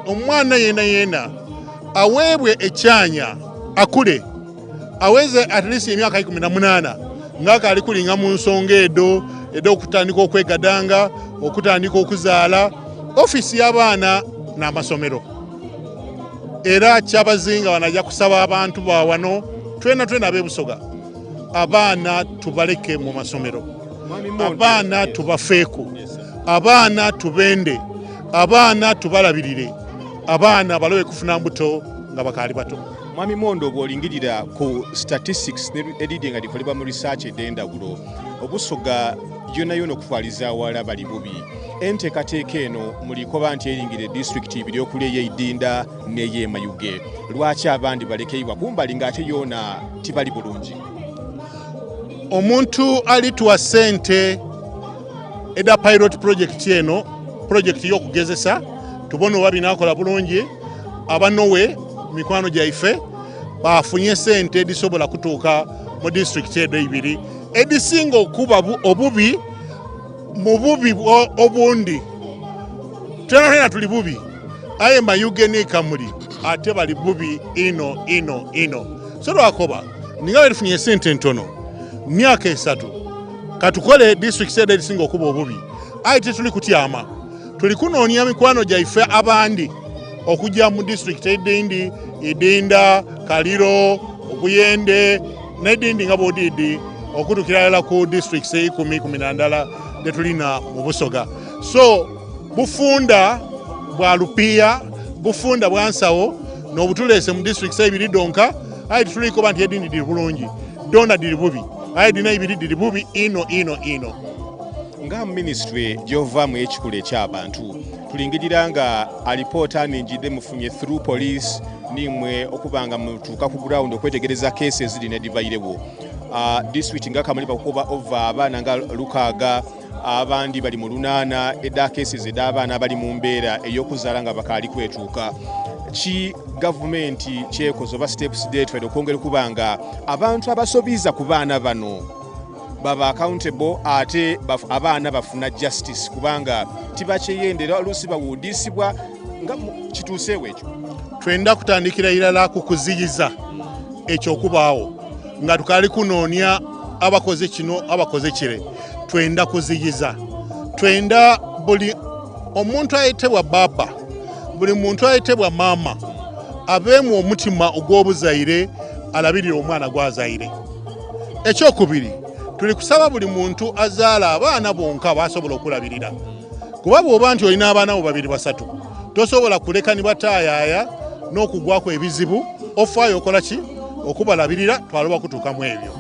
Omwana yena aweebwe ekyanya akule aweze at least emyaka 18 ngaka ali kulinga mu nsonga edo okutandika okwegadanga okutandika okuzaala ofisi y'abaana n'amasomero era kyabazinga wanajja kusaba abantu bawano twena bebusoga abaana tubaleke mu masomero abaana tubafeeku abaana tubende abaana tubalabirire abaana balowe kufuna mbuto nga bakali bato. Mwami Mondo bw'olingirira ku statistics edidi nga likolebwa mu research ed'endawulo obusoga yona okutwaliza awala bali bubi enteekateeka eno mulikoba nti eringire district ibiri okuleya Idinda neye Mayuge lwaki abandi balekeyibwa kumbali ng'ate yona tibali bulungi. Omuntu alituwa sente eda pilot project eno project y'okugezesa tubona oba binakola bulungi abanowe mikwano gyaife bafunye sente edisobola kutuuka mu district edo ibiri edisinga okuba obubi mu bubi obundi tena tuli bubi aye Mayuge ne Kamuli ate bali bubi ino so lwakoba ninga balifunye sente ntono myaka 3 katukole district edo edisinga okuba obubi aye tuli kutyama tuli kunoonya mikwano gyaife abandi okujja mu district edindi Idinda Kaliro Obuyende nedindi nga bodidi okutukira ku districts 10-11 detulina mu Busoga so bufunda bwa Lupiya bufunda bwansawo n'obutulese mu districts ebiri donka ayi tuliko bantu edindi diri bulungi dona diri bubi ayi dina ibiri diri bubi ino nga ministry gyova mu ekikule ky'abantu tulingirira nga alipota ninjide mufunye through police nimwe okubanga mutuuka ku ground okwetegereza cases ziri ne divairewo district nga Kamuli bakuba over abaana nga Lukaga abandi bali mu lunana eda cases ed'abaana bali mu mbeera ey'okuzaala nga bakali kwetuuka ki government kyekoze oba steps detwed okwongera kubanga abantu abasobiza ku baana bano baba accountable ate abaana bafuna justice kubanga tibakyeyendera oluusi bawuudisibwa nga kituuseewo ekyo twenda kutandikira irala kukuziyiza ekyokubaawo nga tukali kunoonya abakoze kino abakoze kire twenda kuziyiza twenda buli omuntu ayitebwa baba buli muntu ayitebwa mama abeemu omutima ogw'obuzaire alabirira omwana gwazaire ekyokubiri tuli kusaba buli muntu azaala abaana bonka basobola okulabirira kuba bw'oba nti olina abaana bo 2-3 tosobola kuleka ni bataayaya n'okugwako ebizibu ofaayo okola ki okubalabirira twaloba kutuukamu ebyo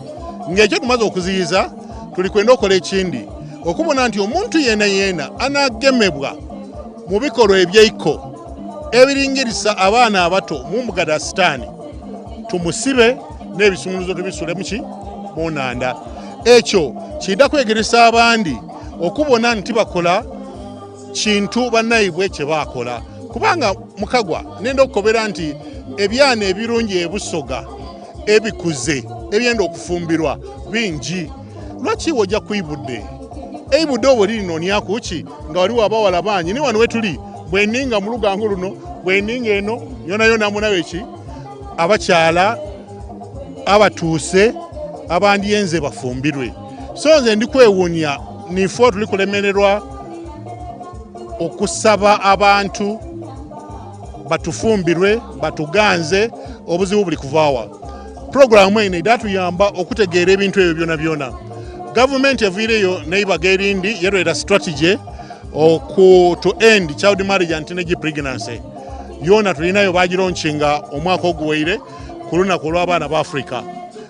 ng'ekyo tumaze okuziyiza tuli kwenda okola ekindi okubona nti omuntu yeena anagemebwa mu bikolwa ebyeiko ebiringirisa abaana abato mu mugada sitaani tumusibe n'ebisumuluzo tubisule muki mu nnanda ekyo kidda kwegeresa abandi okubona nti bakola kintu bannayibwe kye bakola kubanga mukagwa nenda okukobera nti ebyana ebirungi ebusoga ebikuze ebyenda okufumbirwa bingi lwaki wojja kuibudde eibudde obwo lirinoonyaku ki nga waliwo abawala bangi ni wano wetuli bweninga mu lugango luno bweninga eno yona munawe ki abakyala abatuuse abandiyenze bafumbirwe so nze ndi kwewuunya nifo tuli kulemererwa okusaba abantu batufumbirwe batuganze obuzibu buli kuvaawa programu eno edatuyamba okutegeera ebintu ebyo byona gavumenti eviireyo neibaga erindi yerera strategy to end child marriage and teenage pregnancy yona tulinayo bagironchinga omwaka oguweire ku lunaku olw'abaana ba Africa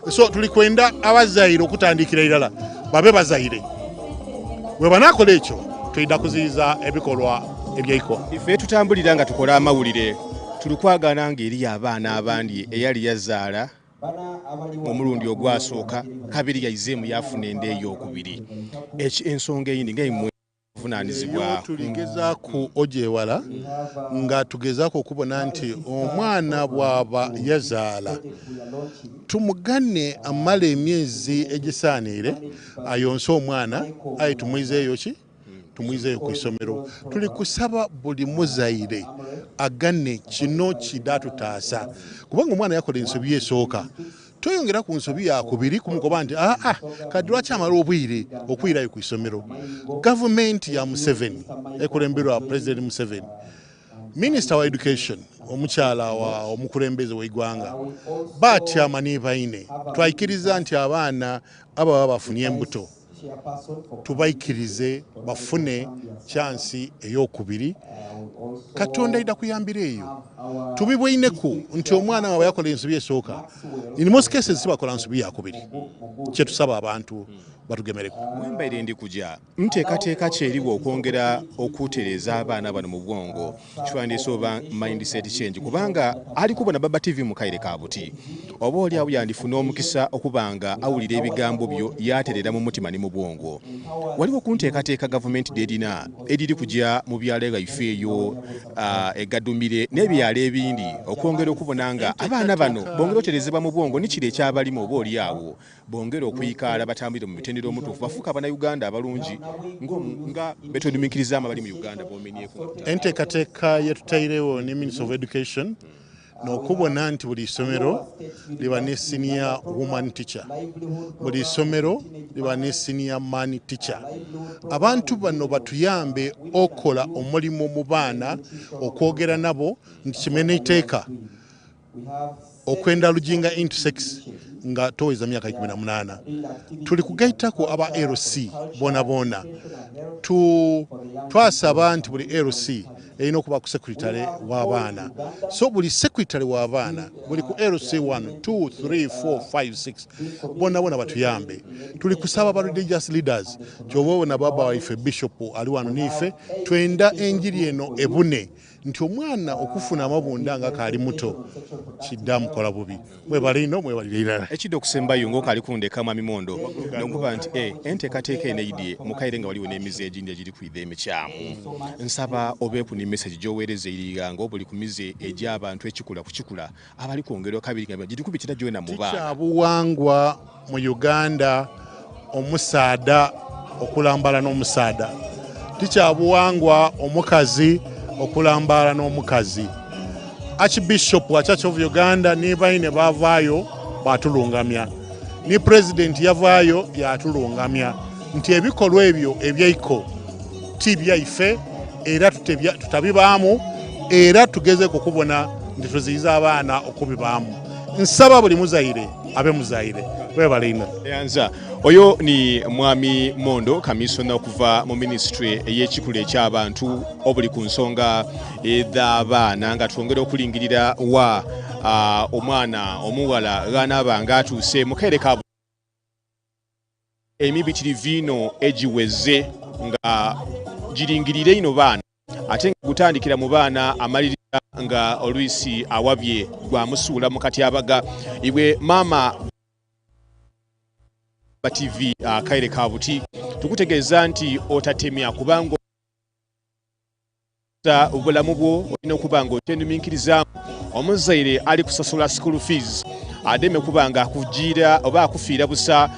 so tuli kwenda abazaire okutandikira irala babe bazaire bwe banakola ekyo tuyida kuziyiza ebikolwa ebyeiko ife tutambulira nga tukola amawulire tuli kwagana ng'eri abaana abandi eyali yazaala omulundi ogwasooka kabiri yayizeemu yafuna enda ey'okubiri ensonga eyindi ngaimwe vunaanizibwa tuligezaako ogyewala nga tugezaako okubona nti omwana bw'aba yazaala tumugane amala emyezi egisaaniire ayonse omwana aye tumwizeeyo ki tumwizeeyo ku isomero. Tuli kusaba buli muzaire aganne kino kidatutaasa kubanga omwana yakola ensobi esooka toyongera ku nsobi yakubiri kumugoba nti kati lwaki amala obwire okwirayo ku isomero. Gavumenti ya Museveni ekulemberwa President Museveni, Minister wa Education omukyala wa omukulembeze w'eggwanga batyama ne baine twayikiriza nti abaana ababa bafunye embuto tubayikirize bafune chansi ey'okubiri. Katonda ida kuyambira eyo tubibweineku nti omwana wawe yakola ensobi esooka in most cases sibakola nsobi yakubiri. Kyetusaba abantu batugemereko. Mwembaire ndi kuja nteekateeka kyeriwo okwongera okutereeza abaana bano mu bwongo kiwandiisa oba mindset change kubanga ali kubona Baba TV mu kaire ka buti oba oli awo yandifuna omukisa okubanga awulira ebigambo byo yaterera mu mutima ne mu bwongo. Waliwo kunteekateeka gavumenti dedina ediri kuja mu byalo byaffe eyo egadumire n'ebyalo ebindi okwongera okubona nga abaana bano bongera oterezebwa mu bwongo nikire ekyabalimu oba oli awo bongera okuyikaala batambire mu mitendera omutuufu bafuuka Abannayuganda abalungi nga betwedumiikiriza abali mu Uganda bomenyeeko. Enteekateeka yetutairewo ne Minister of Education n'okubona nti buli ssomero liba ne senior woman teacher, buli ssomero liba ne senior man teacher. Abantu bano batuyambe okola omulimu mu baana okwogera nabo nti kimene iteeka okwenda lujinga intersex nga toweza myaka 18. Tuli kugaitako aba LC bona twasaba nti buli LC erina okuba ku secretary w'abaana. So buli secretary w'abaana buli ku LC 1 2 3 4 5 6 bona batuyambe. Tuli kusaba ba religious leaders kyobo na baba waife bishop ali wano nife twenda enjiri eno ebune nti omwana okufuna amabunda nga kali muto kiddamu kola bubi. Mwe balino mwe balira ekido kusembayo ngo kali kundeka mami mondo nokuba nti enteekateeka eneidye mukaire nga waliwo n'emize egindi egiri kwidha emikyamu. Nsaba obeeku ni message gyoweereza eriga nga obuli kumize egy'abantu ekikula kukikula abali kwongerwa kabiri nga giri kubitira gyona mu baana. Kyabuwangwa mu Uganda omusaada okulambala n'omusaada, tikyabuwangwa omukazi okulambala n'omukazi. Archbishop wa Church of Uganda ne baine bavaayo batulungamya, ni president yavaayo yatulungamya nti ebikolwa ebyo ebyaiko tibyaife era tutabibaamu era tugeze kukubona nti tuziyiza abaana okubibaamu. Nsaba buli muzaire abe muzaire webalina. Yanza oyo ni Mwami Mondo kamisona okuva mu ministry ey'ekikula eky'abantu obuli ku nsonga ez'abaana nga twongera okulingirira wa omwana omuwala ghanabanga atuuse mukaire ka emibitiriviino egiweze nga giringirire ino baana ate gutandikira mu baana amalirira nga olwisi awabye gwamusuula mu katyabaga iwe mama TV kaire ka buti tukutegeeza nti otatemya kubanga obulamu bwo olina okubanga otenuminkiriza omuzaire ali kusasula school fees ademe kubanga akugira oba akufiira busa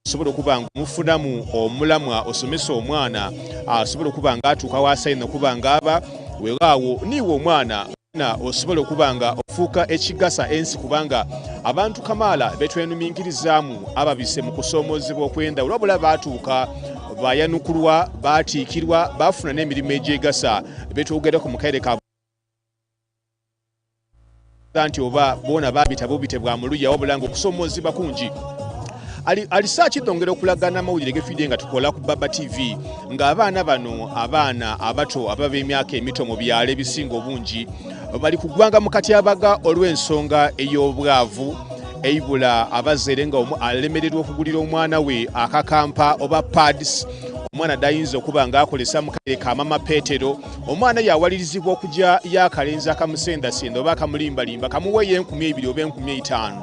osobola okubanga omufunamu omulamwa osomesa omwana asobola okubanga atuuka waasayina okubanga aba weewaawo niwe omwana na osobola okubanga ofuuka ekigasa ensi kubanga abantu kamaala betwenuminkirizaamu ababise mu kusoomozebwa okwenda olwabula baatuuka bayanukulwa baatiikirwa bafuna n'emirimu egyegasa betwogerako mu kaire ka nti oba boona babita bubite bwa muluya wabula nga okusoomozebwa kungi alisakidongera okulagana amawulire gefide nga tukola ku Baba TV nga abaana bano abaana abato ababa emyaka emito mu byalo ebisinga obungi bali kugwanga mu katyabaga olw'ensonga ey'obwavu eibula abazaire nga alemererwa okugulira omwana we akakampa oba pads omwana dayinza okuba nga akolesa mu kaire ka mama Petero omwana yawalirizibwa okujja yakalenza akamusendasenda oba akamulimbalimba kamuweyo 10,000 oba 15,000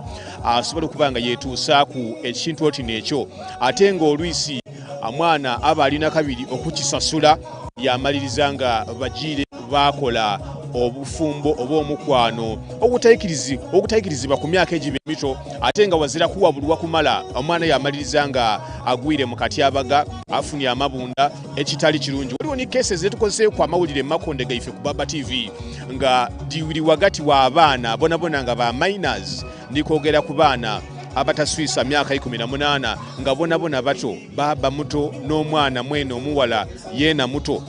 asobola okuba nga yeetuusa ku ekintu oti n'ekyo ate ng'olwisi omwana aba alina kabiri okukisasula yamaliriza nga bagiire bakola obufumbo oba omukwano okutayikirizibwa ku myaka egyo emito ate nga wazira kuwabulwa kumala omwana yamaliriza nga agwire mu katyabaga afunye amabunda ekitali kirungi. Waliwo ni cases etukozese ku amawulire Makonde gaife ku Baba TV nga diwiri wagati wa abaana bonabona nga ba minors ndikwogera ku baana abataswisa myaka 18 nga bonabona bato baba muto n'omwana mwene omuwala yena muto.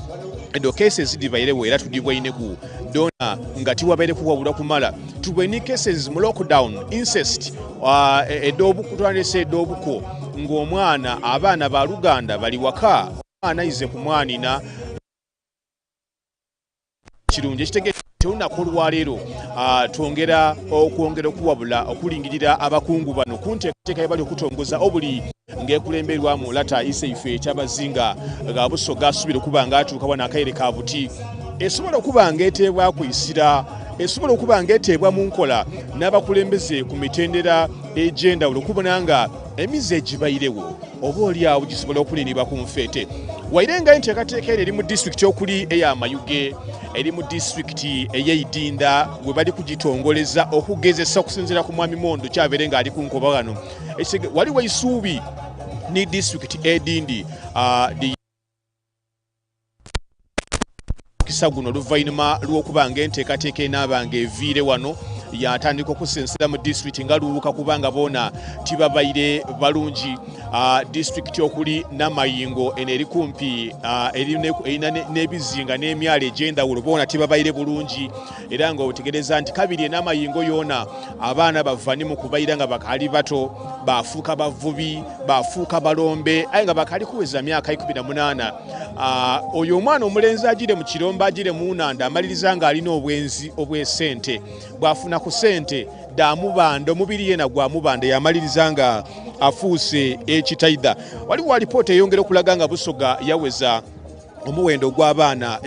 Edo cases dibayirewo era tudibwaine ku dona nga tiwabaire kuwabula kumala tubweni cases mu lockdown incest edobukutwandese edobuko ng'omwana abaana ba Luganda bali waka omwana ize ku mwanina kirungi ekitegeeza olunaku olwaleero twongera okwongera okuwabula okulingirira abakungu bano ku nteekateeka ye bali okutongoza obuli ng'ekulemberwamu lata iseife ekyabazinga ga Busoga asubira okuba ng'atuuka wano akaire ka buti esobola okuba ng'eteebwa kuyisira esobola okuba ng'eteebwa mu nkola n'abakulembeze ku mitendera egy'enjawulo okubona nga emize egibayirewo oba oliawo gisobola okulinibwa ku nfeete. Wairenga enteekateeka eri mu disitulikiti okuli eya Mayuge eri mu disitulikiti ey'Eidinda we bali kugitongoleza okugezesa okusinziira ku mwami Mondo kyabeere ng'ali ku nkoba wano. Waliwo isuubi ni disitulikiti edindi kisa guno oluvannyuma lw'okuba ng'enteekateeka enaabanga eviire wano yatandika okusensera mu disitulikiti nga luwuka kubanga boona tibabaire balungi. Disitulikiti okuli Namayingo eno eri kumpi erina n'ebizinga n'emyalo egy'endawulo boona tibabaire bulungi era nga otegereza nti kabiri Namayingo yoona abaana bavani mu kubaira nga bakali bato bafuuka bavubi bafuuka balombe aye nga bakali kuweza myaka 18. Oyo omwana omulenzi agire mu kirombe agire mu nnanda amaliriza nga alina obwenzi obw'esente bwafuna ku sente damubanda omubiri yena gwamubanda yamaliriza nga afuuse ekitaida. Waliwo alipoota eyongera okulaga nga Busoga yaweza omuwendo gw'abaana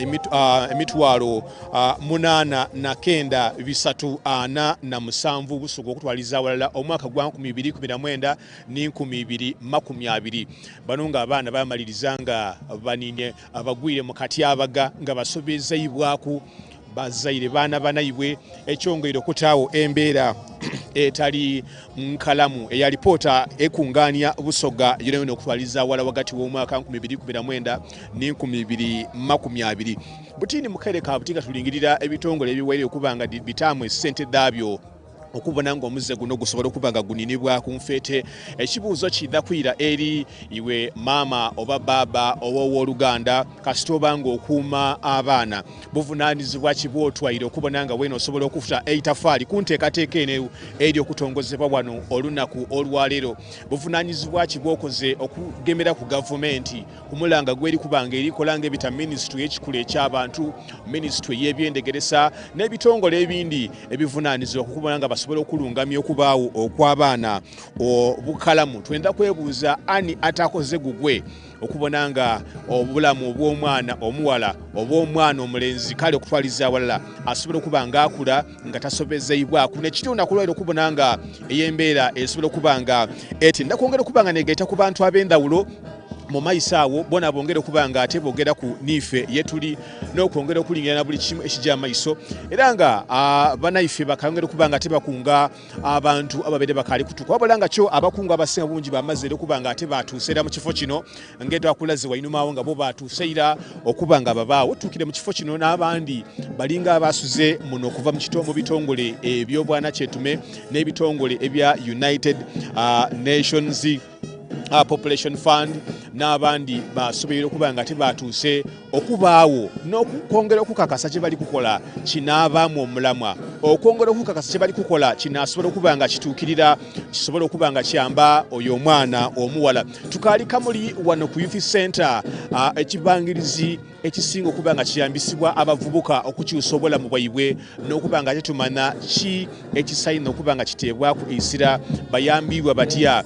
emitwalo 8,347 Busoga okutwaliza awalala omwaka gwa 2019 ne 2020. Bano nga abaana bamaliriza nga banine abagwire mu katyabaga nga basobezebwaku bazaire baana banayibwe ekyongero kutaawo embeera etali nkalamu eya lipoota ekunganya Busoga yona okutwaliza wala wakati w'omwaka 2019 ne 2020. Butini mukaire ka butinga tulingirira ebitongole ebiwaire okubanga bitamu esente daabyo okubona nga omuze guno gusobola okuba nga guninibwa ku nfeete. Ekibuuzo kidda kwira eri iwe maama oba baba oba ow'Oluganda kasita oba nga okuuma abaana buvunaanyizibwa ki bw'otwaire okubona nga weena osobola okufuta eitafaali ku nteekateeka eno eri okutongozebwa wano olunaku olwaleero. Buvunaanyizibwa ki bw'okoze okugemera ku gavumenti kumulanga gweri kubanga erikola ng'ebita minisitule y'ekikula eky'abantu minisitule y'ebyendegeresa n'ebitongole ebindi ebivunaanyizibwa okubona nga basobola okulungamya okubaawo okw'abaana obukalamu. Twenda kwebuuza ani atakoze gugwe okubona nga obulamu obw'omwana omuwala oba omwana omulenzi kale okutwaliza awalala asobola okuba nga akula nga tasobezebwaku nekitunda kulwaira okubona nga ey'embeera esobola okuba nga etenda kwongera okuba nga negeeta ku bantu ab'endawulo mu maiso awo bona bongera okuba nga ate boogera ku niife yetuli n'okwongera okulingira na buli kimu ekijja amaiso era nga banaife bakayongera okuba nga tebakunga abantu ababeere bakaali kutuuka wabula nga kyo abakunga abasinga bungi bamaze okuba nga ate batuuse era mu kifo kino ng'etwakulaze wainumaawo nga bo batuuse era okuba nga babaawo tuukire mu kifo kino n'abandi balinga abasuze muno okuva mu bitongole eby'obwana kyetume n'ebitongole ebya United Nations Population Fund n'abandi basoboye okuba nga tebatuuse okubaawo n'okwongera okukakasa kye bali kukola kinaabaamu omulamwa okwongera okukakasa kye bali kukola kinaasobola okuba nga kituukirira kisobola okuba nga kyamba oyo omwana omuwala. Tukaali Kamuli wano ku Youth Center ekibangirizi ekisinga okuba nga kiyambisibwa abavubuka okukyusa obulamu bwaibwe n'okuba nga tetumanya ki ekisayina okuba nga kiteebwaku isira bayambibwa batya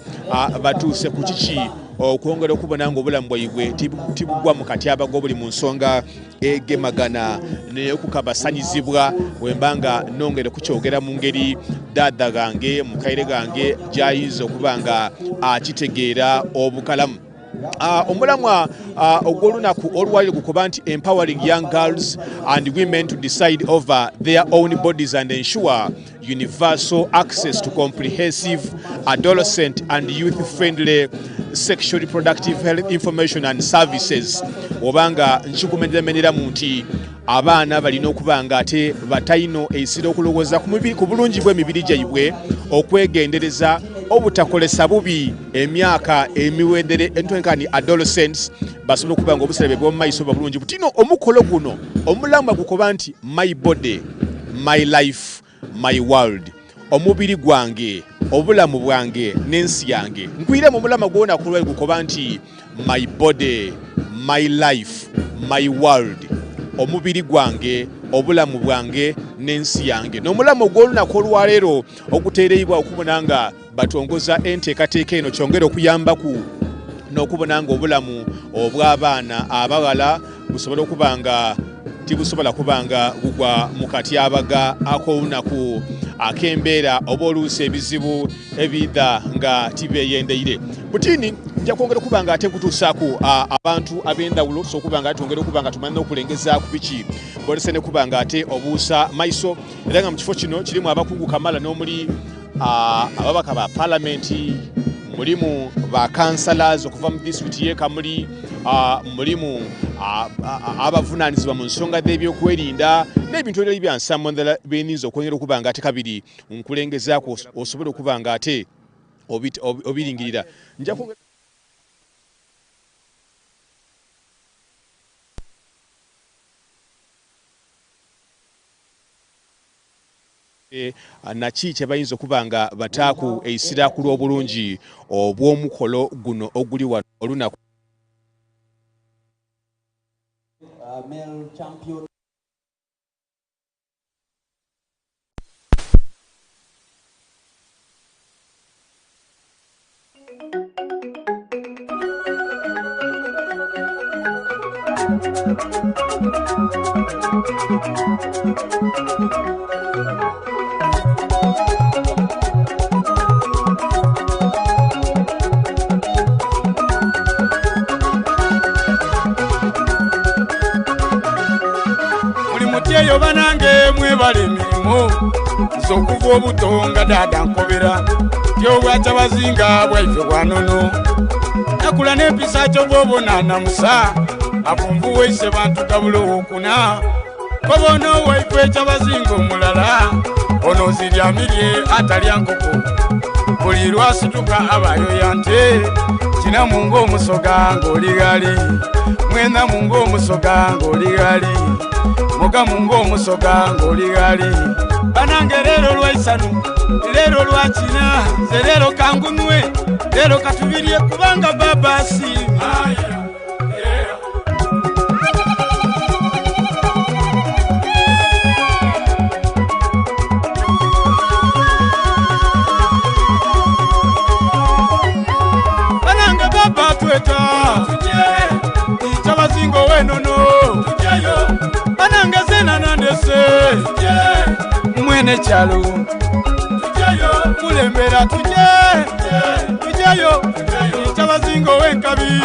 batuuse ku kiki okwongera okubona nga obulamu bwaibwe tibugwa mu katyabaga obuli mu nsonga egemagana n'okukabasanyizibwa wembanga nongere kukyogera mu ngeri dada gange mukaire gange gyayinza okuba nga akitegeera obukalamu. omulamwa ogw'olunaku olwaliro gukoba nti empowering young girls and women to decide over their own bodies and ensure universal access to comprehensive adolescent and youth-friendly sexual reproductive health information and services. Obanga nchikumenera nti abaana balina okuba nga ate batayino esira okulowooza ku bulungi bw'emibiri gyabwe okwegendereza obutakolesa bubi emyaka emiwendere entwenkani adolescents basobola okuba nga obusirabe bw'omu maiso bulungi butino omukolo guno omulamwa gukoba nti my body my life my world omubiri gwange obulamu bwange n'ensi yange nkwiremu omulama gwona kulwa gukoba nti my body my life my world omubiri gwange obulamu bwange n'ensi yange n'omulama gw'olunaku olwaleero okuteereibwa okubona nga batongoza enteekateeka eno kyongera okuyambaku n'okubona nga obulamu obw'abaana abawala busobola okuba nga tibusobola kuba nga bugwa mu katyabaga ak'olunaku ak'embeera oba oluusi ebizibu ebidda nga tibeeyendeire butini nja kwongera okuba nga ate kutuusaako abantu ab'endawulo so okuba nga twongera okuba nga tumanyi n'okulengeza ku biki bolese ne kuba nga ate obuusa maiso era nga mu kifo kino kirimu abakungu kamala n'omuli ababaka ba palamenti mulimu ba councillors okuva mu district ye Kamuli mulimu abavunaanyizibwa mu nsonga z'ebyokwerinda n'ebintu ebirala byansamondala biyinza okwongera okuba nga ate kabiri nkulengezaako osobola okuba nga ate obiringirira nja naki kye bayinza okuba nga bataaku eisira ku lw'obulungi obw'omukolo guno oguli wano olunaku Eyo banange mwebale emirimu z'okuva obutonga dada nkobera tyobwaca bazinga bwaife bwanono nakula n'empisa kyo bw'obonana musa avumvu weise bantu gabulo okuna kobono waife ekyabazinga omulala ono ziryamirye atalya nkoko buli lwasituka abayo yante kina mungu omusoga ng'oli gali mwena mungu omusoga ng'oli gali muga mungu omusoga ng'oli gali banange leero lwaisanu leero lwakina ze leero kangunwe leero katubirye kubanga baba asiima banange baba tweta itabazingo wenono banange zena nandese mwene chalo kulembera tujeyo itabazingo wenkabi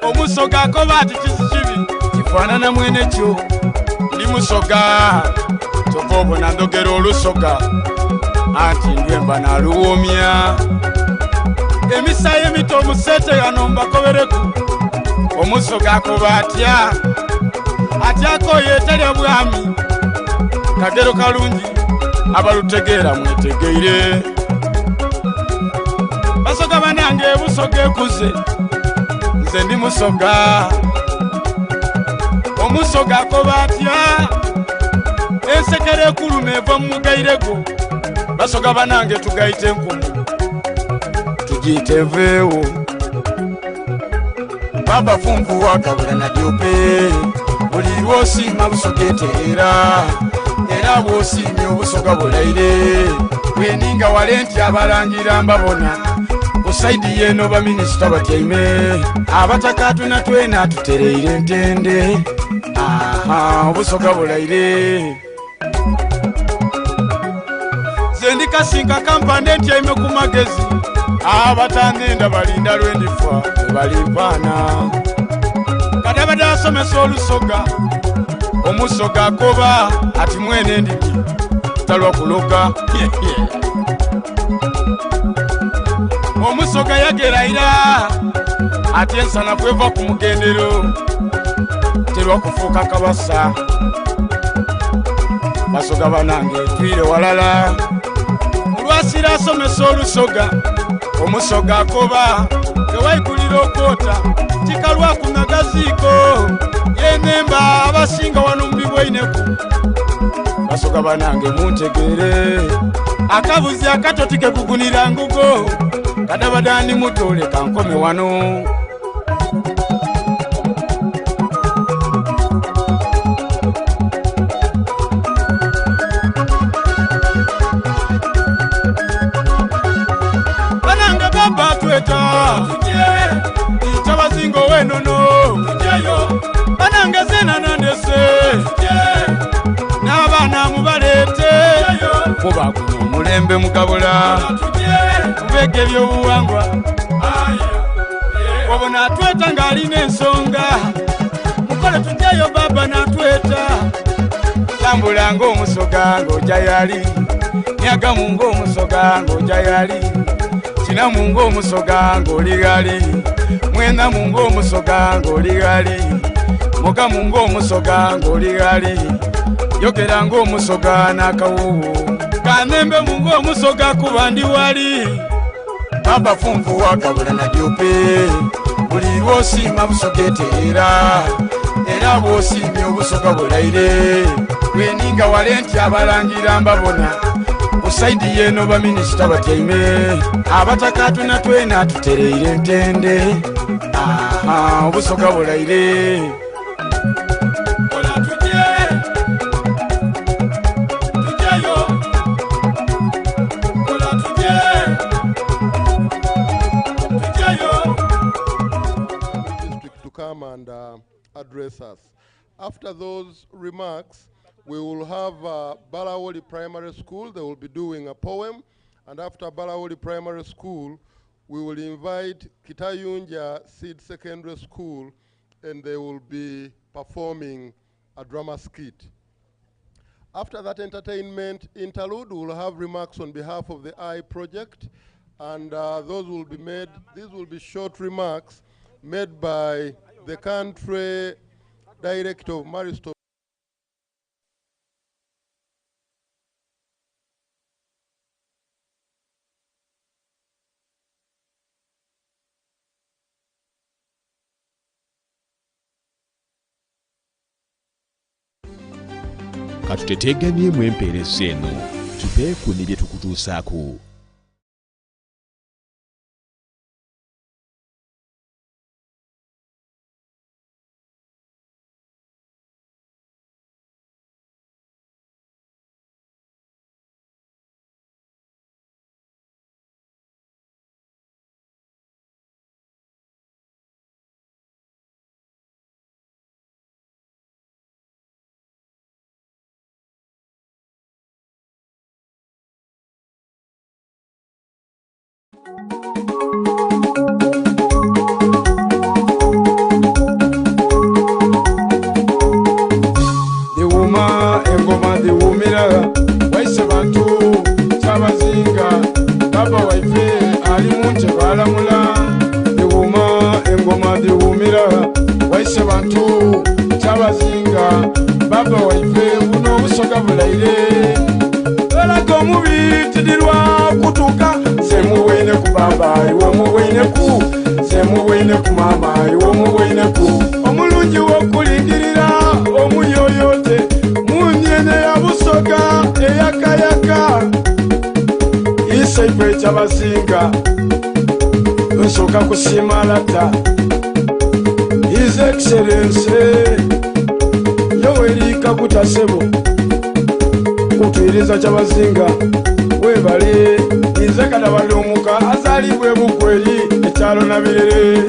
omusoga ko bati kisikibi kifanana mwene kyo ndi musoga tobobo nandogero olusoga anti ndwemba naluwomya emisaye mito musete yanomba kobereku omusoga ko batya atyako yetalya bwami kagero kalungi abalutegeera mwetegeire basoga banange busoga ekuze nze ndi musoga omusoga ko batya ensekere ekuluma eva mu mugairego basoga banange tugayite enkumu tugiyite enveewo baba funvu wakabula na diope buli lwosiima busogeteera era bwosiimye obusoga bulaire bweninga wale nti abalangira mbabona ku saidi yeno baminisita batyaime abatakatuna twena tutereire entende obusoga bulaire nze ndikasinka kampande ntyaime ku magezi abatandinda balinda lwendifa balimpaana kadabada asomesa olusoga omusoga akoba ati mwene ndimi talwa kuloga omusoga yagerayira ati ensana kweva ku mugendero terwa kufuuka kabasa basoga banange twire walala olwasira asomesa olusoga omusoga akoba tewaigulira okwota tikalwa ku magaziiko yenemba abasinga wano mubibwaineku basoga banange muntegere akabuzi akatoti kekugunira ngugo kadabadani mutole kankome wano banange baba tweta itabazingo wenono banange zenanandese n'abaana mubalete kuba guno omulembe mugabula mubega ebyobuwangwa obwo natweta ng'alina ensonga mukole tujjayo baba natweta tambula ng'omusoga ng'ojja yali nyagamu ng'omusoga ng'ojja yali kinamu ng'omusoga ng'oli gali mwenamu ng'omusoga ng'oli gali mugamu ng'omusoga ng'oli gali yogera ng'omusoga n'akawuwu kanembe mu ng'omusoga kuba ndi wali baba funfu wakabula na jupe buli lwosiima busogeteera era bw'osiimye obusoga bulaire weninga wale nti abalangira mbabona kusaidi yeno baminisita batyaime abatakatuna twena tutereire entende obusoga bulaire and address us. After those remarks, we will have Balawoli Primary School. They will be doing a poem. And after Balawoli Primary School, we will invite Kitayunja Seed Secondary School, and they will be performing a drama skit. After that entertainment interlude, we will have remarks on behalf of the I Project, and those will be made, these will be short remarks made by the country director of Maristo. Katuteteganyemu empeereza eno tupeeku ne bye tukutuusaako. Engoma diwumira waise bantu chabazinga baba waife ali munche balamula diwuma engoma diwumira waise bantu chabazinga baba waife buno busoga bulaire balaga omubi tidirwa kutuka semuwene ku baba iwo muwene ku semuwene ku mama iwo muwene ku omulungi wokulingirira omuyoyote munyene ya busoga eyakayaka isaife chabazinga nsoka kusimalata His Excellency Yoweri Kaguta Ssebo kutwiriza chabazinga webale nze kadabali omuka azalibwe bukweri ekyalo nabirere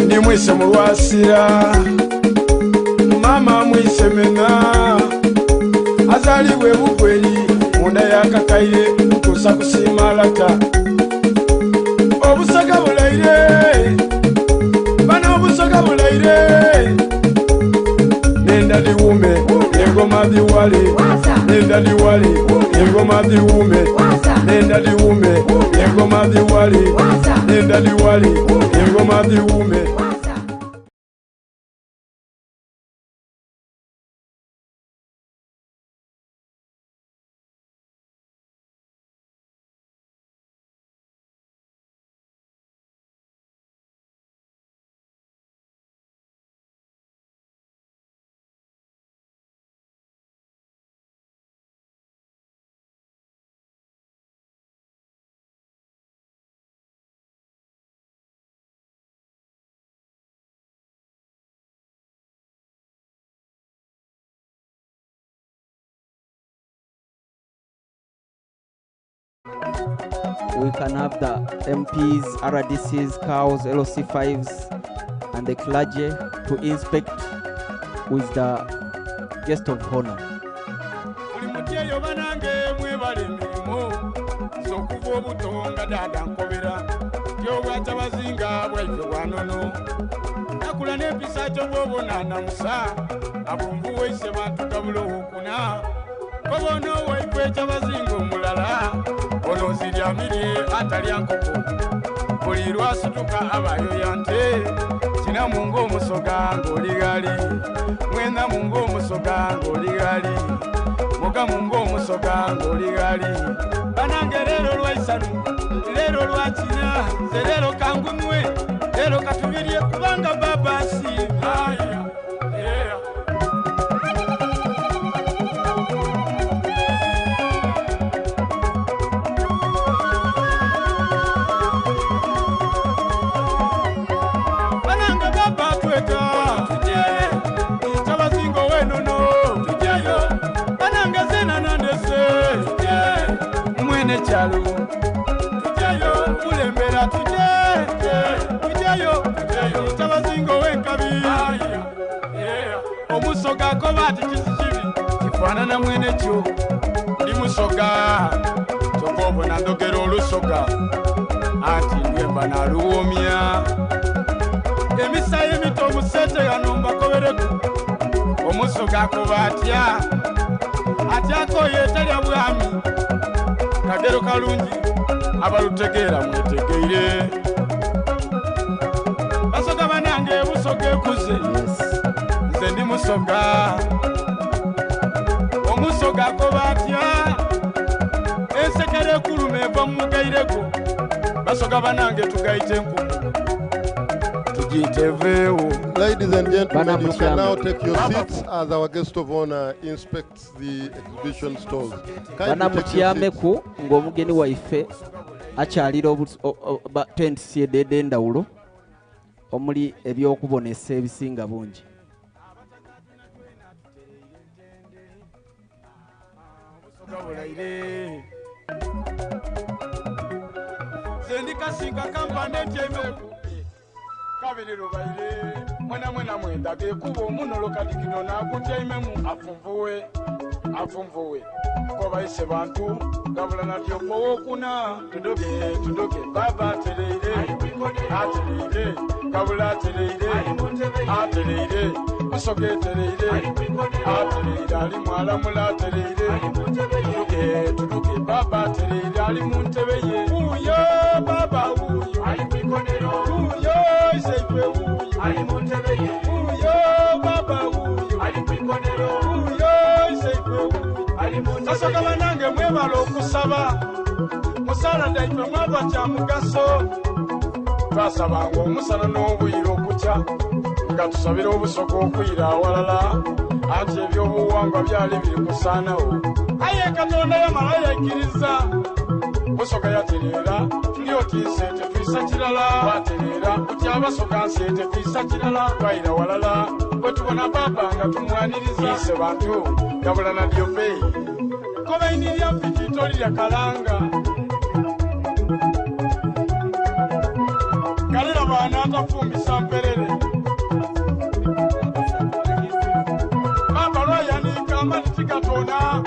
ndi mwise mulwasira mama mwise mena azalibwe bukweri munda yakakaire kusa kusimalata obusoga bulaire bana obusoga bulaire nenda diwume engoma diwali nenda diwali engoma diwume nenda diwume engoma diwali nenda diwali engoma diwume. We can have the MPs, RDCs, cows, LOC5s, and the clergy to inspect with the guest of honor. Kobono waikwecha bazingo mulala ono ziryamirie atalya nkoko buli lwasituka abayo yante kina mungu omusoga ng'oligali mwenda mungu omusoga ng'oligali muga mungu omusoga ng'oligali banange leero lwaisanu leero lwakina ze leero kangumwe leero katubirye kubanga baba asiima. Chalo tujayo kulembera tujayo tabazingo wenkabi omusoga ko bati kisikibi kifanana mwene kyo ndi musoga tokobo na ndogero olusoga ati ndemba na luomya emisa emito musete yanomba kobereku omusoga ko batya atyako yetalya bwami kagero kalungi abalutegeera mwetegeire basoga banange busoga ekuze nze ndi musoga omusoga ko batya ensekere ekulume eva mumugaireko basoga banange tugayite enkumu tugiyite eveewo. Ladies and gentlemen, you can now take your seats as our guest of honor inspects the exhibition stalls. Banamutyameko ng'omugeni waife akyalira tents eddeede endawulo omuli ebyokubonesa ebisinga bungi. Sendikasinga kampane ntyaimeku kabiri lubaire mwena mwenda gekuba omuno katikino nakutyaimemu afumvuwe kobaise bantu gabula natyo powokuna tudoke baba atereire kabula atereire musoge atereire ali mwalamula atereire tudoke baba atereire ali mu ntebe ye uyo baba uyo ali kwikonero uyo iseife uyo ali mu ntebe ye uyo baba uyo ali kwikonero uyo iseife uyo ali mu ntebe ye. Kasoga banange mwebala okusaba musala ndaife mwaba kya mugaso twasabanga omusana n'obwire okutya nga tusabira obusoga okuyira awalala anti ebyobuwangwa byali biri kusaanawo aye katonda yamala yaikiriza musoga yatereera tuli oti nsente twisa kirala batereera kuti abasoga nsente twisa kirala twayira walala bwe tubona baba nga tumwaniriza ise bantu gabula nadyo beeyi kobaini lyaffe kitoli lya kalanga kalira baana atafumbisa mperere baba lwayanika amati tigatona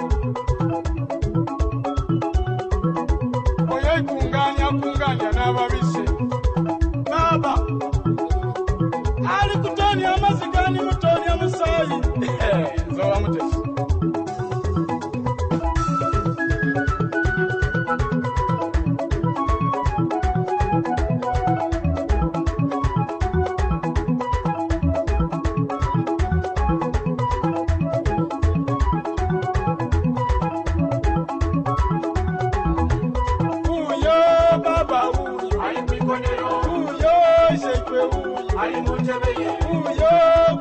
ali muntebeye uyo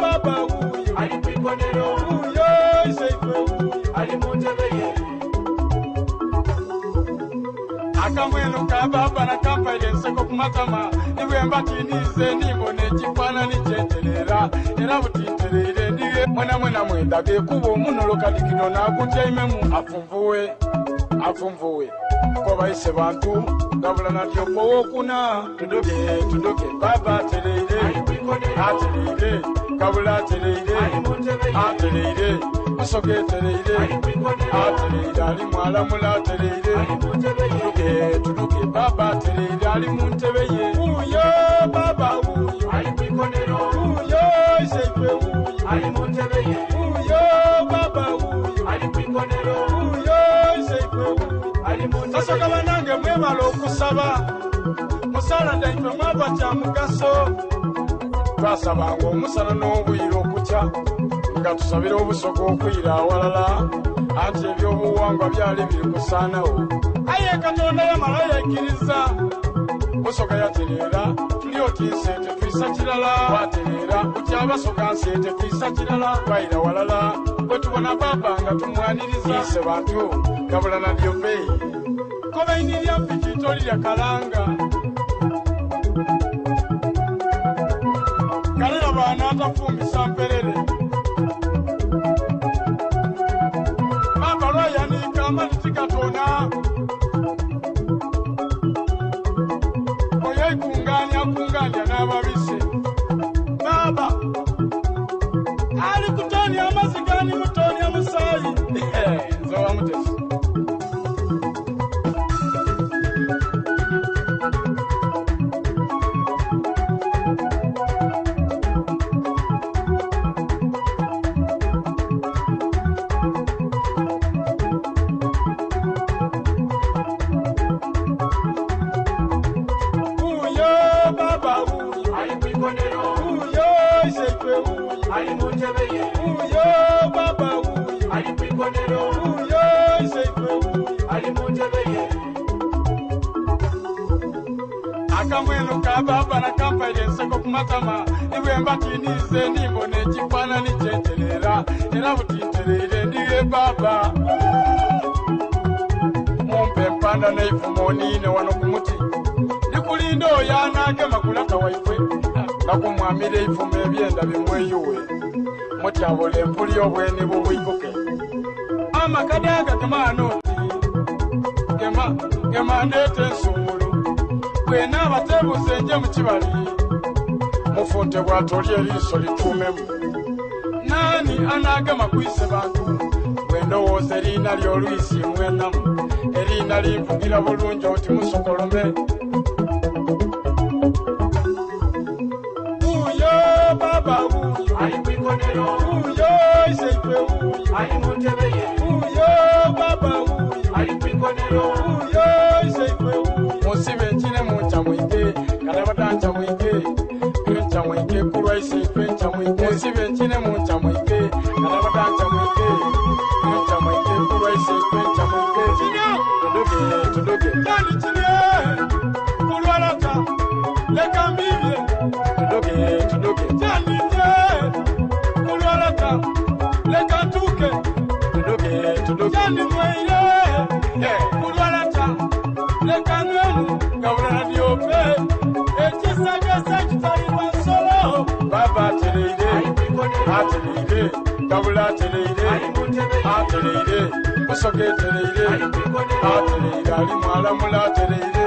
baba uyo ali kwikonero uyo seife uyo ali muntebeye akamweno ka baba na kampaire nseko kumatama niwe mbatinize nimbone ekifaananyi kyenterera era butinterere ndiye mwena mwendage kuba omunolo kalikino nakutyaimemu afumvuwe kobayise bantu gabula natyo kowokuna tudoke baba atereire gabula atereire musoke atereire ali mwalamula atereire tuduke baba atereire ali muntebe ye uyo baba uyo ali kwikonero uyo seife uyo ali muntebe ye uyo baba uyo ali kwikonero uyo seife uyo ali muntebe tasoka banange mwebala okusaba musala ndaife mwava kya mugaso twasabanga omusana n'obwire okutya nga tusabira obusoga okwira awalala anti ebyobuwangwa byali biri kusaanawo aye katonda yamala yakkiriza musoga yatereera tuli oti nsente twisa kirala watereera kukyabasoga nsente twisa kirala twayira walala bwe tubona baba nga tumwaniriza ise bantu gabula nalyo beeyi kobaini lyaffe kitoli lya kalanga kalera baana atafumbisa mperere baba lwayanika amazzi gatona kunganya n'ababise baba ali kutonya amazzi gani mutonya musayi nzoba mutesi akamweno ka baba na kampaire nseko kumatama niwe mbatinize nimbone ekifaananyi kyenterera era butinterere ndiye baba mumpe empanda naifumo niine wano ku muti ndikulinda oyo anaagema kulaka waife nga kumwamira eifumo ebyenda bimweyuwe mutyabula empuli obweni bubwibuke amakadaga gemaanoti gema ndeete ensumulu bwena abatebuze nje mu kibali mufunte bwatolya eriiso lituumemu naani anaagema kwise bantu bwendowooza eriina ly'olwisi mwenamu eriina linvugira bulungi oti musokolome uyo baba uyo ali kwikonero uyo iseife uyo ali muntebe ye uyo baba uyo ali kwikonero uyo iseife uyo musibe nkine muncamwike kalabatancamuike encamwike kulwa iseife encamwike musibe nkine muncamwike kalabatancamuike encamwike kulwa iseife encamwike tudoge yani kine kulwalata leka mbibye tudoge yani kulwalata leka ntuke tudoge yani mweire kulwalata leka nwenu gabula lyope ekisagasa kitalibwa nsolo baba atereire gabula atereire musoke atereire ali mwalamula atereire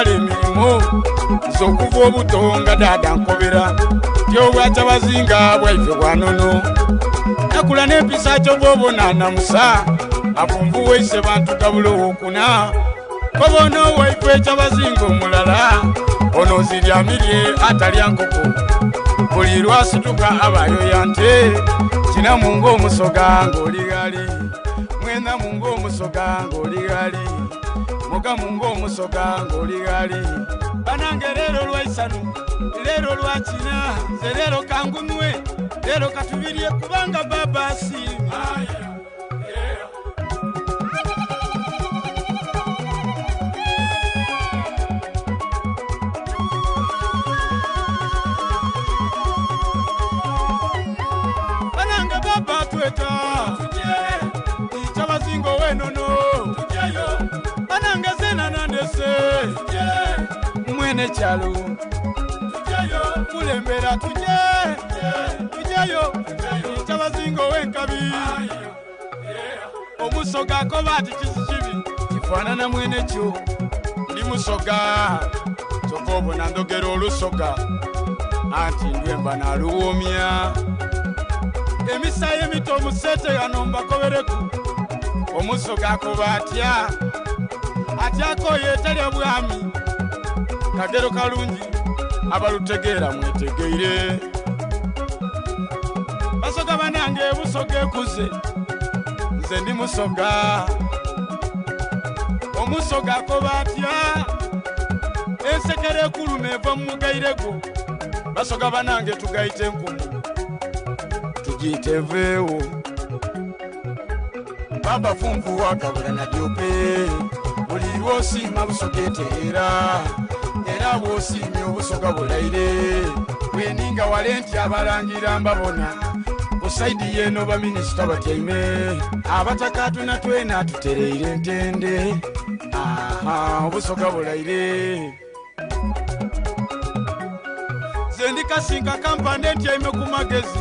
twala emirimu z'okuva obuto nga dada nkobera tyobwaca bazinga bwaife bwanono nakula n'empisa kyobwobonana musa avumbu weise bantu gabula owokuna kobono waife ekyabazinga omulala ono ziryamirye atalya nkoko buli lwasituka abayo yante kina mungu omusoga ng'oligali mwena mungu omusoga ng'oligali muga mungu omusoga ng'oligali banange leero lwaisanu leero lwakina ze leero kangunwe leero katubirye kubanga baba asiima banange baba tweta ichabazingo wenono banange zena nandese mwene chalo kulembera tujeyo ichabazingo wenkabi omusoga ko bati kisikibi kifanana mwene kyo ndi musoga sokobo nandogera olusoga anti ndwemba naluwomya emisaye mito musete yanomba kobereku omusoga ko batya atyako yetalya bwami kagero kalungi abalutegeera mwetegeire basoga banange busoga ekuze nze ndi musoga omusoga ko batya ensekere ekuluma eva mu mugairego basoga banange tugayite enkumu tugiyite eveewo baba funvu wakabula na dyope buli lwosiima busoga eteera era bwosiimye obusoga bulaire bweninga wale nti abalangira mbabona busaidi yeno baminisita batyaime abatakatuna twena tutereire entende obusoga bulaire zendi kasinka kampande ntyaime ku magezi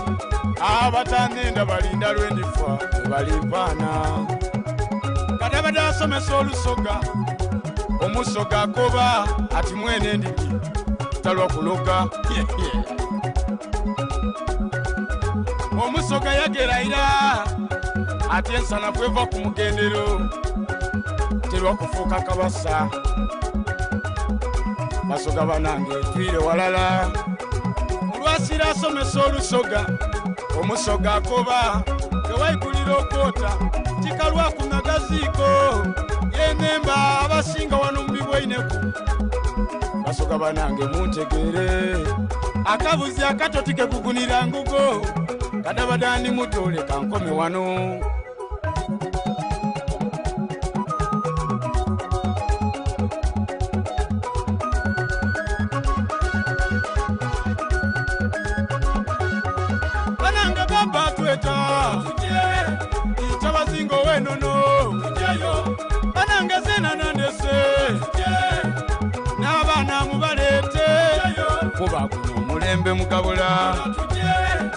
abatanenda balinda lwendifa balimpaana kadabada asomesa olusoga omusoga akoba ati mwene ndidi talwa kuloga omusoga yageraira ati ensana kweva ku mugendero terwa kufuuka kabasa basoga banange twire walala olwasira asomesa olusoga omusoga akoba tewaigulira okwota tikalwa ku magaziiko yenemba abasinga wano mubibwaineku basoga banange muntegere akabuzi akato tikegugunira ngugo kadabadani mutole kankome wano banange baba tweta ichabazingo wenono banange zena nandese n'abaana mubalete kuba kuno omulembe mugabula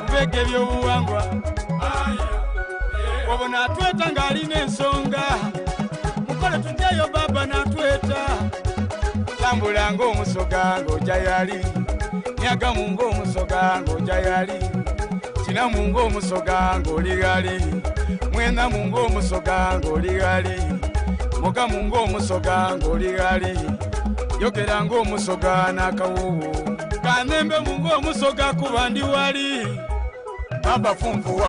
mubega ebyobuwangwa obona atweta ng'alina ensonga mukole tujjayo baba n'atweta tambula ng'omusoga ng'ojja yali nyagamu ng'omusoga ng'ojja yali kinamu ng'omusoga ng'oli gali mwenamu ng'omusoga ng'oli gali mugamu ng'omusoga ng'oli gali yogera ng'omusoga n'akawuwu kanembe mu ng'omusoga kuba ndi wali baba funvu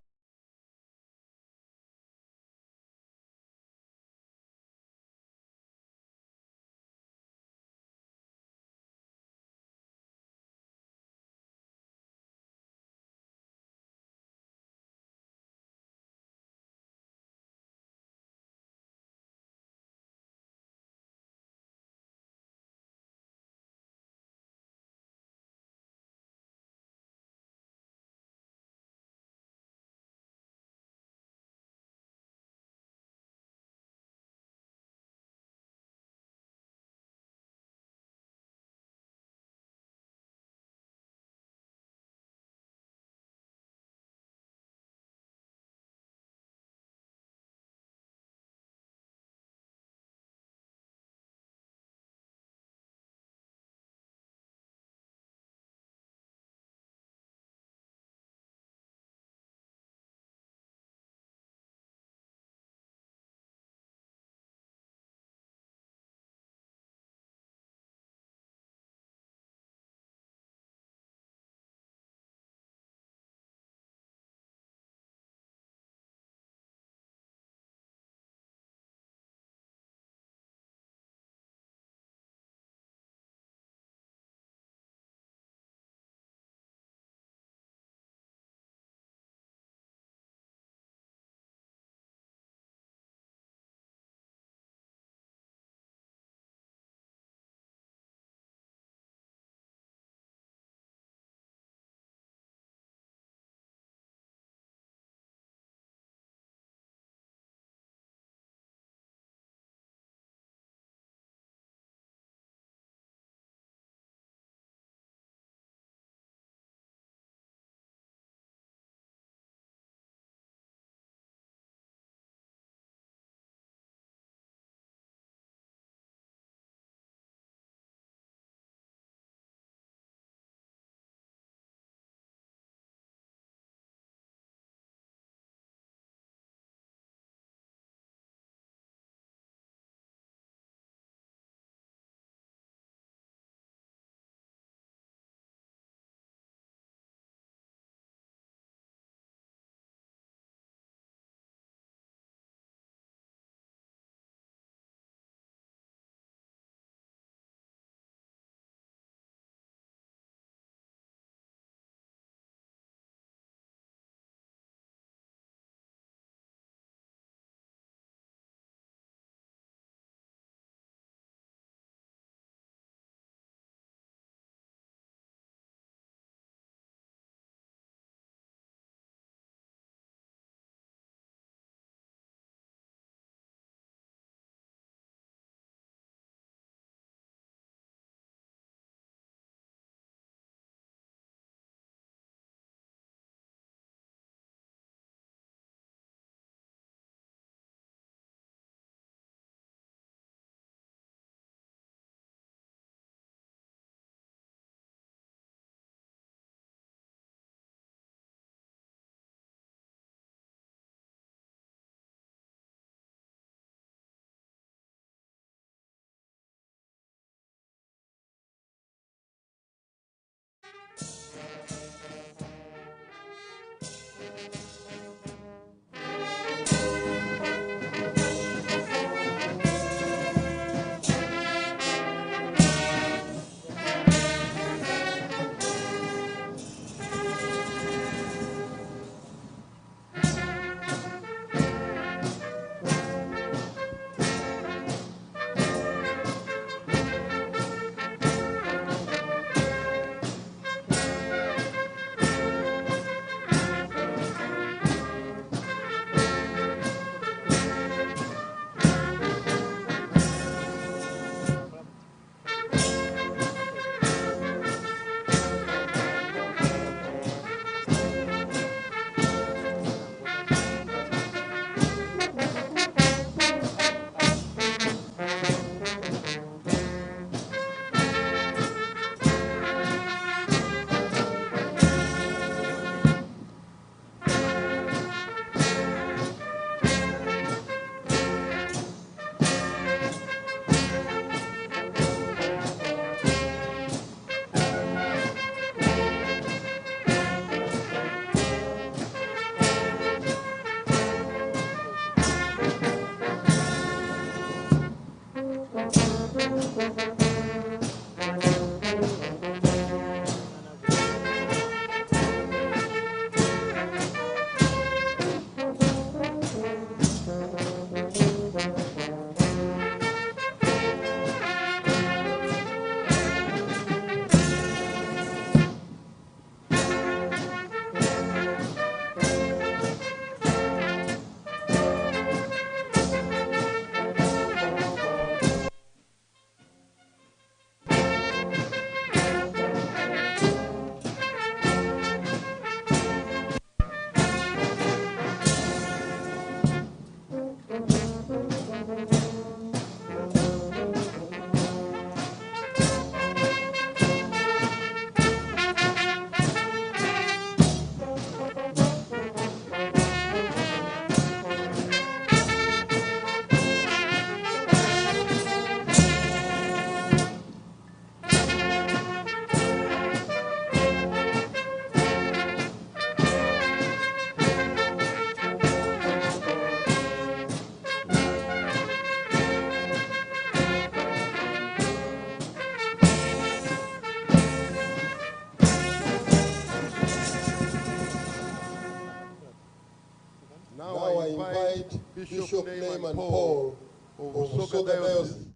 invite Bishop Neyman Paul of Busoga Diocese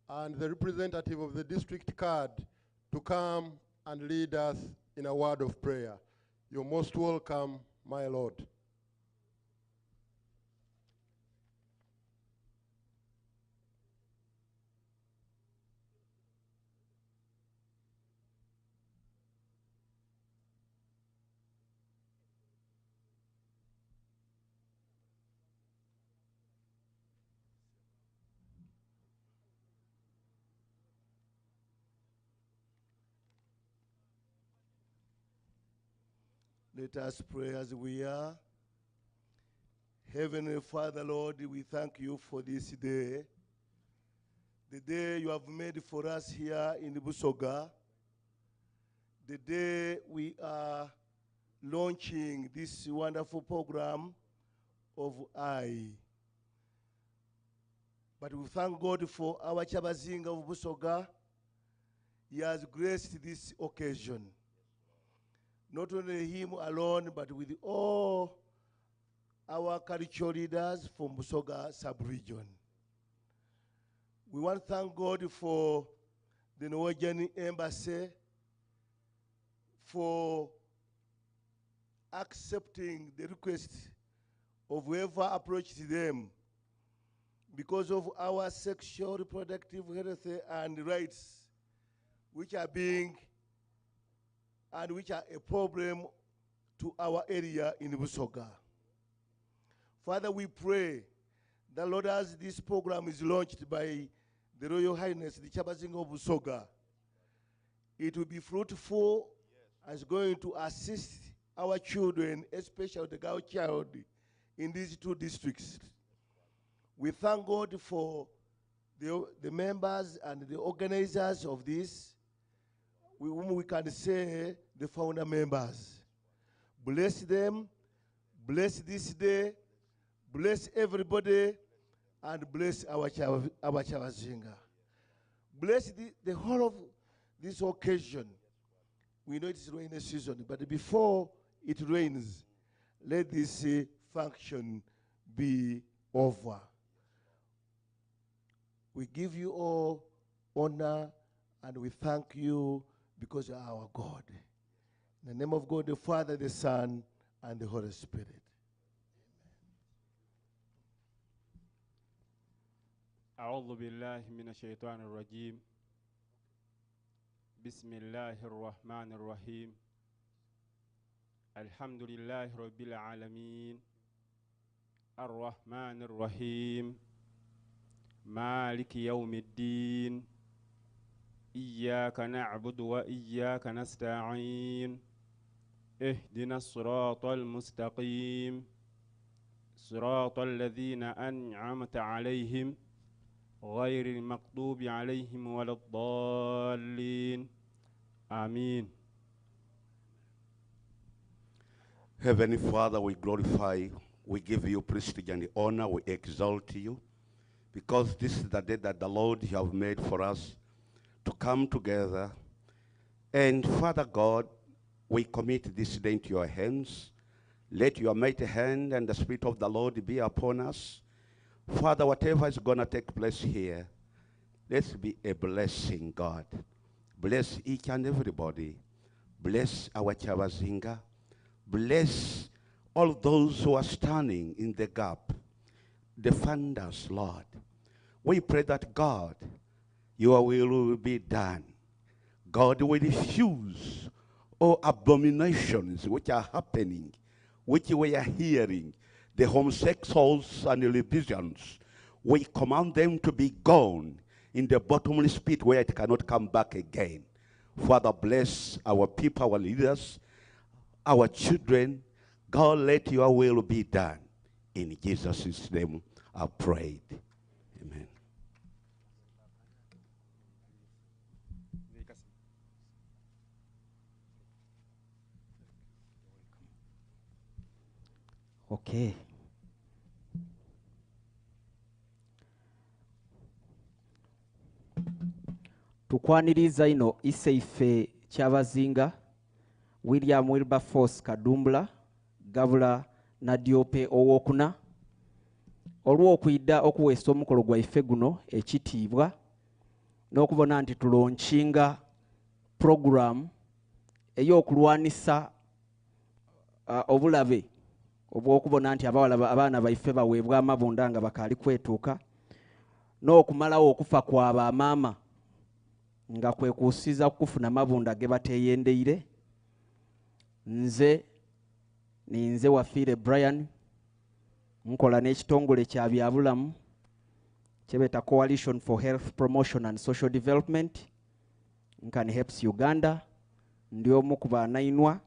and the representative of the district card to come and lead us in a word of prayer. You're most welcome, my Lord. Let us pray as we are. Heavenly Father, Lord, we thank you for this day. The day you have made for us here in Busoga. The day we are launching this wonderful program of I. But we thank God for our Chabazinga of Busoga. He has graced this occasion. Not only him alone, but with all our cultural leaders from Busoga sub-region. We want to thank God for the Norwegian Embassy for accepting the request of whoever approached them because of our sexual reproductive health and rights, which are a problem to our area in Busoga. Father, we pray that, Lord, as this program is launched by the Royal Highness, the Chabazinga of Busoga, it will be fruitful as going to assist our children, especially the girl child, in these two districts. We thank God for the members and the organizers of this, whom we can say the founder members. Bless them, bless this day, bless everybody, and bless our Chabazinga. Bless the whole of this occasion. We know it's rainy season, but before it rains, let this function be over. We give you all honor and we thank you because you are our God. In the name of God, the Father, the Son, and the Holy Spirit. أعوذ بالله من الشيطان الرجيم بسم الله الرحمن الرحيم الحمد لله رب العالمين الرحمن الرحيم مالك يوم الدين إياك نعبد وإياك نستعين اهدنا الصراط المستقيم صراط الذين أنعمت عليهم غير المغضوب عليهم ولا الضالين آمين. Heavenly Father, we glorify you. We give you prestige and honor. We exalt you because this is the day that the Lord you have made for us to come together. And Father God, we commit this day into your hands. Let your mighty hand and the Spirit of the Lord be upon us. Father, whatever is going to take place here, let's be a blessing, God. Bless each and everybody. Bless our Chabazinga. Bless all those who are standing in the gap, the funders, Lord. We pray that, God, your will be done. God will refuse all abominations which are happening, which we are hearing, the homosexuals and the lesbians. We command them to be gone in the bottomless pit where it cannot come back again. Father, bless our people, our leaders, our children. God, let your will be done. In Jesus' name I prayed. Amen. Okay. Tukwaniriza ino iseife Chabazinga William Wilberforce Kadumbula Gavula Nadiope Owokuna olw'okuyidda okuweesa omukolo gwaffe guno ekitiibwa n'okubona nti tulonkinga program ey'okulwanisa obulabe obw'okubona nti abaana baffe baweebwa amabunda nga bakaali kwetuuka n'okumalawo okufa kwaba amaama nga kwekuusiza kufuna amabunda ge bateeyendeire. Ninze Wafiire Brian nkola n'ekitongole kya byabulamu kyebeta Coalition for Health Promotion and Social Development nkani Helps Uganda, ndi omu ku baanainwa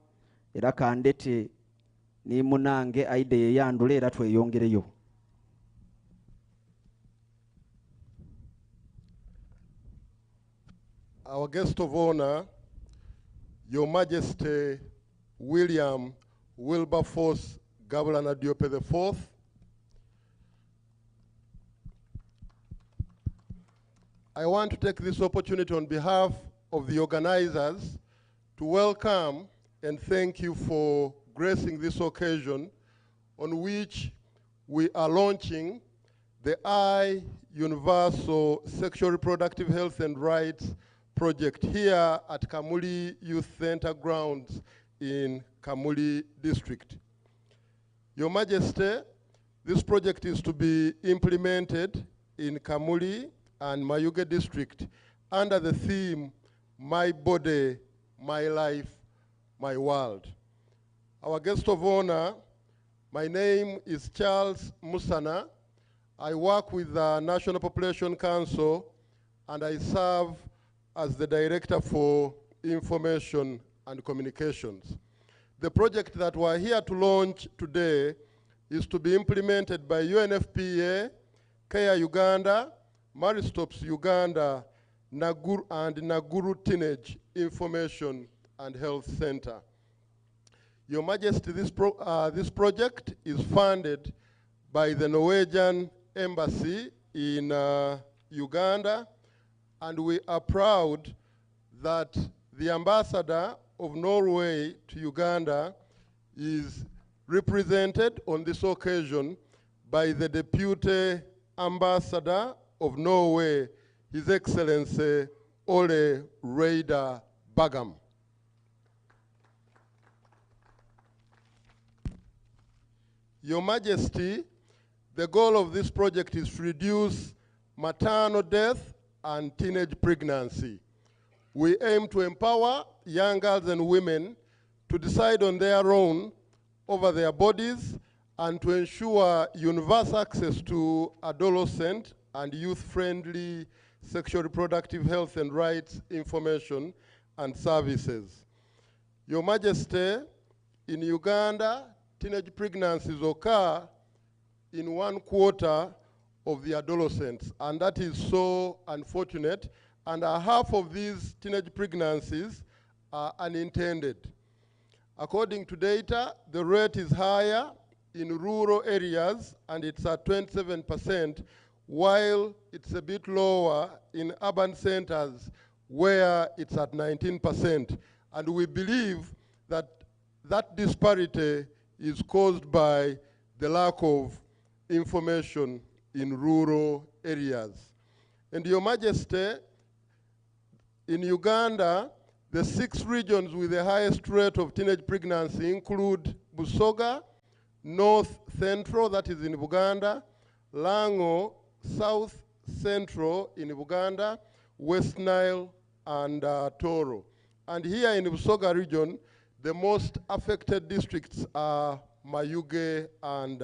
era kandete ni munange aide yeyandule era tweyongereyo. Our guest of honor, Your Majesty William Wilberforce Gabulana Diop IV, I want to take this opportunity on behalf of the organizers to welcome and thank you for gracing this occasion on which we are launching the Universal Sexual Reproductive Health and Rights project here at Kamuli Youth Center grounds in Kamuli District. Your Majesty, this project is to be implemented in Kamuli and Mayuge District under the theme, My Body, My Life, My World. Our guest of honor, my name is Charles Musana. I work with the National Population Council and I serve as the Director for Information and Communications. The project that we're here to launch today is to be implemented by UNFPA, Care Uganda, Maristops Uganda, and Naguru Teenage Information and Health Center. Your Majesty, this project is funded by the Norwegian Embassy in Uganda, and we are proud that the Ambassador of Norway to Uganda is represented on this occasion by the Deputy Ambassador of Norway, His Excellency Ole Reidar Bagam. Your Majesty, the goal of this project is to reduce maternal death and teenage pregnancy. We aim to empower young girls and women to decide on their own over their bodies and to ensure universal access to adolescent and youth-friendly sexual reproductive health and rights information and services. Your Majesty, in Uganda, teenage pregnancies occur in 1/4 of the adolescents, and that is so unfortunate, and half of these teenage pregnancies are unintended. According to data, the rate is higher in rural areas, and it's at 27%, while it's a bit lower in urban centers, where it's at 19%. And we believe that that disparity is caused by the lack of information in rural areas. And Your Majesty, in Uganda, the 6 regions with the highest rate of teenage pregnancy include Busoga, North Central, that is in Buganda, Lango, South Central in Buganda, West Nile, and Toro. And here in the Busoga region, the most affected districts are Mayuge and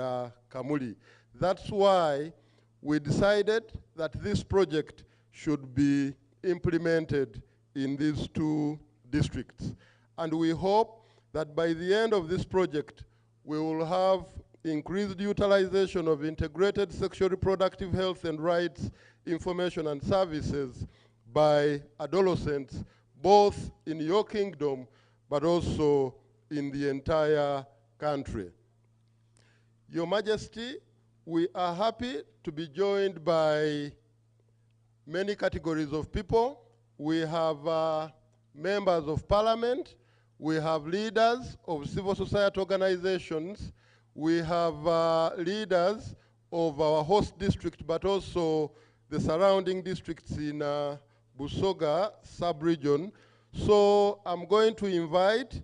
Kamuli. That's why we decided that this project should be implemented in these 2 districts. And we hope that by the end of this project, we will have increased utilization of integrated sexual reproductive health and rights information and services by adolescents, both in your kingdom, but also in the entire country. Your Majesty, we are happy to be joined by many categories of people. We have members of parliament, we have leaders of civil society organizations, we have leaders of our host district, but also the surrounding districts in Busoga sub-region. So I'm going to invite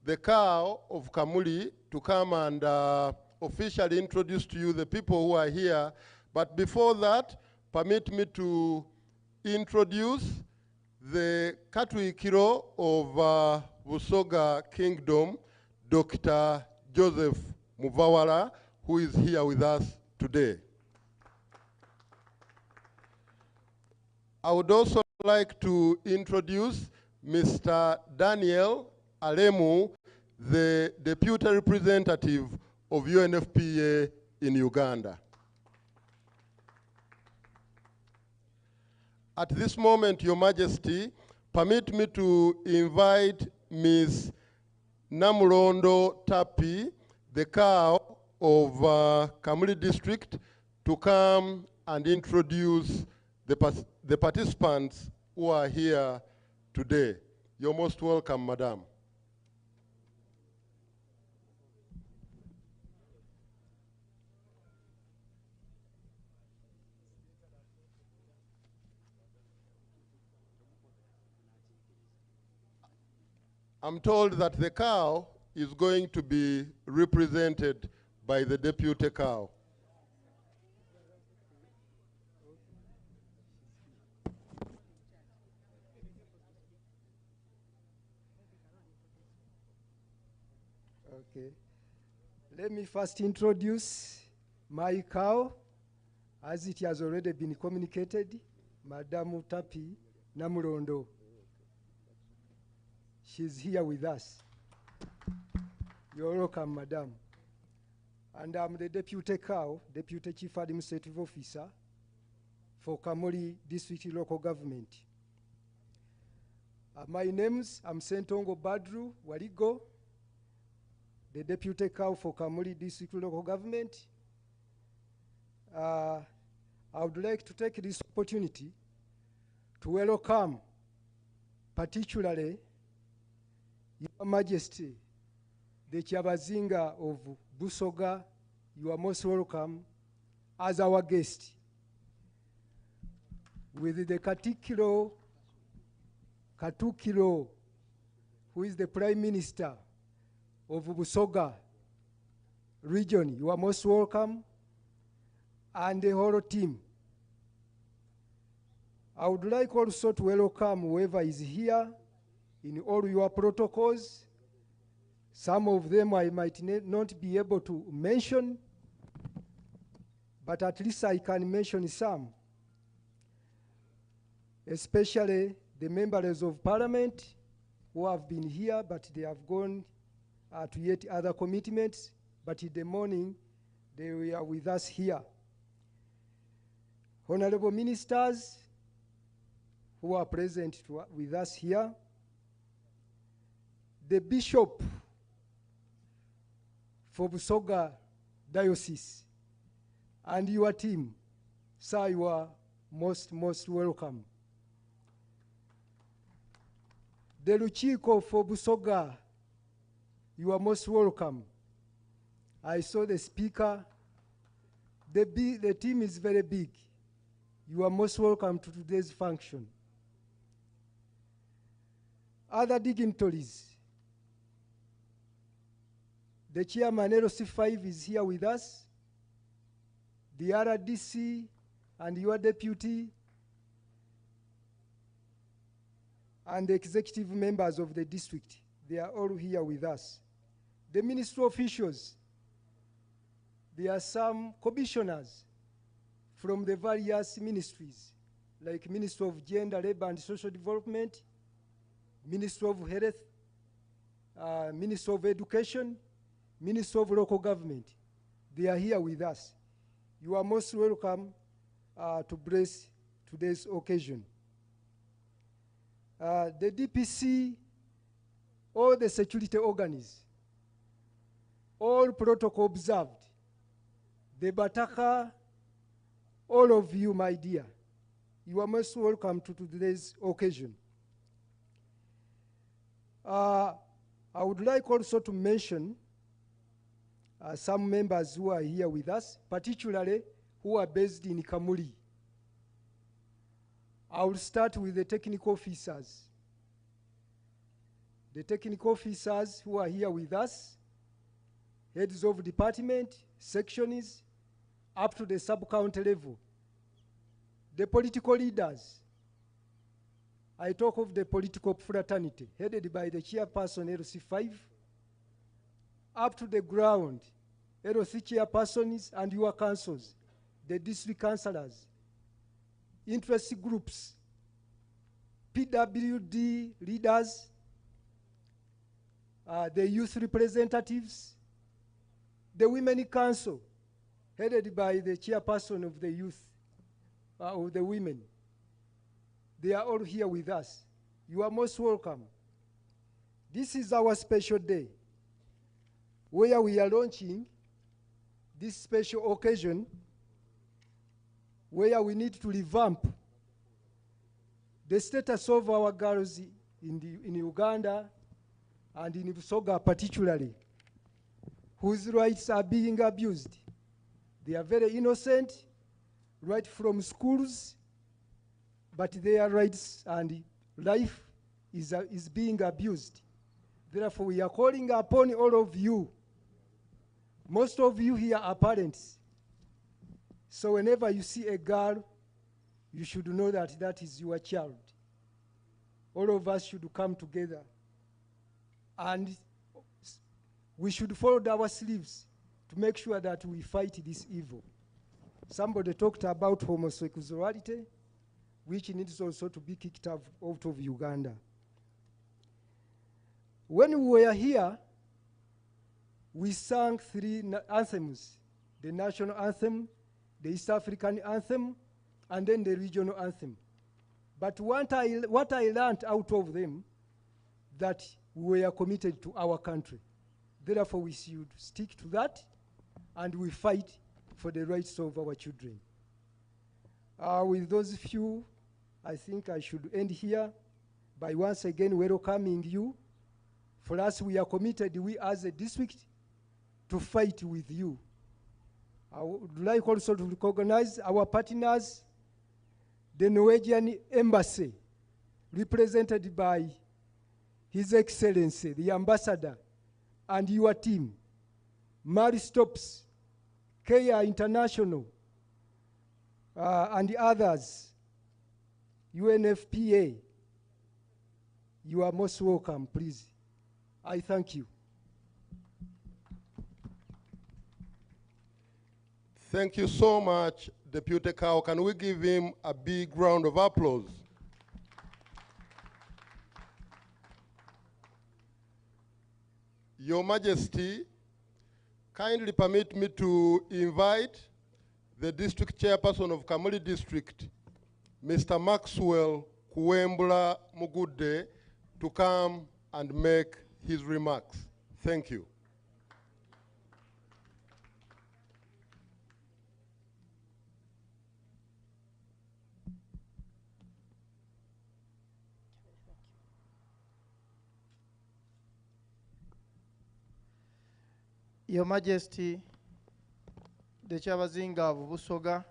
the cow of Kamuli to come and officially introduce to you the people who are here. But before that, permit me to introduce the Katuikiro of Busoga Kingdom, Dr. Joseph Muvawala, who is here with us today. I would also like to introduce Mr. Daniel Alemu, the Deputy Representative of UNFPA in Uganda. At this moment, Your Majesty, permit me to invite Ms. Namulondo Tapi, the cow of Kamuli District, to come and introduce the participants who are here today. You're most welcome, Madam. I'm told that the cow is going to be represented by the deputy cow. Okay. Let me first introduce my cow, as it has already been communicated, Madam Tapi Namulondo. She's here with us. You're welcome, Madam. And I'm the deputy cow, Deputy Chief Administrative Officer for Kamuli District Local Government. My names, I'm Sentongo Badru Waligo, the deputy cow for Kamuli District Local Government. I would like to take this opportunity to welcome particularly Your Majesty, the Chabazinga of Busoga. You are most welcome as our guest. With the Katukiro, who is the Prime Minister of Busoga region, you are most welcome, and the whole team. I would like also to welcome whoever is here in all your protocols. Some of them I might not be able to mention, but at least I can mention some. Especially the members of parliament who have been here, but they have gone to yet other commitments, but in the morning they were with us here. Honorable ministers who are present with us here, the Bishop for Busoga Diocese and your team, sir, you are most welcome. The Luchiko for Busoga, you are most welcome. I saw the speaker. The team is very big. You are most welcome to today's function. Other dignitaries. The chairman LC5 is here with us. The RDC and your deputy and the executive members of the district, they are all here with us. The ministry officials, there are some commissioners from the various ministries, like Ministry of Gender, Labor and Social Development, Ministry of Health, Ministry of Education, Ministry of Local Government. They are here with us. You are most welcome to bless today's occasion. The DPC, all the security organs, all protocol observed. The Bataka, all of you, my dear, you are most welcome to today's occasion. I would like also to mention some members who are here with us, particularly who are based in Kamuli. I will start with the technical officers. The technical officers who are here with us, heads of department, sections, up to the sub-county level. The political leaders. I talk of the political fraternity, headed by the chairperson, LC5, up to the ground, LC chairpersons and your councils, the district councillors, interest groups, PWD leaders, the youth representatives, the Women Council, headed by the chairperson of the youth, of the women. They are all here with us. You are most welcome. This is our special day, where we are launching this special occasion, where we need to revamp the status of our girls in Uganda and in Busoga particularly, whose rights are being abused. They are very innocent, right from schools, but their rights and life is being abused. Therefore, we are calling upon all of you. Most of you here are parents. So whenever you see a girl, you should know that that is your child. All of us should come together. And we should fold our sleeves to make sure that we fight this evil. Somebody talked about homosexuality, which needs also to be kicked out of Uganda. When we were here, we sang 3 anthems: the national anthem, the East African anthem, and then the regional anthem. But what I learned out of them, that we are committed to our country. Therefore, we should stick to that, and we fight for the rights of our children. With those few, I think I should end here by once again welcoming you. For us, we are committed, we as a district, to fight with you. I would like also to recognize our partners, the Norwegian Embassy, represented by His Excellency, the Ambassador, and your team, Mary Stops, Kea International, and others, UNFPA. You are most welcome, please. I thank you. Thank you so much, Deputy Kao. Can we give him a big round of applause? Your Majesty, kindly permit me to invite the district chairperson of Kamuli District, Mr. Maxwell Kuwembula Mugude, to come and make his remarks. Thank you. Your Majesty, the Chabazinga of Busoga,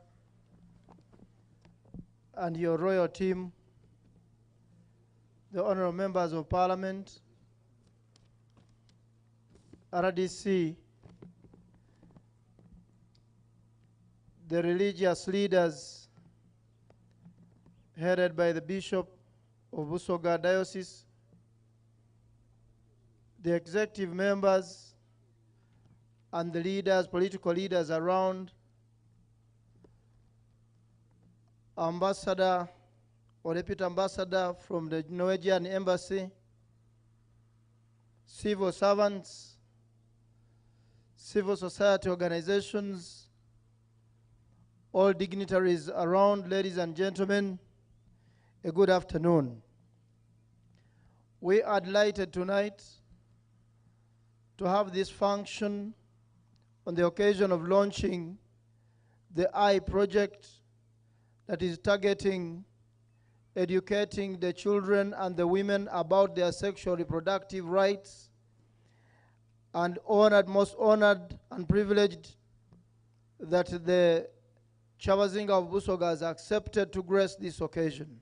and your royal team, the honorable members of Parliament, RDC, the religious leaders headed by the Bishop of Busoga Diocese, the executive members, and the leaders, political leaders around, Ambassador or Deputy Ambassador from the Norwegian Embassy, civil servants, civil society organizations, all dignitaries around, ladies and gentlemen, a good afternoon. We are delighted tonight to have this function on the occasion of launching the I project that is targeting educating the children and the women about their sexual reproductive rights, and honored, most honored and privileged that the Chabazinga of Busoga has accepted to grace this occasion.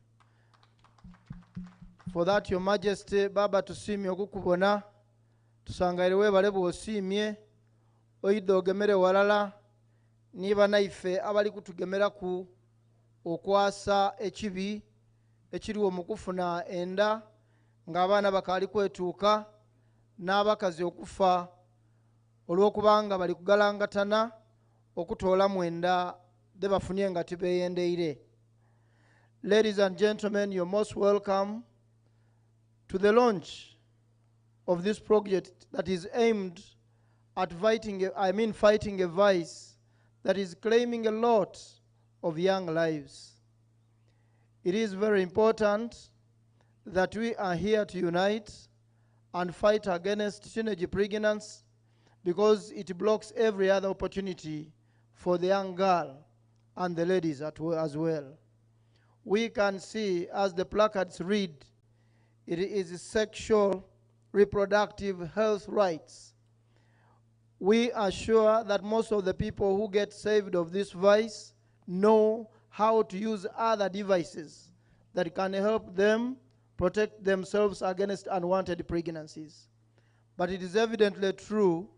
For that, Your Majesty, Baba tusimye okukubona, tusangaire webale bw'osiimye, oyidde ogemere walala, niba naife abali kutugemera ku okwasa ekibi, ekiriwo mu kufuna enda, ng'abaana bakaali kwetuuka, n'abakazi okufa, olw'okubanga bali kugalangatana, okutoola mwenda de bafunye nga tibeeyendeire. Ladies and gentlemen, you're most welcome to the launch of this project that is aimed at fighting a vice that is claiming a lot of young lives. It is very important that we are here to unite and fight against teenage pregnancy because it blocks every other opportunity for the young girl and the ladies as well. We can see, as the placards read, it is sexual reproductive health rights. We are sure that most of the people who get saved of this vice know how to use other devices that can help them protect themselves against unwanted pregnancies. But it is evidently true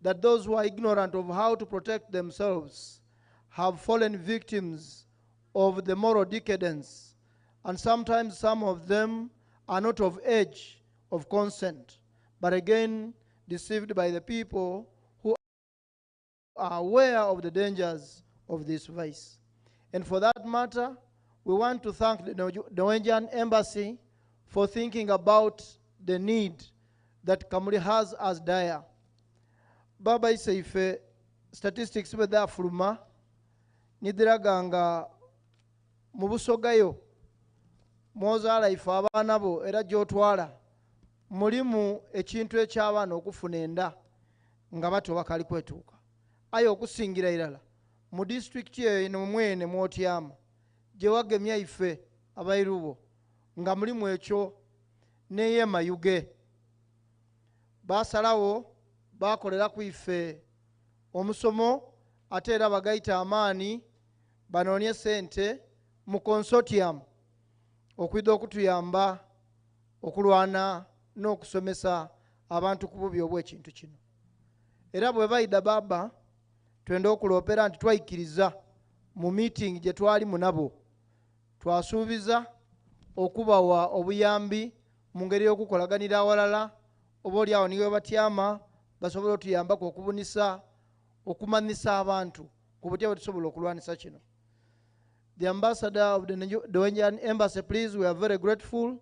that those who are ignorant of how to protect themselves have fallen victims of the moral decadence, and sometimes some of them are not of age of consent, but again deceived by the people who are aware of the dangers of this vice. And for that matter, we want to thank the Norwegian Embassy for thinking about the need that Kamuli has as dire. Baba iseife statistics beda fuluma nidiraganga mu Busogayo mwozaala ife abaana bo era gy'otwala mulimu ekintu eky'abaana okufuna enda nga bato bakali kwetuuka. Aye okusingira irala mu disitulikiti eyo mwene mw'otyama gye wagemya ife abairubo nga mulimu ekyo n'eye Mayuge basalawo bakolera ku ife omusomo ate era bagayita amaani banoonye sente mu consortium okwidde okutuyamba okulwana n'okusomesa abantu ku bubi obw'ekintu kino. Era bwe bayida baba twenda okuloopera nti twayikiriza mu meeting gye twalimu nabo twasuubiza okubawa obuyambi mu ngeri y'okukolaganira awalala oba oli awo niwe batyama basobola otuyambako okubunisa okumanyisa abantu ku butya bwe tusobola okulwanisa kino. The ambassador of the Norwegian Embassy, please, we are very grateful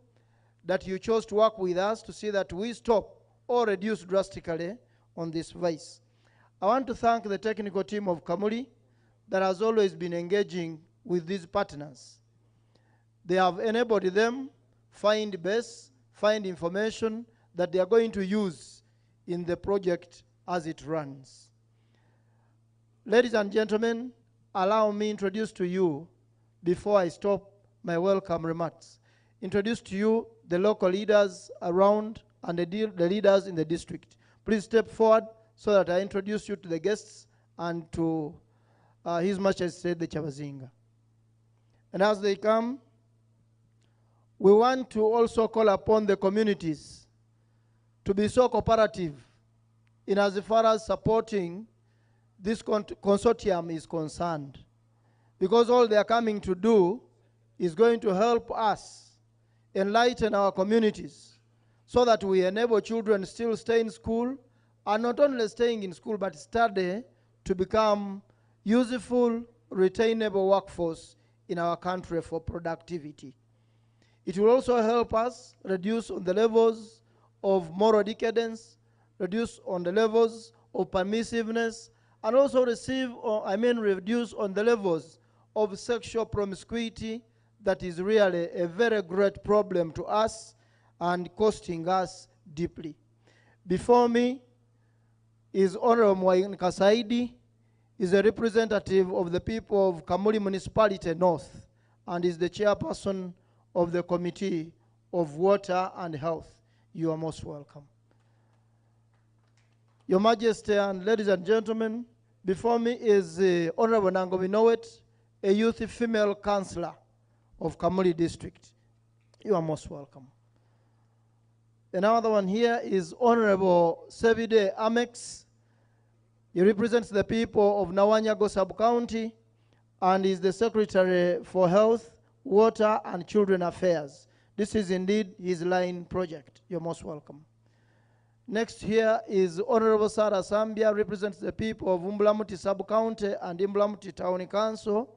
that you chose to work with us to see that we stop or reduce drastically on this vice. I want to thank the technical team of Kamuli that has always been engaging with these partners. They have enabled them find base, find information that they are going to use in the project as it runs. Ladies and gentlemen, allow me to introduce to you, before I stop my welcome remarks, introduce to you the local leaders around and the leaders in the district. Please step forward so that I introduce you to the guests and to His Majesty the Chabazinga. And as they come, we want to also call upon the communities to be so cooperative in as far as supporting this consortium is concerned, because all they are coming to do is going to help us enlighten our communities so that we enable children still stay in school, and not only staying in school but study to become useful, retainable workforce in our country for productivity. It will also help us reduce on the levels of moral decadence, reduce on the levels of permissiveness, and also reduce on the levels of sexual promiscuity that is really a very great problem to us and costing us deeply. Before me is Honorable Mwain Kasaidi, is a representative of the people of Kamuli Municipality North and is the chairperson of the Committee of Water and Health. You are most welcome. Your Majesty and ladies and gentlemen, before me is Honorable Nangobi Nowet, a youth female councillor of Kamuli district. You are most welcome. Another one here is Honorable Sevide Amex. He represents the people of Nawanyago sub-county and is the Secretary for Health, Water and Children Affairs. This is indeed his line project. You're most welcome. Next here is Honorable Sarah Sambia, represents the people of Umbulamuti sub-county and Umbulamuti Town Council.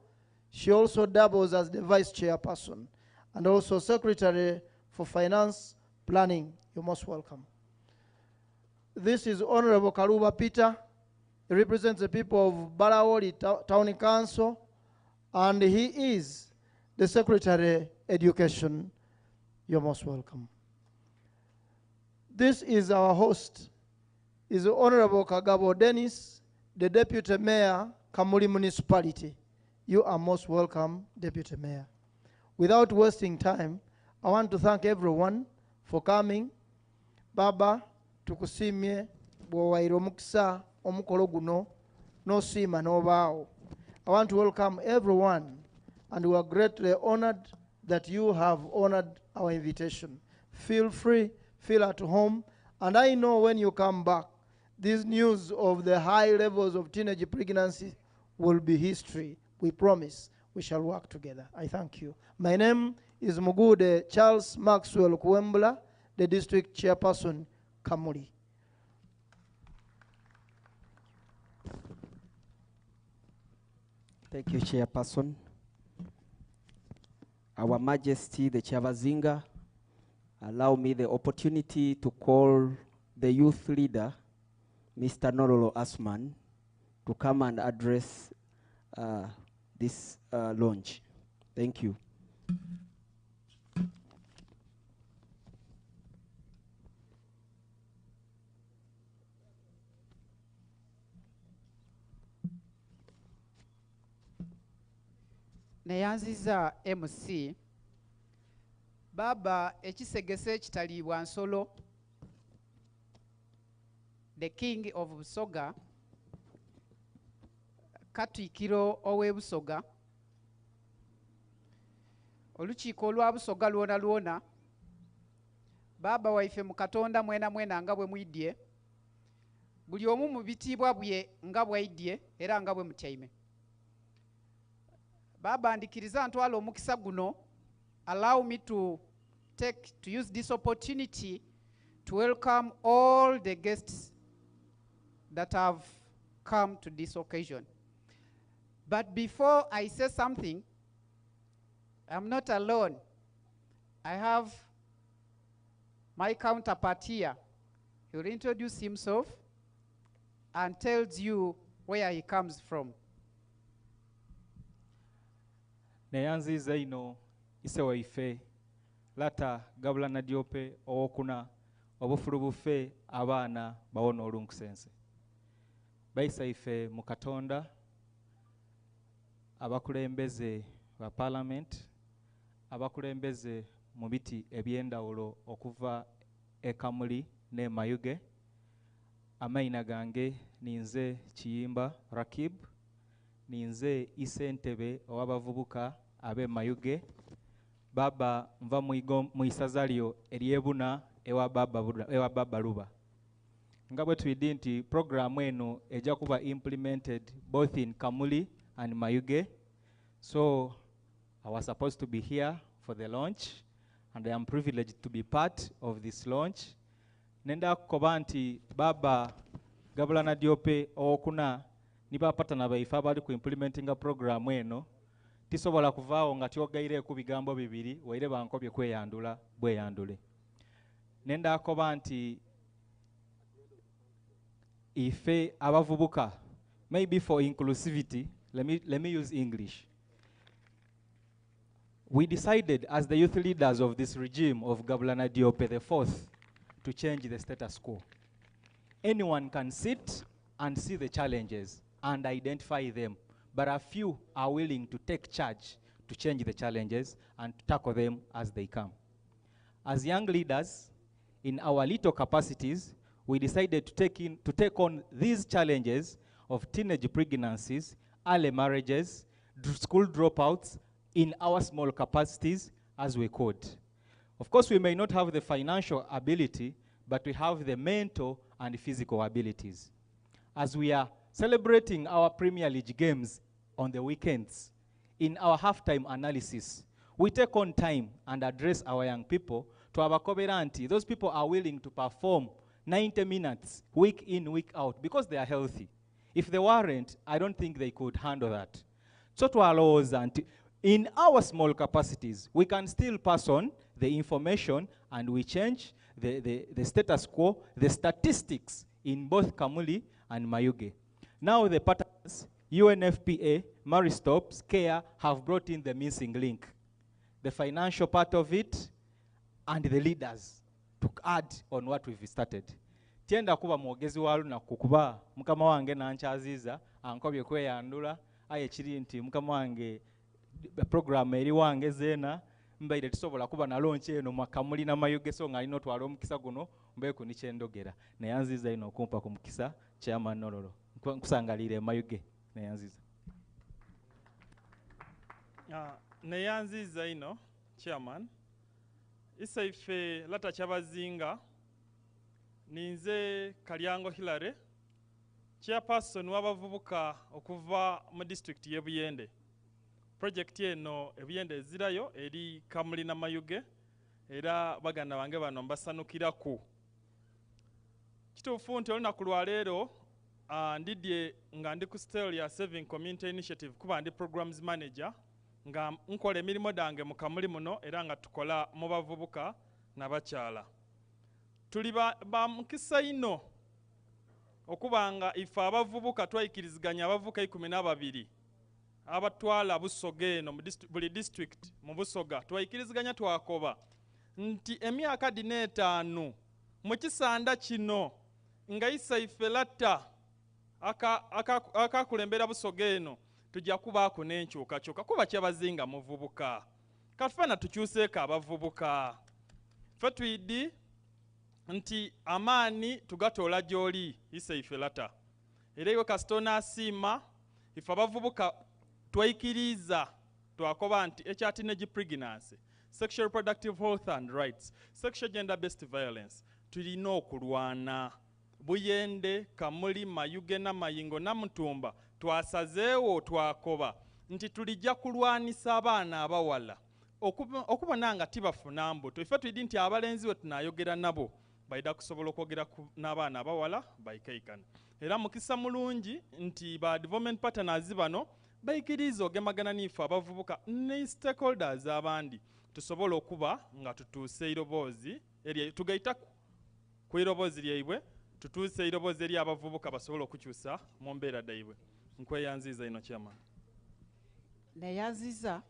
She also doubles as the vice chairperson and also Secretary for Finance Planning. You're most welcome. This is Honorable Karuba Peter. He represents the people of Barawoli Town Council, and he is the Secretary Education. You're most welcome. This is our host, is Honorable Kagabo Dennis, the Deputy Mayor, Kamuli Municipality. You are most welcome, Deputy Mayor. Without wasting time, I want to thank everyone for coming. Baba, tukusimye, bw'owaire omukisa omukolo guno, n'osiima n'obaawo. I want to welcome everyone, and we are greatly honored that you have honored our invitation. Feel free, feel at home, and I know when you come back, this news of the high levels of teenage pregnancy will be history. We promise we shall work together. I thank you. My name is Mugude Charles Maxwell Kuembula, the district chairperson, Kamuli. Thank you, Chairperson. Our Majesty, the Chavazinga, allow me the opportunity to call the youth leader, Mr. Norolo Asman, to come and address this launch. Thank you. Neyanziza MC Baba ekisegese ekitaliibwa nsolo, the king of Busoga, Katiikiro ow'e Busoga, olukiiko olwa Busoga lwona lwona, Baba waife mu Katonda mwena mwena nga bwe mwidye, buli omu mu bitiibwa bye nga bwaidye era nga bwe mutyaime. Baba ndikiriza ntwala omukisa guno, allow me to use this opportunity to welcome all the guests that have come to this occasion. But before I say something, I'm not alone. I have my counterpart here. He will introduce himself and tells you where he comes from. Neyanziza ino ise waife lata gabula na diope owokuna obufulu bufe abaana bawona olunkusense baisa ife mu Katonda abakulembeze ba parliament abakulembeze mu biti ebyendawulo okuva e Kamuli ne Mayuge. Amaina gange ninze Kiyimba Rakib, ninze isentebe owabavubuka abe Mayuge. Baba nva mu isazalyo eryebuna ewa baba luba. Nga bwe twidi nti programu eno ejja kuba implemented both in Kamuli and Mayuge. So I was supposed to be here for the launch, and I am privileged to be part of this launch. Nenda kukoba nti Baba Gabulana Diope okuna niba patana baife abali ku implementinga programu eno tisobola kuvaawo nga tyogaire ku bigambo bibiri waire bankobye kweyandula bweyandule. Nenda akoba nti ife abavubuka, maybe for inclusivity, let me use English. We decided as the youth leaders of this regime of Gabulana Diope IV to change the status quo. Anyone can sit and see the challenges and identify them, but a few are willing to take charge to change the challenges and to tackle them as they come. As young leaders, in our little capacities, we decided to take on these challenges of teenage pregnancies, early marriages, school dropouts in our small capacities as we could. Of course, we may not have the financial ability, but we have the mental and physical abilities. As we are celebrating our Premier League games on the weekends, in our halftime analysis, we take on time and address our young people to our covenant. Those people are willing to perform 90 minutes, week in, week out, because they are healthy. If they weren't, I don't think they could handle that. So to allow us, and in our small capacities, we can still pass on the information and we change the status quo, the statistics in both Kamuli and Mayuge. Now the partners, UNFPA, Maristops, CARE have brought in the missing link. The financial part of it and the leaders to add on what we've started. Tienda kuba mwogezi walu na kukuba mukama wange na nchaziza ankobye kweyandula aye kiri nti mukama wange program eri wange zena mbaire tusobola kuba na launch eno Kamuli na Mayuge so ngali notwala omukisa guno mbe ku nikyendogera neyanziza ino okumpa ku mukisa chairman Nololo nkusangalire Mayuge neyanziza neyanziza ino chairman isaife lata kyabazinga ninze Kalyango Hilary chairperson w'abavubuka okuva mu district ye Buyende. Project eno ebiyende ezirayo eri Kamuli na Mayuge era baganda bange bano mbasanukiraku. Kituufu nti olunaku lwa leero ndidye nga ndi ku style ya Saving Community Initiative kuba ndi programs manager nga nkola emirimu dange mu Kamuli muno era nga tukola mu bavubuka n'abakyala. Tuli ba mukisa ino okuba nga ife abavubuka twayikiriziganya abavubuka 12 abatwala Busoga eno buli district mu Busoga twayikiriziganya twakoba nti emyaka 5 mu kisanda kino nga isaife latta akakulembera Busoga eno tujja kubaako n'enkyukakyuka kuba kyabazinga muvubuka kafana tukyuseeko abavubuka ffe twidi nti amaani tugatoola gy'oli isaife latta era iwe kasitona asiima ife abavubuka twayikiriza twakoba nti HIV pregnancy, sexual reproductive health and rights, sexual gender-based violence tulina okulwana. Buyende, Kamuli, Mayuge na Mayingo na Mutumba twasazeewo twakoba nti tulijja kulwanisa abaana abawala okubona nga tibafuna mbuto. Ife twidi nti abalenzi we tunayogera nabo baida kusobola okwogera n'abaana abawala bayikaikana. Era mukisa mulungi nti ba development partners bano bayikiriza ogemagana n'ife abavubuka ne stakeholders abandi tusobola okuba nga tutuuse irobozi eri tugaita ku irobozi lyaibwe tutuuse irobozi eri abavubuka basobola okukyusa mu mbeera daibwe. Nkweyanziza ino chairman. Neyanziza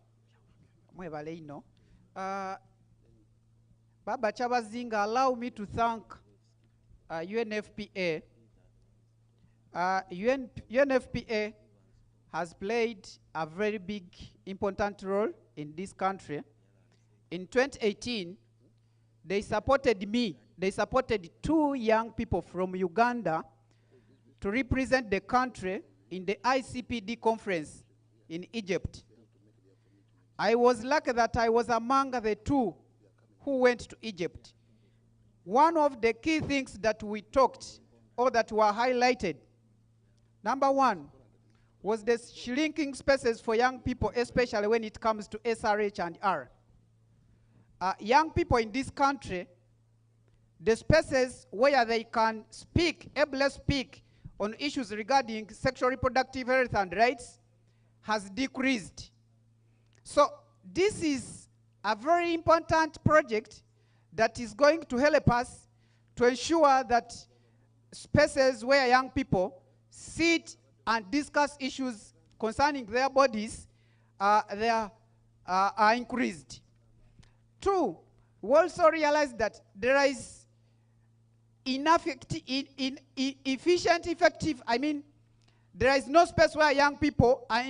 mwebale ino. Baba Kyabazinga, allow me to thank UNFPA. UNFPA has played a very big, important role in this country. In 2018, they supported me. They supported 2 young people from Uganda to represent the country in the ICPD conference in Egypt. I was lucky that I was among the 2 who went to Egypt. One of the key things that we talked or that were highlighted, number 1, was the shrinking spaces for young people, especially when it comes to SRH and R. Young people in this country, the spaces where they can speak, able speak on issues regarding sexual reproductive health and rights has decreased. So this is a very important project that is going to help us to ensure that spaces where young people sit and discuss issues concerning their bodies are increased. 2, we also realize that there is there is no space where young people are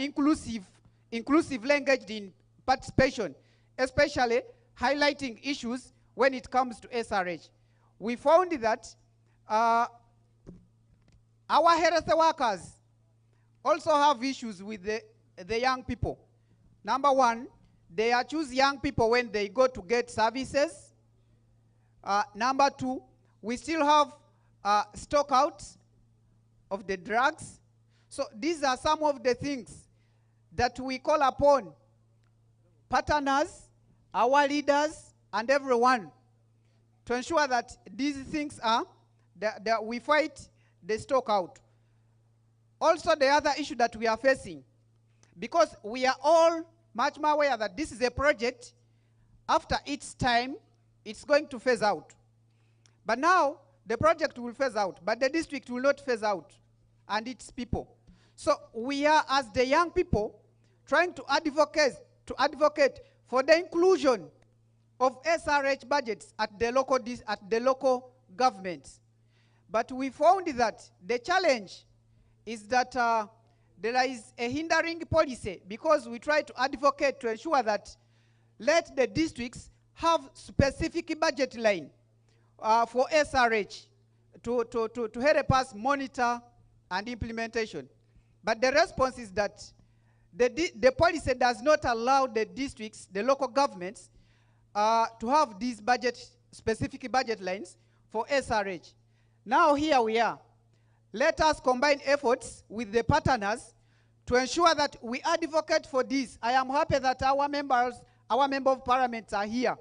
inclusively engaged in participation, especially highlighting issues when it comes to SRH. We found that our health workers also have issues with the the young people. Number one, they are choose young people when they go to get services. Number two, we still have stock outs of the drugs. So these are some of the things that we call upon partners, our leaders, and everyone to ensure that these things are, that we fight the stock out. Also, the other issue that we are facing, because we are all much more aware that this is a project, after its time, it's going to phase out. But now, the project will phase out, but the district will not phase out, and its people. So we are, as the young people, trying to advocate for the inclusion of SRH budgets at the local governments. But we found that the challenge is that there is a hindering policy, because we try to advocate to ensure that let the districts have specific budget line for SRH to help us monitor and implementation. But the response is that the policy does not allow the districts, the local governments, to have these specific budget lines for SRH. Now here we are. Let us combine efforts with the partners to ensure that we advocate for this. I am happy that our member of parliament are here.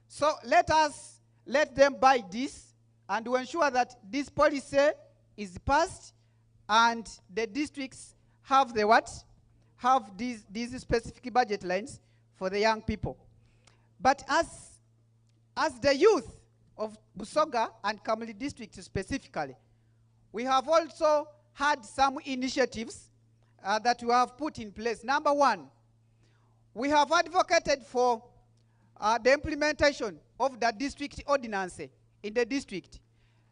So let them buy this and to ensure that this policy is passed and the districts have the what? Have these specific budget lines for the young people. But as the youth of Busoga and Kamuli district specifically, we have also had some initiatives that we have put in place. Number one, we have advocated for the implementation of the district ordinance in the district.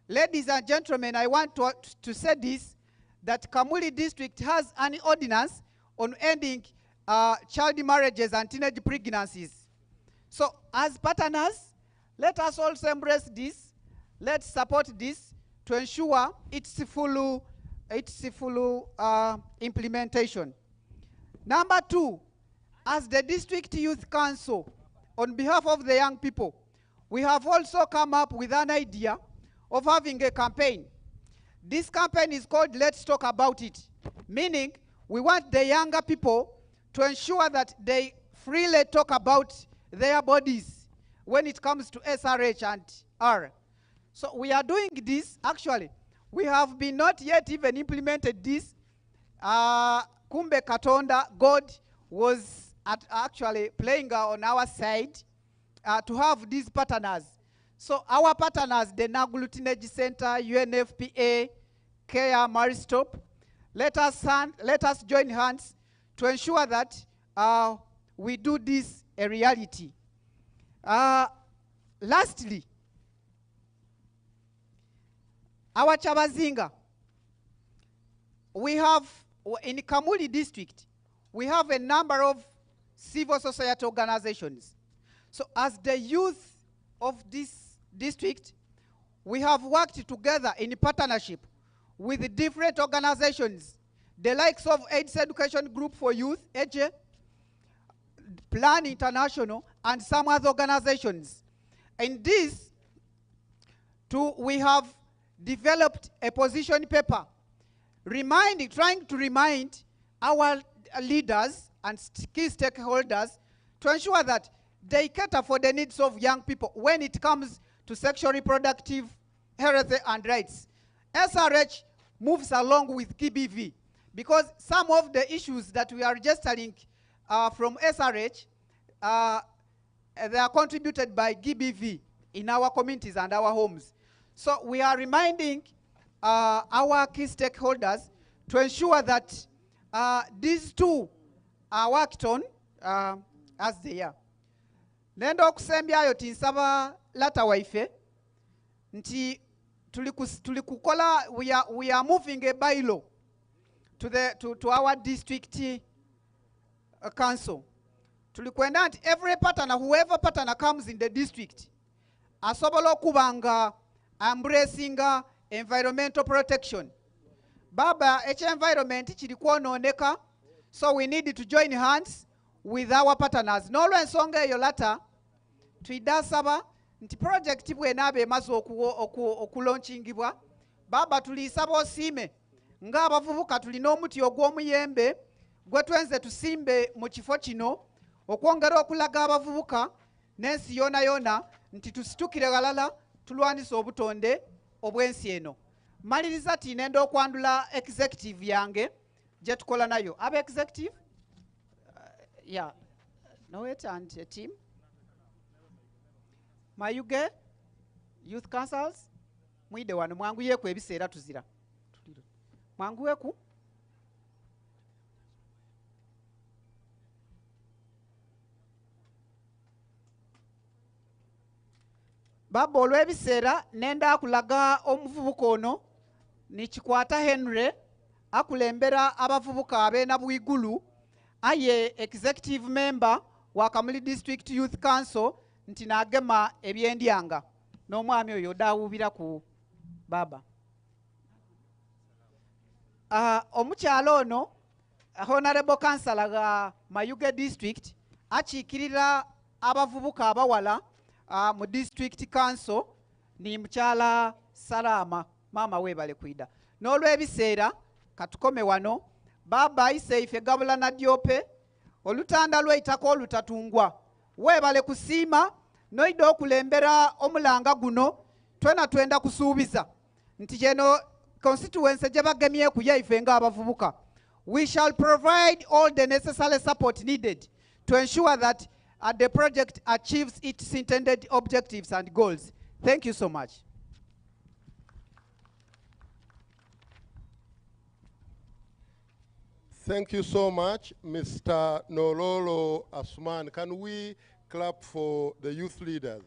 Ladies and gentlemen, I want to say this, that Kamuli district has an ordinance on ending child marriages and teenage pregnancies. So as partners, let us also embrace this. Let's support this to ensure its full implementation. Number two, as the District Youth Council, on behalf of the young people, we have also come up with an idea of having a campaign. This campaign is called Let's Talk About It, meaning we want the younger people to ensure that they freely talk about their bodies when it comes to SRH and R. So we are doing this, actually. We have been not yet even implemented this. Kumbe Katonda, God was actually playing on our side to have these partners. So our partners, the Nagulu Teenage Center, UNFPA, Care Maristop, let us join hands to ensure that we do this a reality. Lastly, our Chabazinga, we have, in Kamuli district, we have a number of civil society organizations. So as the youth of this district, we have worked together in partnership with different organizations, the likes of AIDS Education Group for Youth, EJE, Plan International, and some other organizations. In this, we have developed a position paper trying to remind our leaders and key stakeholders to ensure that they cater for the needs of young people when it comes to sexual reproductive health and rights. SRH moves along with GBV because some of the issues that we are registering from SRH, they are contributed by GBV in our communities and our homes. So we are reminding our key stakeholders to ensure that these two are worked on as they are. Nendo okusembyayo tinsaba lata waife nti tulikukola, we are moving a bylaw to our district council. Tulikwenda nti every partner, whoever partner comes in the district, asobola okubanga embracing environmental protection. Baba, environment chiri kwononeka, So we need to join hands with our partners. N'olw'ensonga eyo lata twidasaba nti project bw'enaaba emaze okulaunchingibwa baba tuliisaba osiime ng'abavubuka tulina omuti ogw'omuyembe gwe twenze tusimbe mu kifo kino okwongera okulaga abavubuka n'ensi yoona yoona nti tusitukire galala tulwanisa obutonde obw'ensi eno. Maliriza tinenda okwandula executive yange gye tukola nayo. Aba executive? Yeah. No wait and a team. Mayuge, youth councils, mwide wano mwanguyeku ebiseera tuzira. Mwanguyeku. Baba olw'ebiseera nenda akulaga omuvubuka ono nikikwata Henry akulembera abavubuka abeena bwigulu aye executive member wa Kamuli District Youth Council nti naagema ebyendyanga n'omwami oyo daawubira ku baba. Omukyalo ono Honorable Councillor ga Mayuge District akiikirira abavubuka abawala mu District Council ni mukyala Salama mama weebale kwida. N'olw'ebiseera katukome wano baba ayise ife gabula na dyope olutanda lw'eitako olutatungwa weebale kusiima noida okulembera omulanga guno twenda kusuubiza nti jeno constituency gye bagemyeku yaife ng'abavubuka. We shall provide all the necessary support needed to ensure that the project achieves its intended objectives and goals. Thank you so much. Thank you so much, Mr. Nololo Asman. Can we clap for the youth leaders?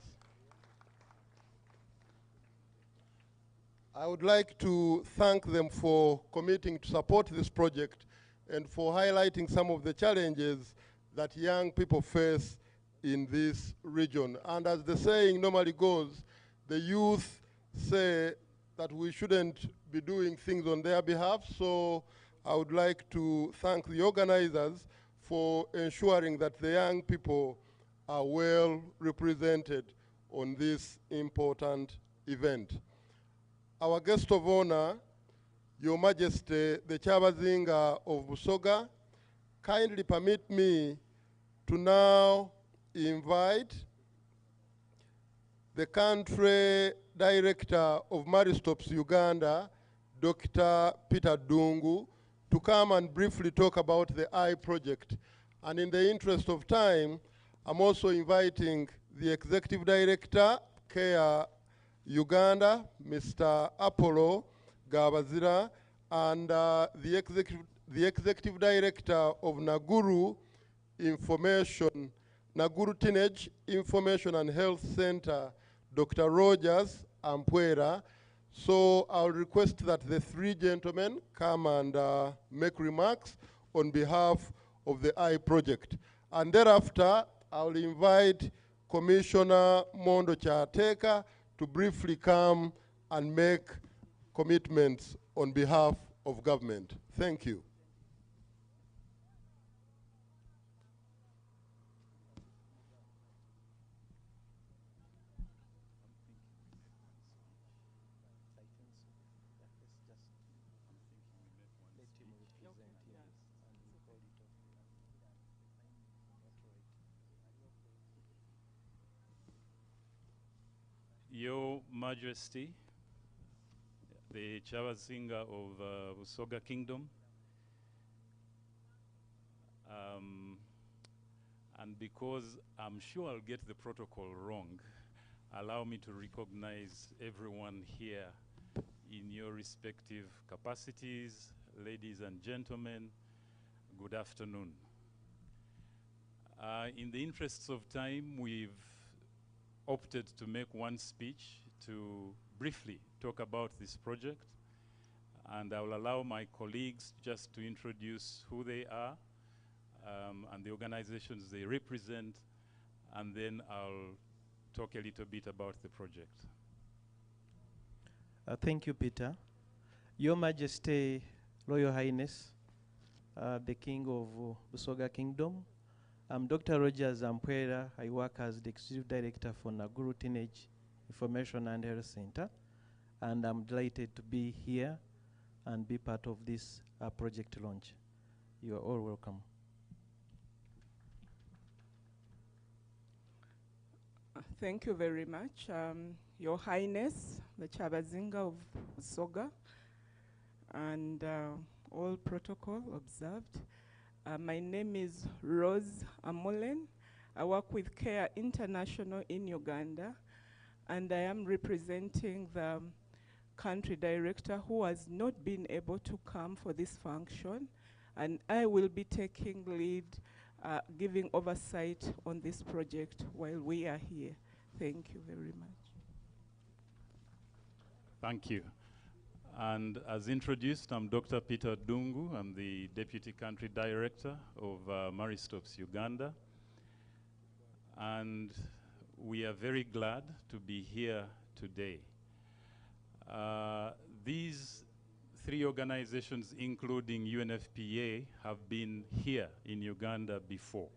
I would like to thank them for committing to support this project and for highlighting some of the challenges that young people face in this region. And as the saying normally goes, the youth say that we shouldn't be doing things on their behalf, so I would like to thank the organizers for ensuring that the young people are well represented on this important event. Our guest of honor, Your Majesty, the Kyabazinga of Busoga, kindly permit me to now invite the country director of Maristops Uganda, Dr. Peter Dungu, to come and briefly talk about the I project. And in the interest of time, I'm also inviting the executive director, CARE Uganda, Mr. Apollo Gabazira, and the executive director of Naguru Teenage Information and Health Center, Dr. Rogers Ampwera. So I'll request that the three gentlemen come and make remarks on behalf of the I project. And thereafter, I'll invite Commissioner Mondo Chateka to briefly come and make commitments on behalf of government. Thank you. Your Majesty, the Kyabazinga of Busoga Kingdom, and because I'm sure I'll get the protocol wrong, allow me to recognize everyone here in your respective capacities. Ladies and gentlemen, good afternoon. In the interests of time, we've opted to make one speech to briefly talk about this project, and I will allow my colleagues just to introduce who they are and the organizations they represent, and then I'll talk a little bit about the project. Thank you, Peter. Your Majesty, Royal Highness, the king of Busoga Kingdom. I'm Dr. Rogers Ampwera. I work as the Executive Director for Naguru Teenage Information and Health Center, and I'm delighted to be here and be part of this project launch. You are all welcome. Thank you very much. Your Highness, the Chabazinga of Soga, and all protocol observed. My name is Rose Amolen. I work with Care International in Uganda, and I am representing the country director who has not been able to come for this function, and I will be taking lead, giving oversight on this project while we are here. Thank you very much. Thank you. And as introduced, I'm Dr. Peter Dungu. I'm the Deputy Country Director of Maristops Uganda. And we are very glad to be here today. These three organizations, including UNFPA, have been here in Uganda before.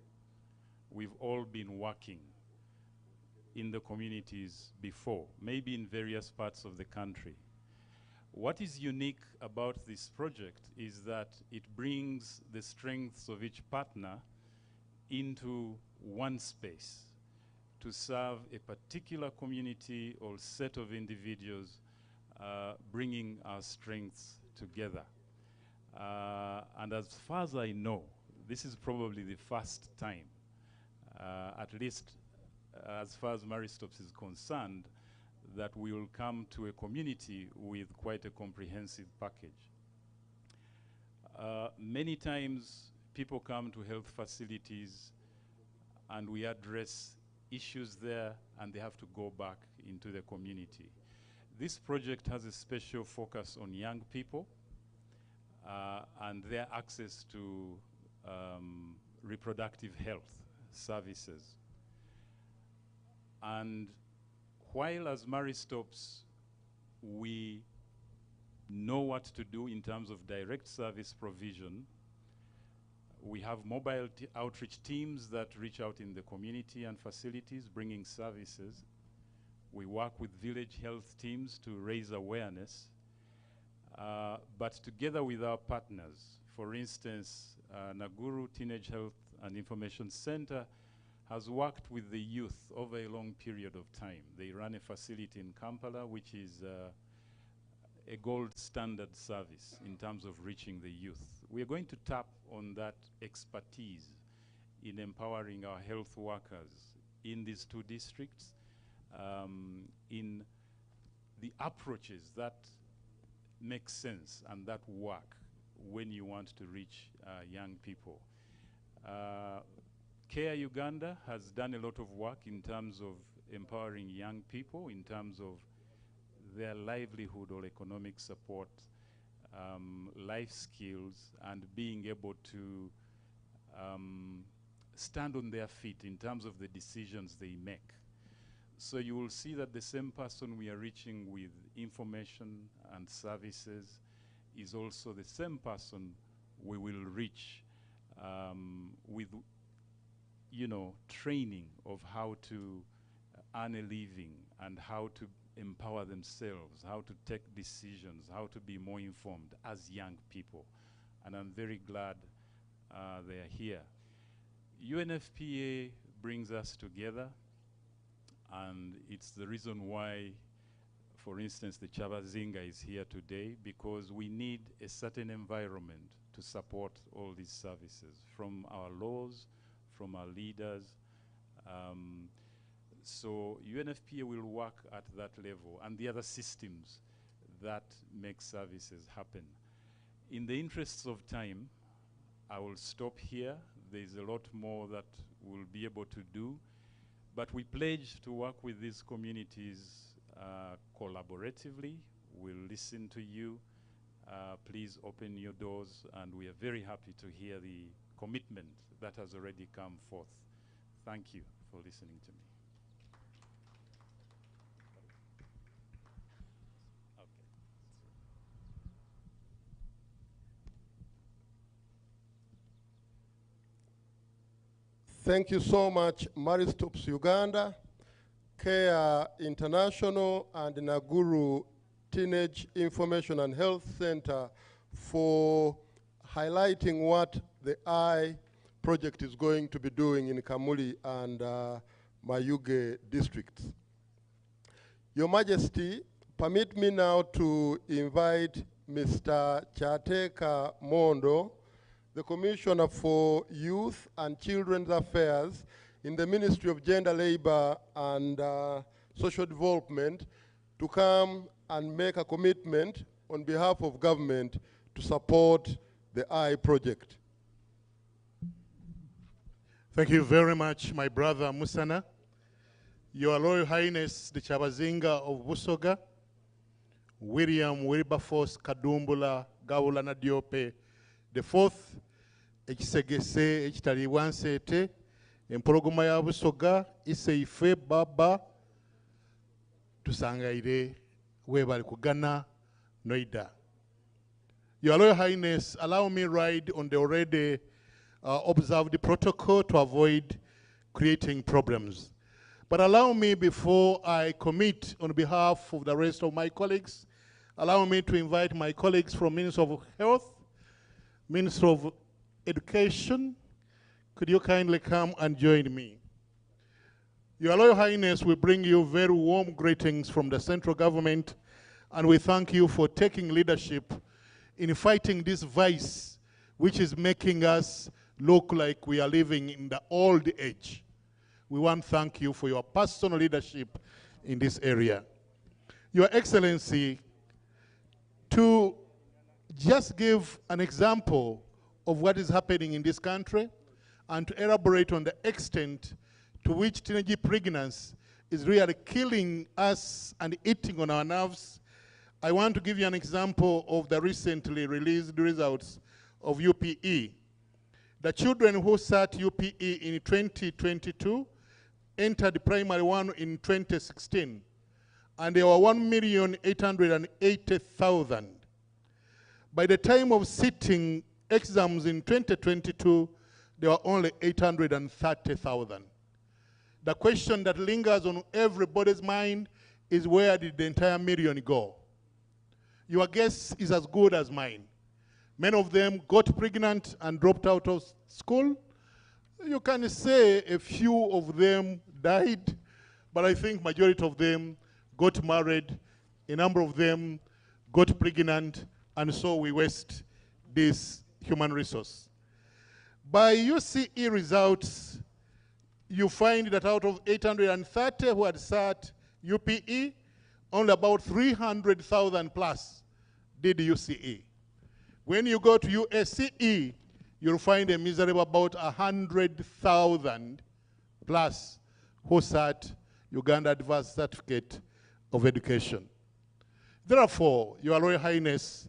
We've all been working in the communities before, maybe in various parts of the country. What is unique about this project is that it brings the strengths of each partner into one space to serve a particular community or set of individuals, bringing our strengths together. And as far as I know, this is probably the first time, at least as far as Maristops is concerned, that we will come to a community with quite a comprehensive package. Many times people come to health facilities and we address issues there and they have to go back into the community. This project has a special focus on young people and their access to reproductive health services. And while as Maristops, we know what to do in terms of direct service provision, we have mobile outreach teams that reach out in the community and facilities, bringing services. We work with village health teams to raise awareness. But together with our partners, for instance, Naguru Teenage Health and Information Center has worked with the youth over a long period of time. They run a facility in Kampala, which is a gold standard service in terms of reaching the youth. We are going to tap on that expertise in empowering our health workers in these two districts, in the approaches that make sense and that work when you want to reach young people. Care Uganda has done a lot of work in terms of empowering young people, in terms of their livelihood or economic support, life skills, and being able to stand on their feet in terms of the decisions they make. So you will see that the same person we are reaching with information and services is also the same person we will reach with training of how to earn a living and how to empower themselves, how to take decisions, how to be more informed as young people. And I'm very glad they are here. UNFPA brings us together, and it's the reason why, for instance, the Chabazinga is here today, because we need a certain environment to support all these services, from our laws, from our leaders. So UNFPA will work at that level, and the other systems that make services happen. In the interests of time, I will stop here. There's a lot more that we'll be able to do, but we pledge to work with these communities collaboratively. We'll listen to you. Please open your doors, and we are very happy to hear the commitment that has already come forth. Thank you for listening to me. Thank you so much, Maristops Uganda, Care International, and Naguru Teenage Information and Health Center for highlighting what the I project is going to be doing in Kamuli and Mayuge districts. Your Majesty, permit me now to invite Mr. Chateka Mondo, the Commissioner for Youth and Children's Affairs in the Ministry of Gender, Labor, and Social Development, to come and make a commitment on behalf of government to support the I project. Thank you very much, my brother Musana. Your Royal Highness, the Chabazinga of Busoga, William Wilberforce Kadumbula Gawulana Diope, the fourth, ekisegese ekitali wanseete empologoma ya Busoga iseife baba tusangaire webali kugana noida. Your Royal Highness, allow me ride on the already observed protocol to avoid creating problems. But allow me, before I commit on behalf of the rest of my colleagues, allow me to invite my colleagues from Ministry of Health, Ministry of Education. Could you kindly come and join me? Your Royal Highness, we bring you very warm greetings from the central government, and we thank you for taking leadership in fighting this vice, which is making us look like we are living in the old age. We want to thank you for your personal leadership in this area. Your Excellency, to just give an example of what is happening in this country and to elaborate on the extent to which teenage pregnancy is really killing us and eating on our nerves, I want to give you an example of the recently released results of UPE. The children who sat UPE in 2022 entered primary one in 2016, and there were 1,880,000. By the time of sitting exams in 2022, there were only 830,000. The question that lingers on everybody's mind is, where did the entire million go? Your guess is as good as mine. Many of them got pregnant and dropped out of school. You can say a few of them died, but I think majority of them got married, a number of them got pregnant, and so we waste this human resource. By UCE results, you find that out of 830 who had sat UPE, only about 300,000 plus did UCE. When you go to USCE, you'll find a miserable about 100,000 plus who sat Uganda Advanced Certificate of Education. Therefore, Your Royal Highness,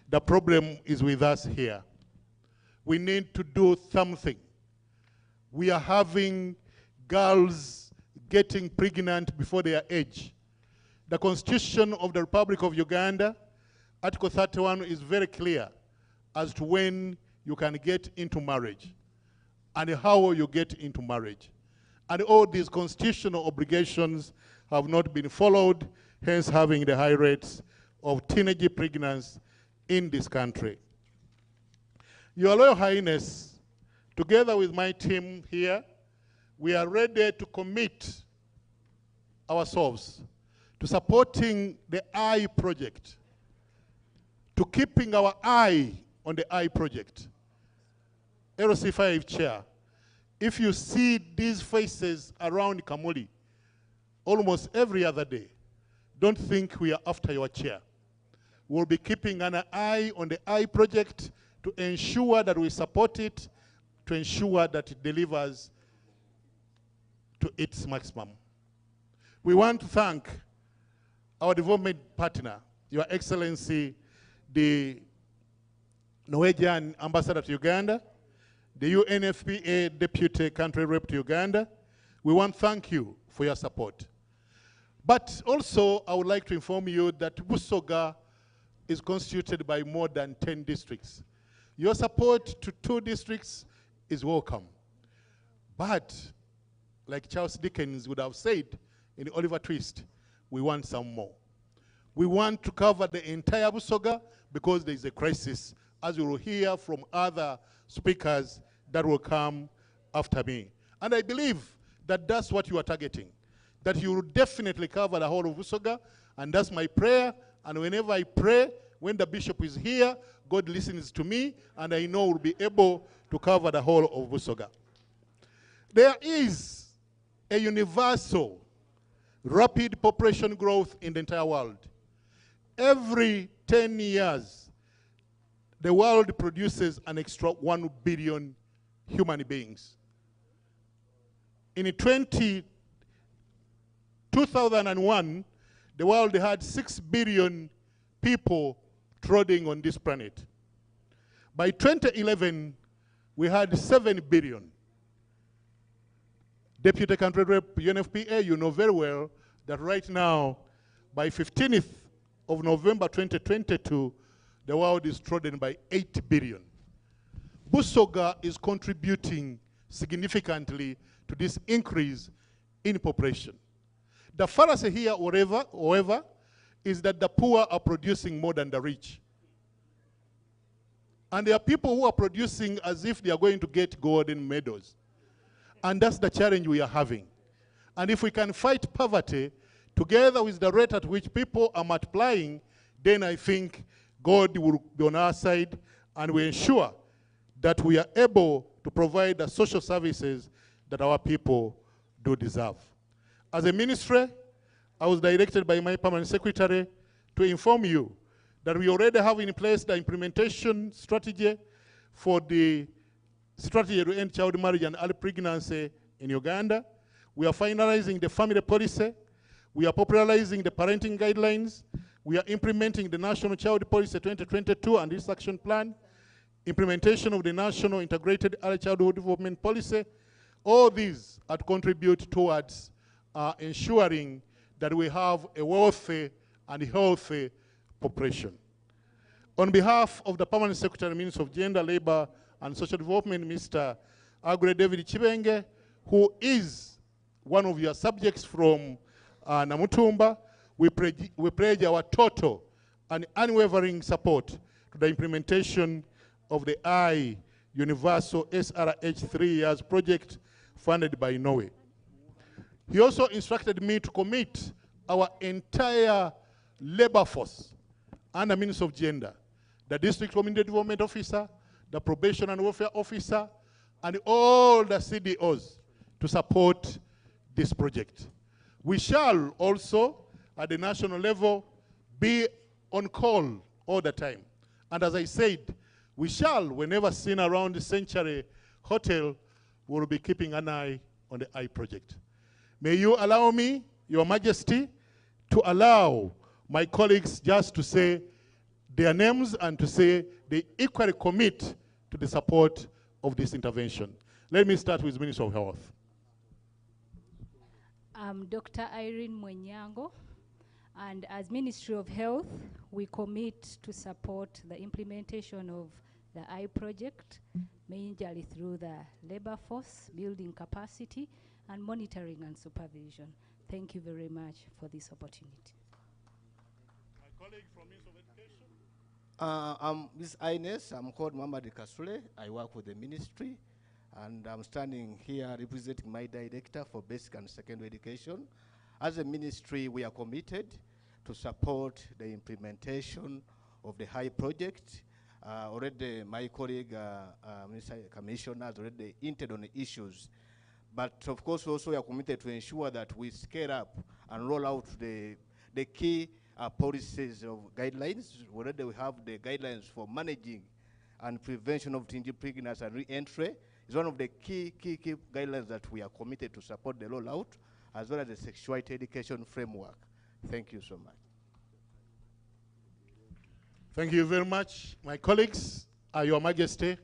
the problem is with us here. We need to do something. We are having girls getting pregnant before their age. The Constitution of the Republic of Uganda, Article 31, is very clear as to when you can get into marriage and how you get into marriage. And all these constitutional obligations have not been followed, hence having the high rates of teenage pregnancy in this country. Your Royal Highness, together with my team here, we are ready to commit ourselves to supporting the I project, to keeping our eye on the I project. LC5 Chair, if you see these faces around Kamuli almost every other day, don't think we are after your chair. We'll be keeping an eye on the I project to ensure that we support it, to ensure that it delivers to its maximum. We want to thank our development partner, Your Excellency, the Norwegian Ambassador to Uganda, the UNFPA Deputy Country Rep to Uganda. We want to thank you for your support. But also, I would like to inform you that Busoga is constituted by more than 10 districts. Your support to 2 districts is welcome. But, like Charles Dickens would have said in Oliver Twist, we want some more. We want to cover the entire Busoga because there is a crisis, as you will hear from other speakers that will come after me. And I believe that that's what you are targeting, that you will definitely cover the whole of Busoga, and that's my prayer. And whenever I pray, when the bishop is here, God listens to me, and I know we'll be able to cover the whole of Busoga. There is a universal rapid population growth in the entire world. Every 10 years, the world produces an extra 1 billion human beings. In 2001, the world had 6 billion people trotting on this planet. By 2011, we had 7 billion. Deputy Country Rep UNFPA, you know very well that right now, by 15th of November 2022, the world is trodden by 8 billion. Busoga is contributing significantly to this increase in population. The fallacy here, however, is that the poor are producing more than the rich. And there are people who are producing as if they are going to get golden medals. And that's the challenge we are having. And if we can fight poverty, together with the rate at which people are multiplying, then I think God will be on our side, and we ensure that we are able to provide the social services that our people do deserve. As a ministry, I was directed by my permanent secretary to inform you that we already have in place the implementation strategy for the strategy to end child marriage and early pregnancy in Uganda. We are finalizing the family policy. We are popularizing the parenting guidelines. We are implementing the National Child Policy 2022 and its action plan, implementation of the National Integrated Early Childhood Development Policy. All these are to contribute towards ensuring that we have a wealthy and healthy population. On behalf of the Permanent Secretary, Minister of Gender, Labor and Social Development, Mr. Agre David Chibenge, who is one of your subjects from Namutumba, we pledge our total and unwavering support to the implementation of the Universal SRH 3 years project funded by Norway. He also instructed me to commit our entire labor force and the Minister of Gender, the District Community Development Officer, the Probation and Welfare Officer, and all the CDOs to support this project. We shall also, at the national level, be on call all the time. And as I said, we shall, whenever seen around the Century Hotel, we'll be keeping an eye on the I project. May you allow me, Your Majesty, to allow my colleagues just to say their names and to say they equally commit to the support of this intervention. Let me start with Minister of Health. I'm Dr. Irene Mwenyango, and as Ministry of Health, we commit to support the implementation of the I project, mainly through the labor force, building capacity, and monitoring and supervision. Thank you very much for this opportunity. My colleague from Ministry of Education. I'm Ms. Ines. I'm called Muhammad Kasule. I work with the ministry, and I'm standing here representing my director for basic and secondary education. As a ministry, we are committed to support the implementation of the HIGH project. Already my colleague, Mr. Commissioner, has already entered on the issues. But of course, also we are committed to ensure that we scale up and roll out the key policies of guidelines. Already we have the guidelines for managing and prevention of teenage pregnancy and re-entry. It's one of the key guidelines that we are committed to support the rollout, as well as the sexuality education framework. Thank you so much. Thank you very much, my colleagues. Your Majesty,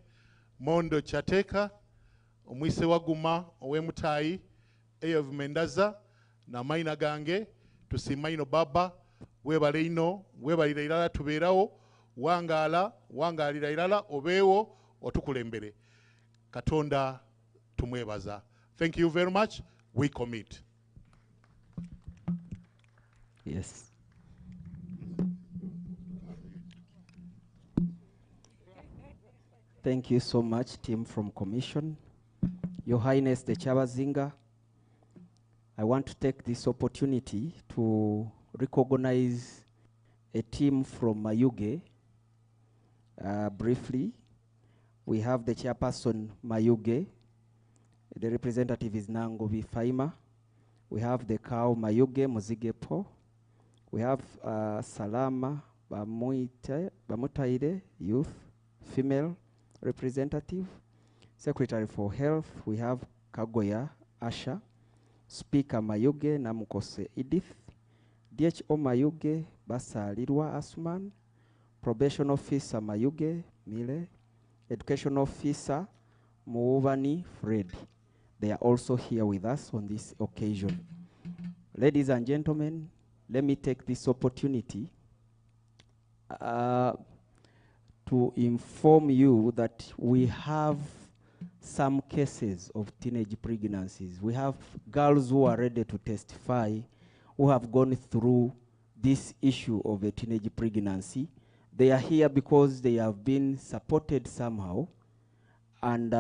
Mondo Chateka, Omwise Waguma, Owemutai, Eyev Mendaza, na Maina Gange, Tusimaino Baba, Webale ino, webalira irala tubeerawo, wangalira irala, obeewo, otukulembere. Katonda tumwebaza. Thank you very much. We commit. Yes. Thank you so much, team from Commission. Your Highness the Chabazinga, I want to take this opportunity to recognize a team from Mayuge. Briefly, we have the chairperson Mayuge. The representative is Nangobi Faima. We have the cow Mayuge Muzigepo. We have Salama Bamutaide, youth, female representative. Secretary for Health, we have Kagoya Asha. Speaker Mayuge Namukose Edith. DHO Mayuge Basalirwa Asman. Probation Officer Mayuge Mile. Education Officer Muovani Fred. They are also here with us on this occasion. Ladies and gentlemen, let me take this opportunity to inform you that we have some cases of teenage pregnancies. We have girls who are ready to testify, who have gone through this issue of a teenage pregnancy. They are here because they have been supported somehow, and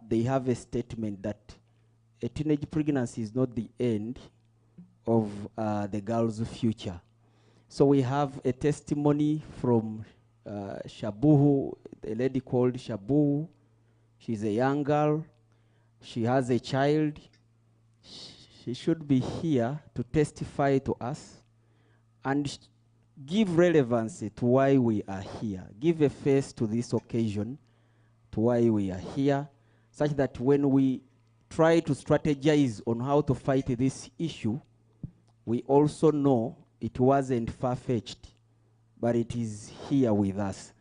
they have a statement that a teenage pregnancy is not the end of the girl's future. So we have a testimony from Shabuhu, a lady called Shabuhu. She's a young girl. She has a child. She should be here to testify to us and give relevancy to why we are here. Give a face to this occasion, to why we are here, such that when we try to strategize on how to fight this issue, we also know it wasn't far-fetched, but it is here with us.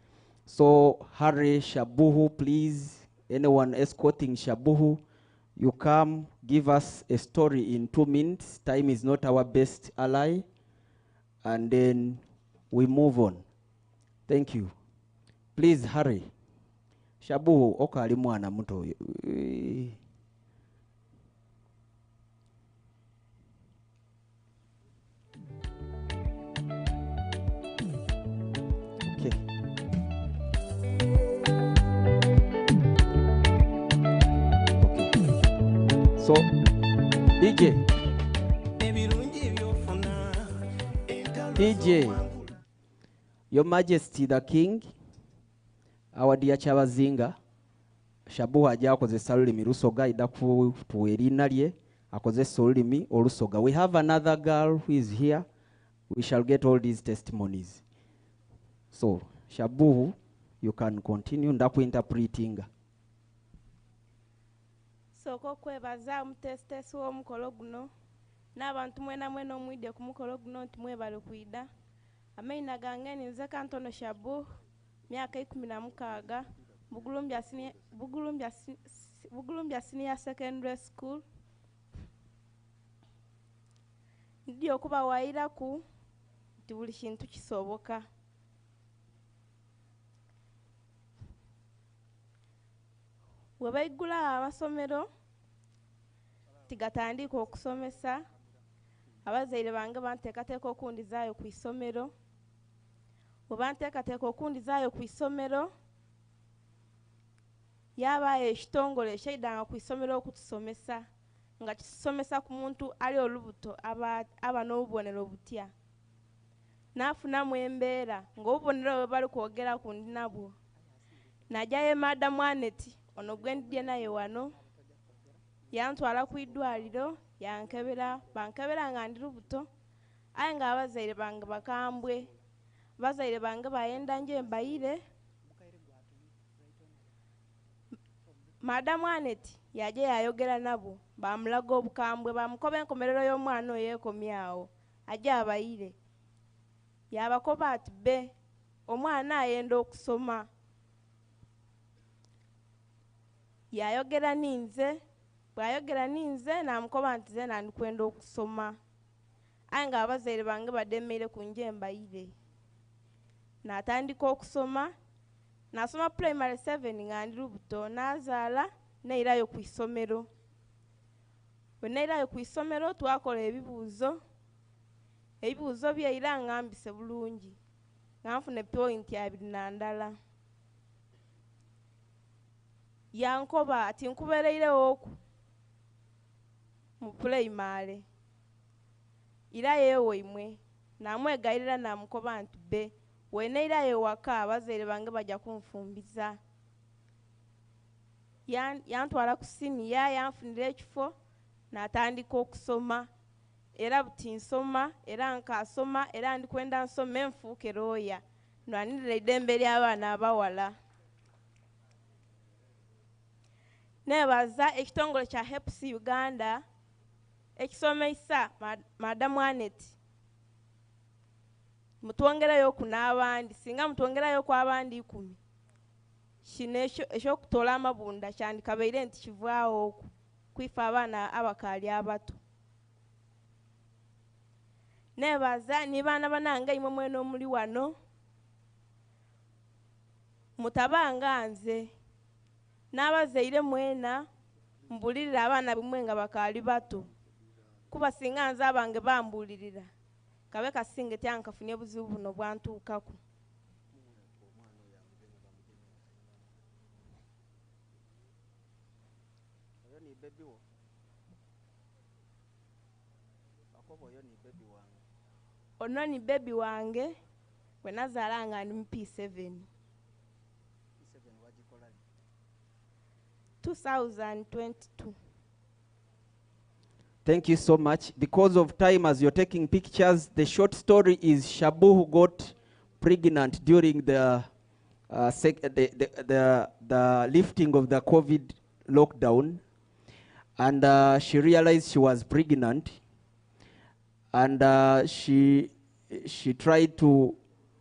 So, Harry Shabuhu, please, anyone escorting Shabuhu, you come, give us a story in 2 minutes. Time is not our best ally. And then we move on. Thank you. Please hurry. Shabuhu, okali mwana muto. Okay. So, DJ. DJ, Your Majesty the King, our dear Chabazinga, Shabu ajja akozesa olulimi lusoga idda kutuwa erinnya lye akozesa olulimi olusoga. We have another girl who is here. We shall get all these testimonies. So, Shabu, you can continue ndakuinterpretinga. Soko kwebaza mutesitesi w'omukolo guno n'abantu mwena mwena omwidde ku mukolo guno nti mwebale kwida. Amaina gange ninze Kantono Shabu, myaka 16, Bugulumbya Senior Secondary School. Ndi okubawaayiraku nti buli kintu kisoboka. Webaigula amasomero tigatandika okusomesa, abazaire bange banteekateeka okundizaayo ku isomero. Webanteekateeka okundizaayo ku isomero, yabaayo ekitongole ekyaidanga ku isomero okutusomesa, nga kisomesa ku muntu ali olubuto aba n'obubonero butya. Naafunamu embeera ng'obubonero bwe bali kwogera ku ndi nabwo. Najjayo Madam Aneti, ono gwe ndidye naye wano, yantwala ku iddwaliro, bankebera nga ndi lubuto, aye nga abazaire bange bakambwe. Bazaire bange bayenda nje mbayire. Madam Aneti yajja yayogera nabo, bamulaga obukambwe, bamukoba enkomerero y'omwana oyo yeekomyawo, ajja abayire. Yabakoba ati be, omwana ayenda okusoma. Yayogera ninze, bwayogera ninze namukoba nti ze nandikwenda okusoma. Aye nga abazaire bange bademeire ku nje mbayire. Natandika okusoma, nasoma primary 7 nga ndi lubuto, nazaala neirayo ku isomero. bwe nairayo ku isomero twakola ebibuuzo bye era ngambise bulungi nganfuna point 2 yankoba ati nkubereirewo oku mu primary era yewe imwe namwegairira namukoba nti be weneirayo waka abazaire bange bajja kunfumbiza yantwala ku siniya yanfunira ekifo natandika okusoma era buti nsoma era nkasoma era ndikwenda nsoma enfuuke looya nwanirira eddembe ly'abaana abawala. Nebaza ekitongole kya HEPS Uganda ekisomeisa Madamu Anet mutwongerayo ku n'abandi singa mutwongerayo ku abandi 10 kino eky'okutoola amabunda kyandikabaire nti kivaawo oku kwifa abaana abakaali abato. Nebaza ni baana banange imwe mwene omuli wano mutabanga nze n'abazaire mwena mbulirira abaana bimwe nga bakaali bato kuba singa nze abange bambulirira kabe kasinge tyankafunye buzibu buno bwantuukako. Ono ni baby wange we nazaala nga ndi mu P7 2022. Thank you so much. Because of time, as you're taking pictures, the short story is Shabu, who got pregnant during the lifting of the COVID lockdown, and she realized she was pregnant, and she tried to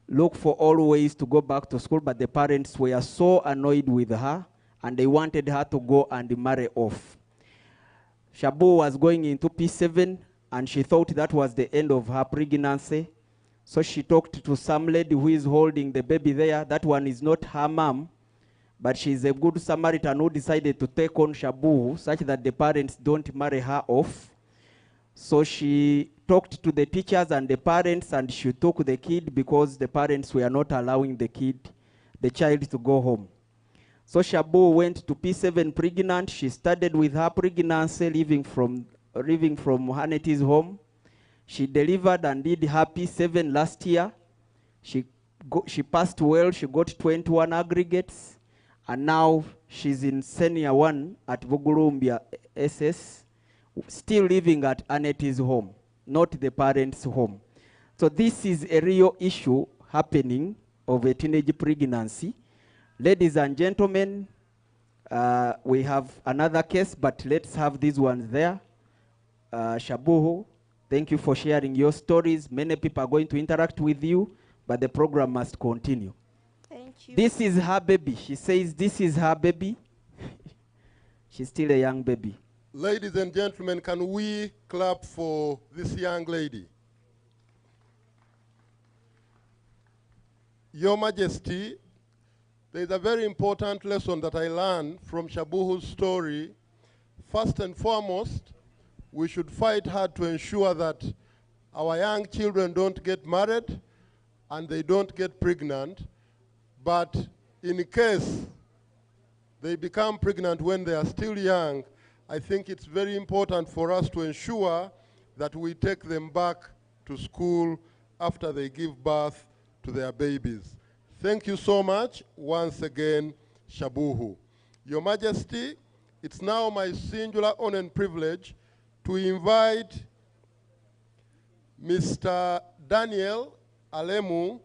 look for all ways to go back to school, but the parents were so annoyed with her, and they wanted her to go and marry off. Shabu was going into P7, and she thought that was the end of her pregnancy. So she talked to some lady who is holding the baby there. That one is not her mom, but she's a good Samaritan who decided to take on Shabu such that the parents don't marry her off. So she talked to the teachers and the parents, and she took the kid because the parents were not allowing the child to go home. So Shabu went to P7 pregnant. She started with her pregnancy living from Haneti's home. She delivered and did her P7 last year. She passed well. She got 21 aggregates, and now she's in senior 1 at Bugurumbia SS, still living at Aneti's home, not the parents' home. So this is a real issue happening of a teenage pregnancy. Ladies and gentlemen, we have another case, but let's have these ones there. Shabuhu, thank you for sharing your stories. Many people are going to interact with you, but the program must continue. Thank you. This is her baby. She says this is her baby. She's still a young baby. Ladies and gentlemen, can we clap for this young lady? Your Majesty, there is a very important lesson that I learned from Shabuhu's story. First and foremost, we should fight hard to ensure that our young children don't get married and they don't get pregnant. But in case they become pregnant when they are still young, I think it's very important for us to ensure that we take them back to school after they give birth to their babies. Thank you so much once again, Shabuhu. Your Majesty, it's now my singular honor and privilege to invite Mr. Daniel Alemu,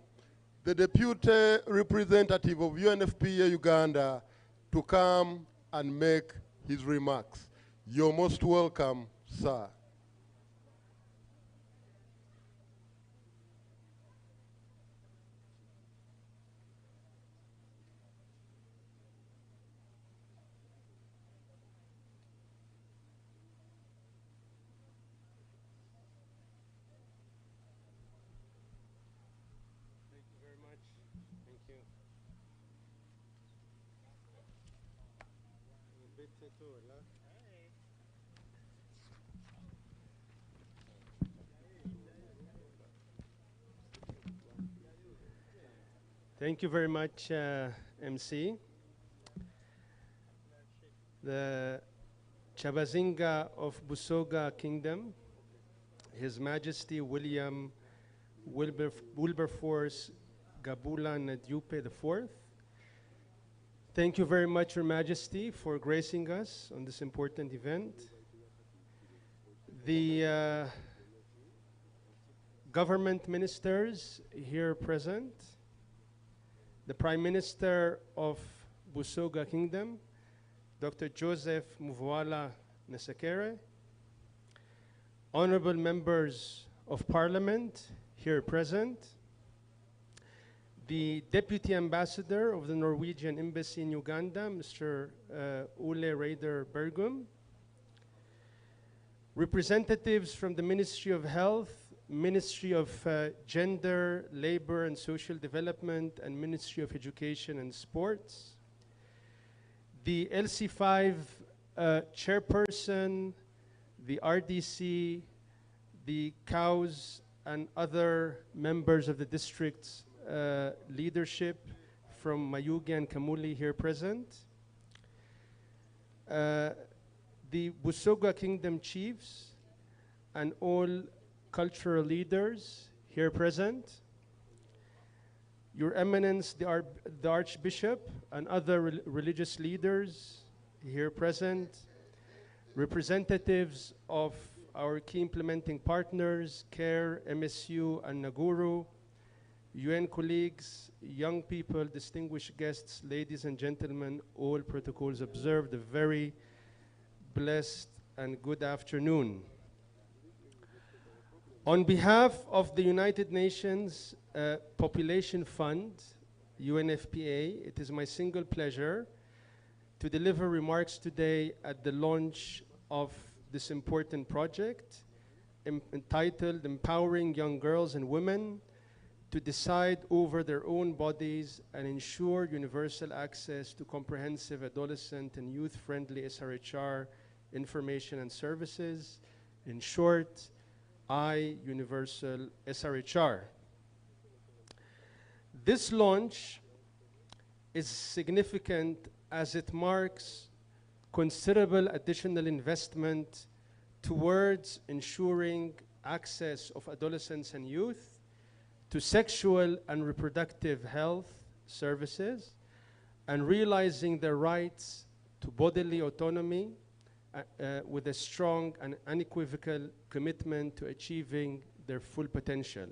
the Deputy Representative of UNFPA Uganda, to come and make his remarks. You're most welcome, sir. Thank you very much, MC. The Chabazinga of Busoga Kingdom, His Majesty William Wilberforce Gabula Nadyupe IV. Thank you very much, Your Majesty, for gracing us on this important event. The government ministers here present, the Prime Minister of Busoga Kingdom, Dr. Joseph Muvuala Nasekere, honorable members of Parliament here present, the Deputy Ambassador of the Norwegian Embassy in Uganda, Mr. Ole Reidar Bergum, representatives from the Ministry of Health, Ministry of Gender, Labor and Social Development, and Ministry of Education and Sports, the LC5 chairperson, the RDC, the COWS, and other members of the district's leadership from Mayuge and Kamuli here present, the Busoga Kingdom chiefs, and all cultural leaders here present, Your Eminence, the Archbishop, and other religious leaders here present, representatives of our key implementing partners, CARE, MSU, and Naguru, UN colleagues, young people, distinguished guests, ladies and gentlemen, all protocols observed, a very blessed and good afternoon. On behalf of the United Nations Population Fund, UNFPA, it is my single pleasure to deliver remarks today at the launch of this important project entitled Empowering Young Girls and Women to Decide Over Their Own Bodies and Ensure Universal Access to Comprehensive Adolescent and Youth-Friendly SRHR Information and Services, in short, Universal SRHR. This launch is significant as it marks considerable additional investment towards ensuring access of adolescents and youth to sexual and reproductive health services and realizing their rights to bodily autonomy with a strong and unequivocal commitment to achieving their full potential.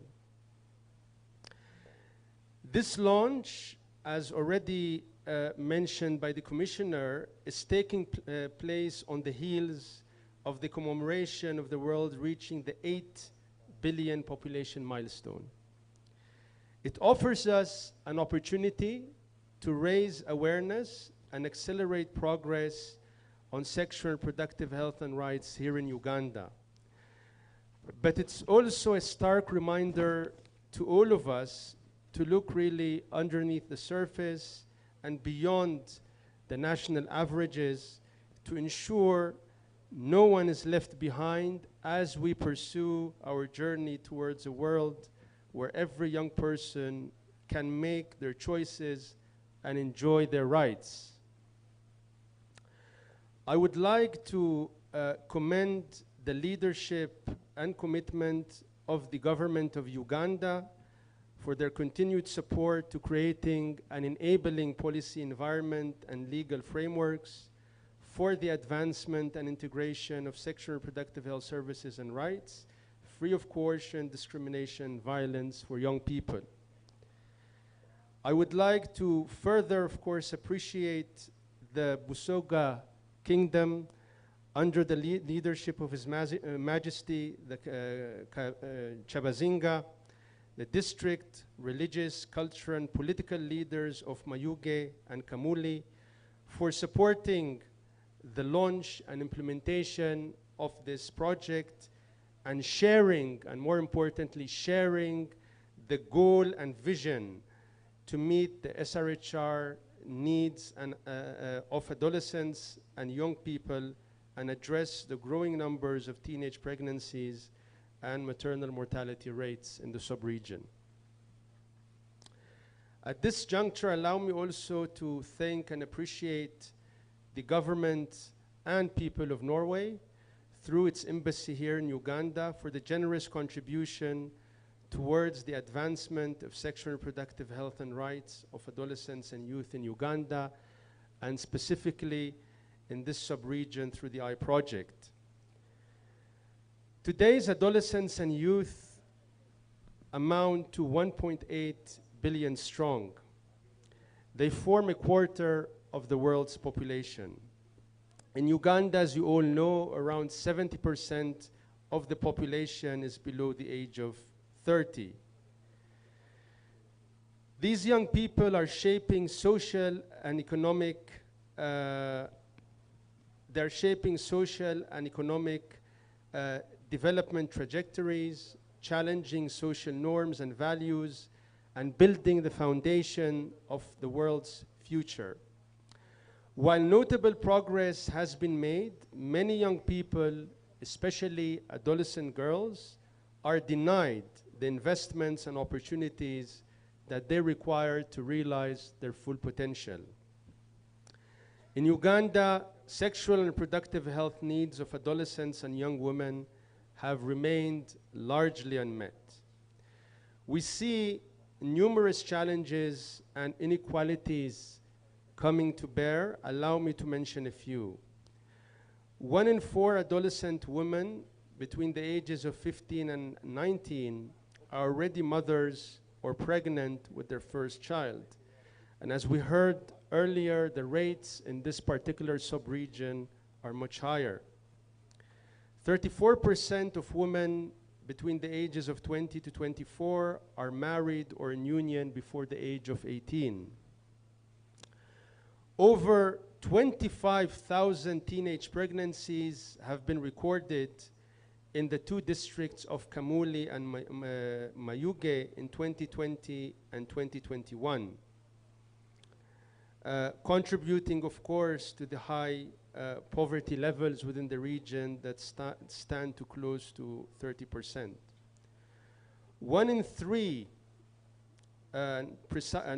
This launch, as already mentioned by the Commissioner, is taking place on the heels of the commemoration of the world reaching the 8 billion population milestone. It offers us an opportunity to raise awareness and accelerate progress on sexual and reproductive health and rights here in Uganda. But it's also a stark reminder to all of us to look really underneath the surface and beyond the national averages to ensure no one is left behind as we pursue our journey towards a world where every young person can make their choices and enjoy their rights. I would like to commend the leadership and commitment of the government of Uganda for their continued support to creating an enabling policy environment and legal frameworks for the advancement and integration of sexual and reproductive health services and rights, free of coercion, discrimination, violence for young people. I would like to further, of course, appreciate the Busoga Kingdom under the leadership of His Majesty, the Chabazinga, the district, religious, cultural, and political leaders of Mayuge and Kamuli for supporting the launch and implementation of this project and sharing, and more importantly, sharing the goal and vision to meet the SRHR needs and, of adolescents and young people and address the growing numbers of teenage pregnancies and maternal mortality rates in the sub-region. At this juncture, allow me also to thank and appreciate the government and people of Norway through its embassy here in Uganda for the generous contribution towards the advancement of sexual and reproductive health and rights of adolescents and youth in Uganda, and specifically in this sub-region through the I project. Today's adolescents and youth amount to 1.8 billion strong. They form a quarter of the world's population. In Uganda, as you all know, around 70% of the population is below the age of 30. These young people are shaping social and economic, they're shaping social and economic development trajectories, challenging social norms and values, and building the foundation of the world's future. While notable progress has been made, many young people, especially adolescent girls, are denied the investments and opportunities that they require to realize their full potential. In Uganda, sexual and reproductive health needs of adolescents and young women have remained largely unmet. We see numerous challenges and inequalities coming to bear. Allow me to mention a few. 1 in 4 adolescent women between the ages of 15 and 19 are already mothers or pregnant with their first child. And as we heard earlier, the rates in this particular sub-region are much higher. 34% of women between the ages of 20 to 24 are married or in union before the age of 18. Over 25,000 teenage pregnancies have been recorded in the 2 districts of Kamuli and Mayuge in 2020 and 2021, contributing, of course, to the high poverty levels within the region that stand to close to 30%. 1 in 3, and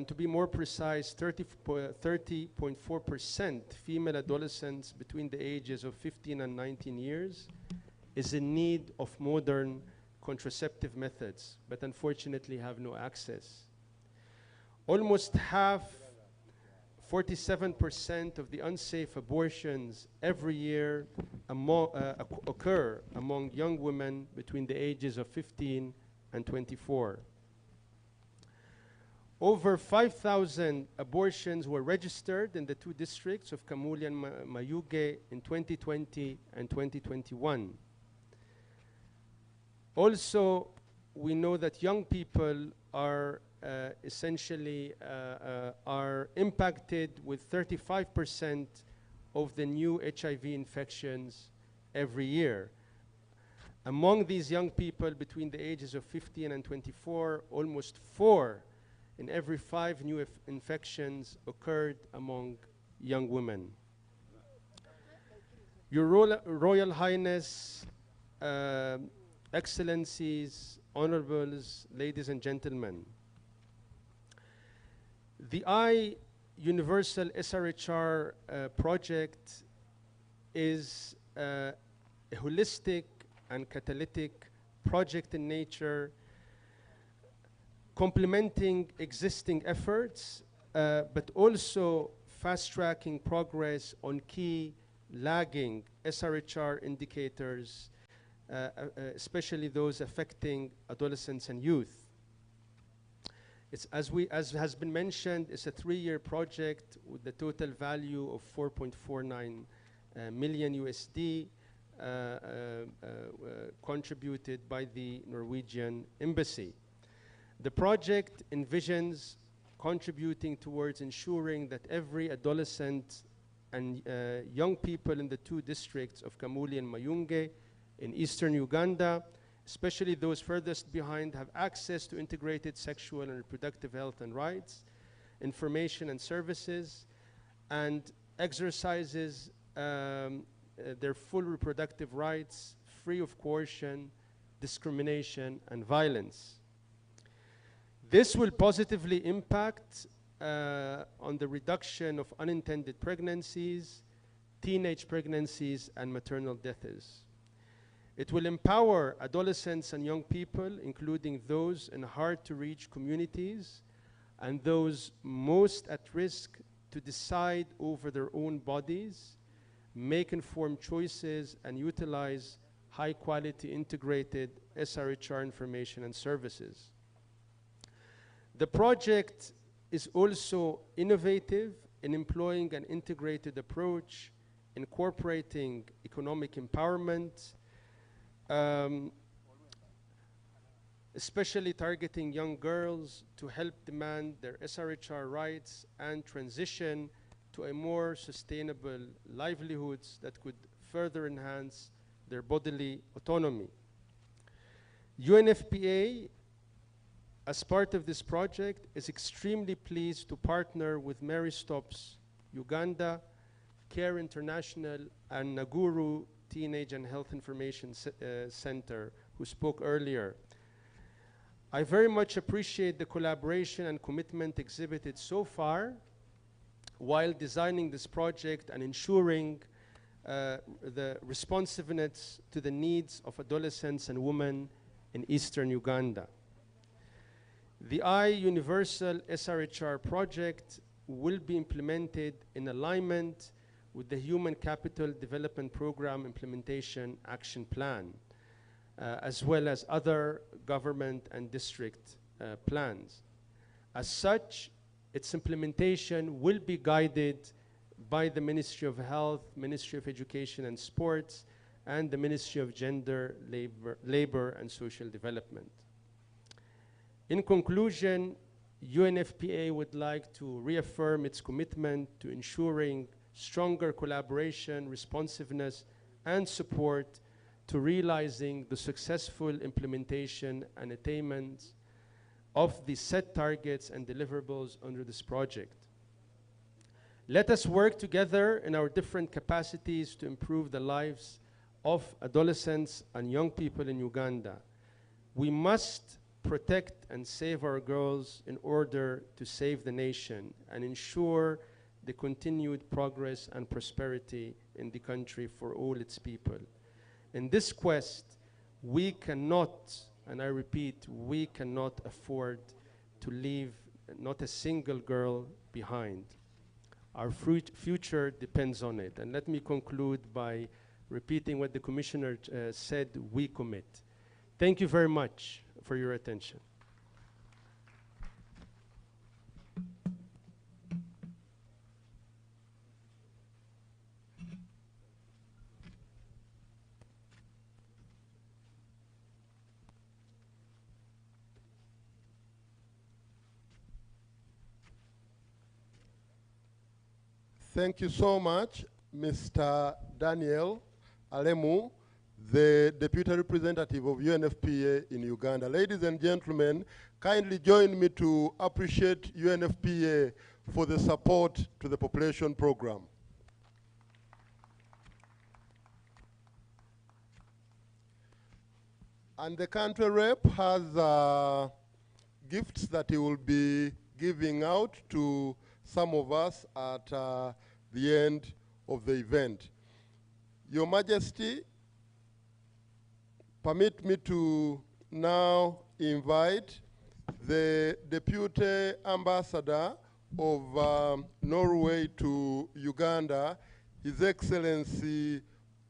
to be more precise, 30.4% female adolescents between the ages of 15 and 19 years is in need of modern contraceptive methods, but unfortunately have no access. Almost half, 47% of the unsafe abortions every year occur among young women between the ages of 15 and 24. Over 5,000 abortions were registered in the 2 districts of Kamuli and Mayuge in 2020 and 2021. Also, we know that young people are essentially are impacted with 35% of the new HIV infections every year. Among these young people between the ages of 15 and 24, almost 4 in every 5 new infections occurred among young women. Your Royal Highness, Excellencies, Honorables, ladies and gentlemen, the Universal SRHR project is a holistic and catalytic project in nature, complementing existing efforts, but also fast-tracking progress on key lagging SRHR indicators, especially those affecting adolescents and youth. It's, as has been mentioned, it's a 3-year project with the total value of 4.49 million USD, contributed by the Norwegian Embassy. The project envisions contributing towards ensuring that every adolescent and young people in the 2 districts of Kamuli and Mayuge in eastern Uganda, especially those furthest behind, have access to integrated sexual and reproductive health and rights, information and services, and exercises their full reproductive rights free of coercion, discrimination, and violence. This will positively impact on the reduction of unintended pregnancies, teenage pregnancies, and maternal deaths. It will empower adolescents and young people, including those in hard-to-reach communities and those most at risk, to decide over their own bodies, make informed choices, and utilize high-quality integrated SRHR information and services. The project is also innovative in employing an integrated approach, incorporating economic empowerment, especially targeting young girls to help demand their SRHR rights and transition to a more sustainable livelihoods that could further enhance their bodily autonomy. UNFPA, as part of this project, is extremely pleased to partner with Mary Stops Uganda, Care International, and Naguru Teenage and Health Information Center, who spoke earlier. I very much appreciate the collaboration and commitment exhibited so far while designing this project and ensuring the responsiveness to the needs of adolescents and women in Eastern Uganda. The Universal SRHR project will be implemented in alignment with the Human Capital Development Program Implementation Action Plan, as well as other government and district plans. As such, its implementation will be guided by the Ministry of Health, Ministry of Education and Sports, and the Ministry of Gender, Labor and Social Development. In conclusion, UNFPA would like to reaffirm its commitment to ensuring stronger collaboration, responsiveness, and support to realizing the successful implementation and attainment of the set targets and deliverables under this project. Let us work together in our different capacities to improve the lives of adolescents and young people in Uganda. We must protect and save our girls in order to save the nation and ensure the continued progress and prosperity in the country for all its people. In this quest, we cannot, and I repeat, we cannot afford to leave not a single girl behind. Our future depends on it. And let me conclude by repeating what the Commissioner said: we commit. Thank you very much for your attention. Thank you so much, Mr. Daniel Alemu, the Deputy Representative of UNFPA in Uganda. Ladies and gentlemen, kindly join me to appreciate UNFPA for the support to the population program. And the country rep has gifts that he will be giving out to some of us at the end of the event. Your Majesty, permit me to now invite the Deputy Ambassador of Norway to Uganda, His Excellency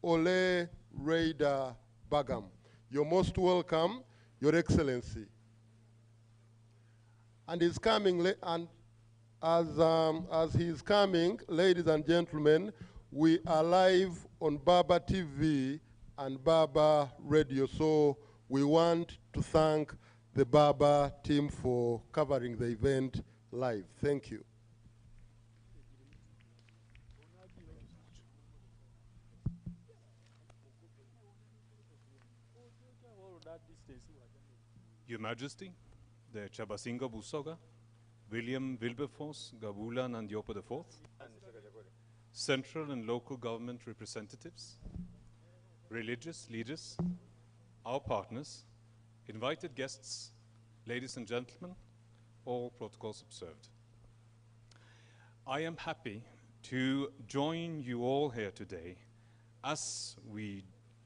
Ole Reidar Bagam. You're most welcome, Your Excellency. And he's coming, and as he's coming, ladies and gentlemen, we are live on Baba TV and Baba Radio, so we want to thank the Baba team for covering the event live. Thank you. Your Majesty, the Chabasinga Busoga, William Wilberforce Gabula Nandiopa IV, central and local government representatives, religious leaders, our partners, invited guests, ladies and gentlemen, all protocols observed. I am happy to join you all here today as we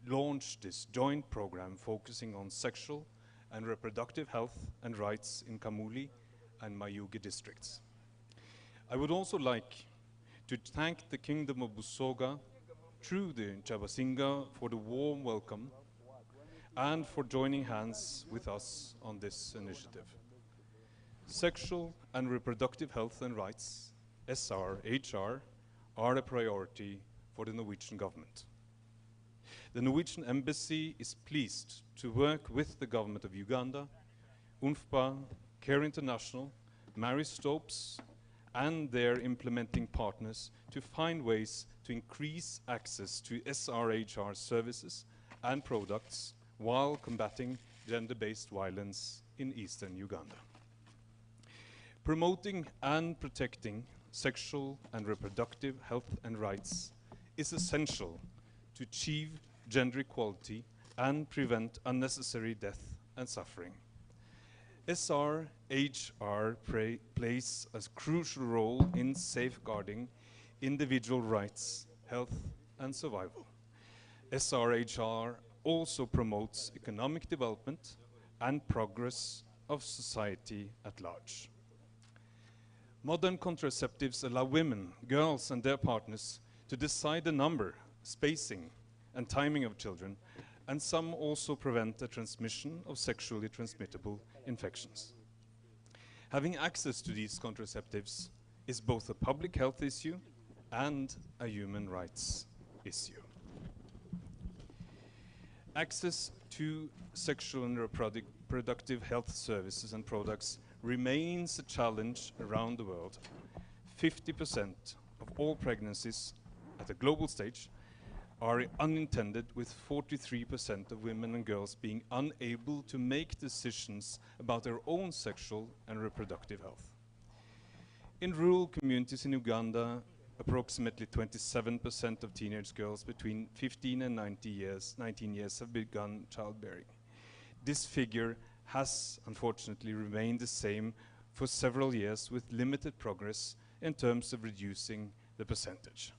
launch this joint program focusing on sexual and reproductive health and rights in Kamuli and Mayuge districts. I would also like to thank the Kingdom of Busoga through the Chabasinga for the warm welcome and for joining hands with us on this initiative. Sexual and reproductive health and rights, SRHR, are a priority for the Norwegian government. The Norwegian Embassy is pleased to work with the government of Uganda, UNFPA, Care International, Mary Stopes, and their implementing partners to find ways to increase access to SRHR services and products while combating gender-based violence in eastern Uganda. Promoting and protecting sexual and reproductive health and rights is essential to achieve gender equality and prevent unnecessary death and suffering. SRHR plays a crucial role in safeguarding individual rights, health, and survival. SRHR also promotes economic development and progress of society at large. Modern contraceptives allow women, girls, and their partners to decide the number, spacing, and timing of children, and some also prevent the transmission of sexually transmittable infections. Having access to these contraceptives is both a public health issue and a human rights issue. Access to sexual and reproductive health services and products remains a challenge around the world. 50% of all pregnancies at a global stage are unintended, with 43% of women and girls being unable to make decisions about their own sexual and reproductive health. In rural communities in Uganda, approximately 27% of teenage girls between 15 and 19 years have begun childbearing. This figure has unfortunately remained the same for several years, with limited progress in terms of reducing the percentage.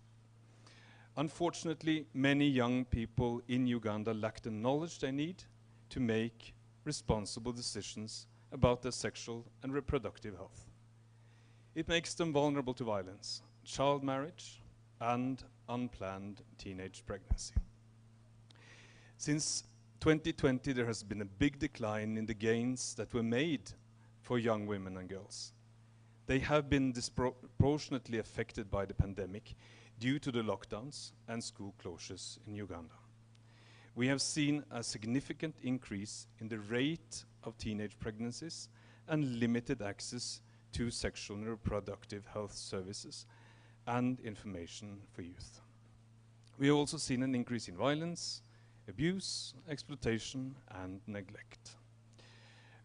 Unfortunately, many young people in Uganda lack the knowledge they need to make responsible decisions about their sexual and reproductive health. It makes them vulnerable to violence, child marriage, and unplanned teenage pregnancy. Since 2020, there has been a big decline in the gains that were made for young women and girls. They have been disproportionately affected by the pandemic due to the lockdowns and school closures in Uganda. We have seen a significant increase in the rate of teenage pregnancies and limited access to sexual and reproductive health services and information for youth. We have also seen an increase in violence, abuse, exploitation, and neglect.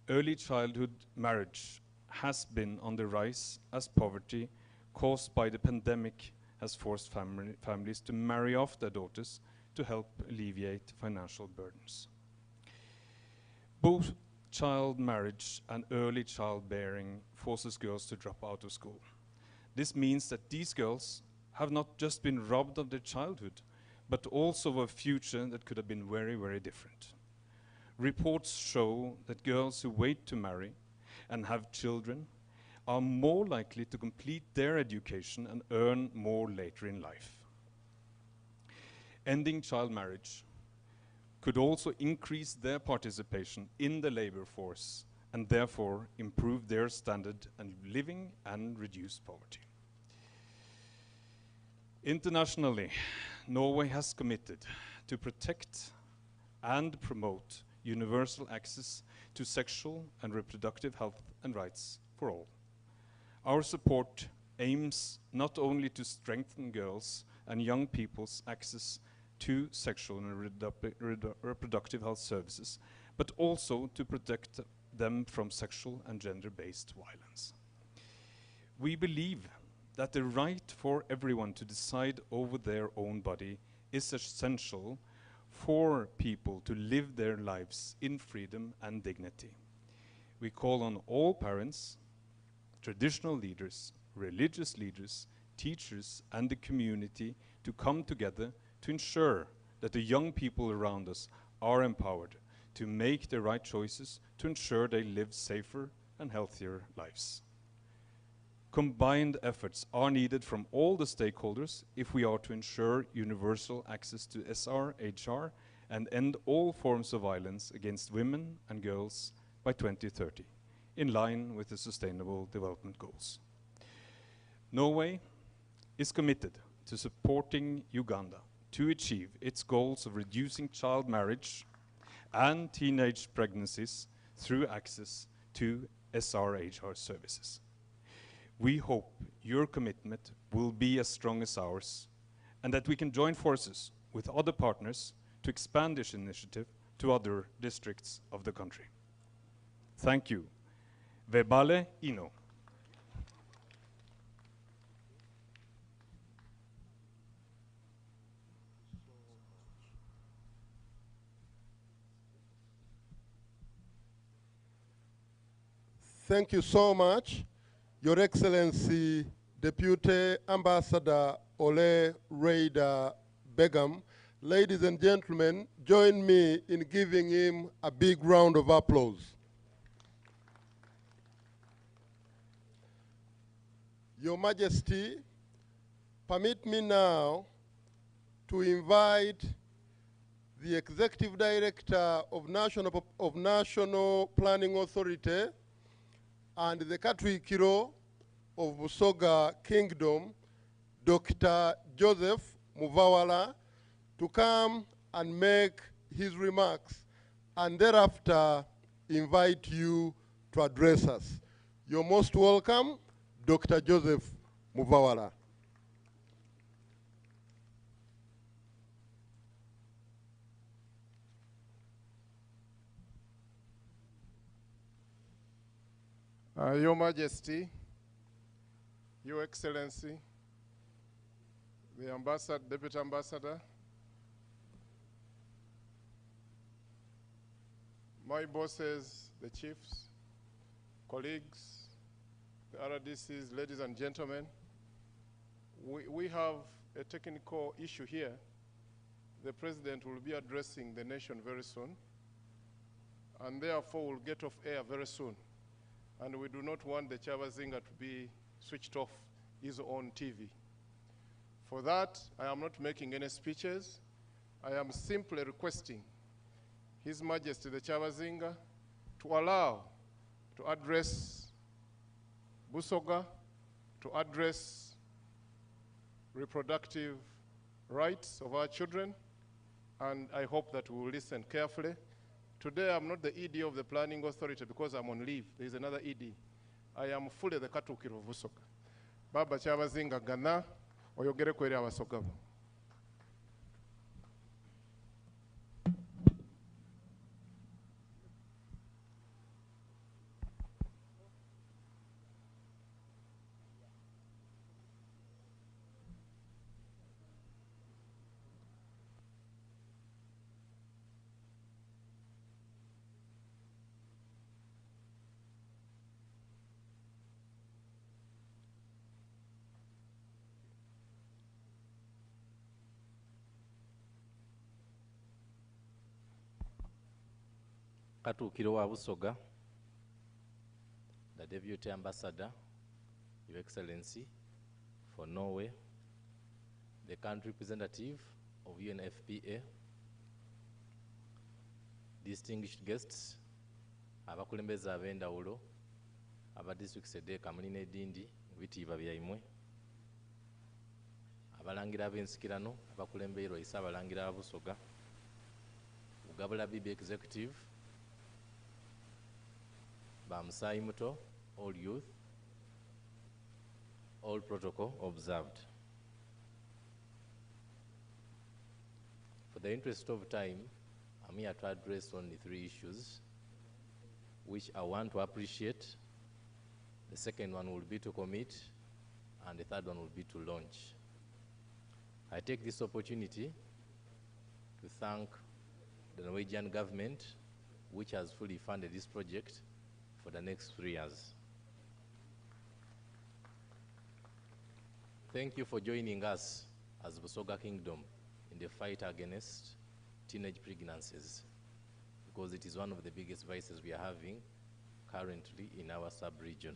Early childhood marriage has been on the rise as poverty caused by the pandemic has forced families to marry off their daughters to help alleviate financial burdens. Both child marriage and early childbearing forces girls to drop out of school. This means that these girls have not just been robbed of their childhood, but also of a future that could have been very, very different. Reports show that girls who wait to marry and have children are more likely to complete their education and earn more later in life. Ending child marriage could also increase their participation in the labor force and therefore improve their standard of living and reduce poverty. Internationally, Norway has committed to protect and promote universal access to sexual and reproductive health and rights for all. Our support aims not only to strengthen girls and young people's access to sexual and reproductive health services, but also to protect them from sexual and gender-based violence. We believe that the right for everyone to decide over their own body is essential for people to live their lives in freedom and dignity. We call on all parents, traditional leaders, religious leaders, teachers, and the community to come together to ensure that the young people around us are empowered to make the right choices to ensure they live safer and healthier lives. Combined efforts are needed from all the stakeholders if we are to ensure universal access to SRHR and end all forms of violence against women and girls by 2030, in line with the Sustainable Development Goals. Norway is committed to supporting Uganda to achieve its goals of reducing child marriage and teenage pregnancies through access to SRHR services. We hope your commitment will be as strong as ours and that we can join forces with other partners to expand this initiative to other districts of the country. Thank you. Vebale Ino. Thank you so much, Your Excellency Deputy Ambassador Ole Raider Begum. Ladies and gentlemen, join me in giving him a big round of applause. Your Majesty, permit me now to invite the Executive Director of National Planning Authority and the Katwikiro of Busoga Kingdom, Dr. Joseph Muvawala, to come and make his remarks, and thereafter invite you to address us. You're most welcome, Dr. Joseph Muvawala. Your Majesty, Your Excellency, the Ambassador, Deputy Ambassador, my bosses, the chiefs, colleagues, the RDCs, ladies and gentlemen, we have a technical issue here. The President will be addressing the nation very soon, and therefore will get off air very soon. And we do not want the Chabazinga to be switched off his own TV. For that, I am not making any speeches. I am simply requesting His Majesty the Chabazinga to allow to address Busoga, to address reproductive rights of our children, and I hope that we will listen carefully. Today, I'm not the ED of the Planning Authority because I'm on leave. There is another ED. I am fully the Katukiro of Busoga. Baba Chabazinga Gana, oyogere kweri abasoga. Katukiro wa Busoga, the Deputy Ambassador, Your Excellency, for Norway, the country representative of UNFPA, distinguished guests, abakulembeza ab'endawulo, aba district sede Kamuli ne Dindi, bitiibwa byammwe, abalangira ab'ensikirano, abakulemberwa Ssaabalangira wa Busoga, Bugabula Bibi Executive, Bamusai Muto, all youth, all protocol observed. For the interest of time, I'm here to address only 3 issues, which I want to appreciate. The second one will be to commit, and the third one will be to launch. I take this opportunity to thank the Norwegian government, which has fully funded this project for the next 3 years. thank you for joining us as Busoga Kingdom in the fight against teenage pregnancies, because it is one of the biggest vices we are having currently in our sub-region.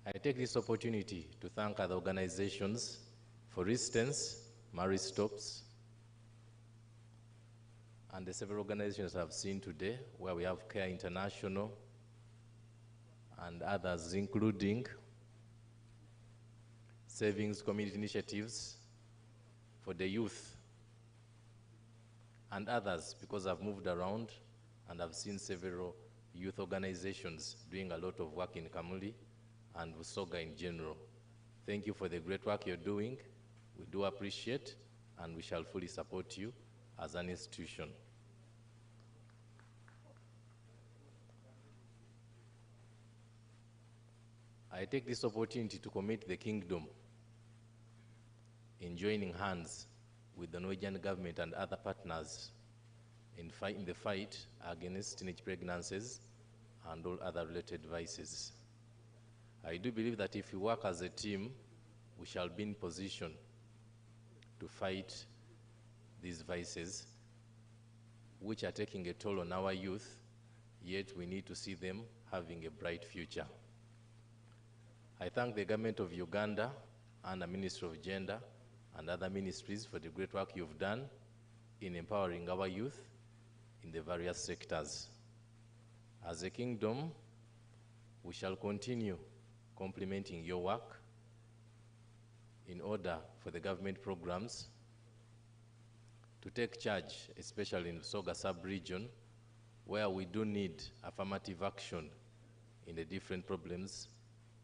I take this opportunity to thank other organizations, for instance, Marriage Stops, and the several organizations I've seen today, where we have Care International and others, including Savings Community Initiatives for the youth and others, because I've moved around and I've seen several youth organizations doing a lot of work in Kamuli and Busoga in general. Thank you for the great work you're doing. We do appreciate, and we shall fully support you as an institution. I take this opportunity to commit the kingdom in joining hands with the Norwegian government and other partners in the fight against teenage pregnancies and all other related vices. I do believe that if we work as a team, we shall be in position to fight these vices, which are taking a toll on our youth, yet we need to see them having a bright future. I thank the government of Uganda and the Ministry of Gender and other ministries for the great work you've done in empowering our youth in the various sectors. As a kingdom, we shall continue complementing your work in order for the government programs to take charge, especially in the Busoga sub-region, where we do need affirmative action in the different problems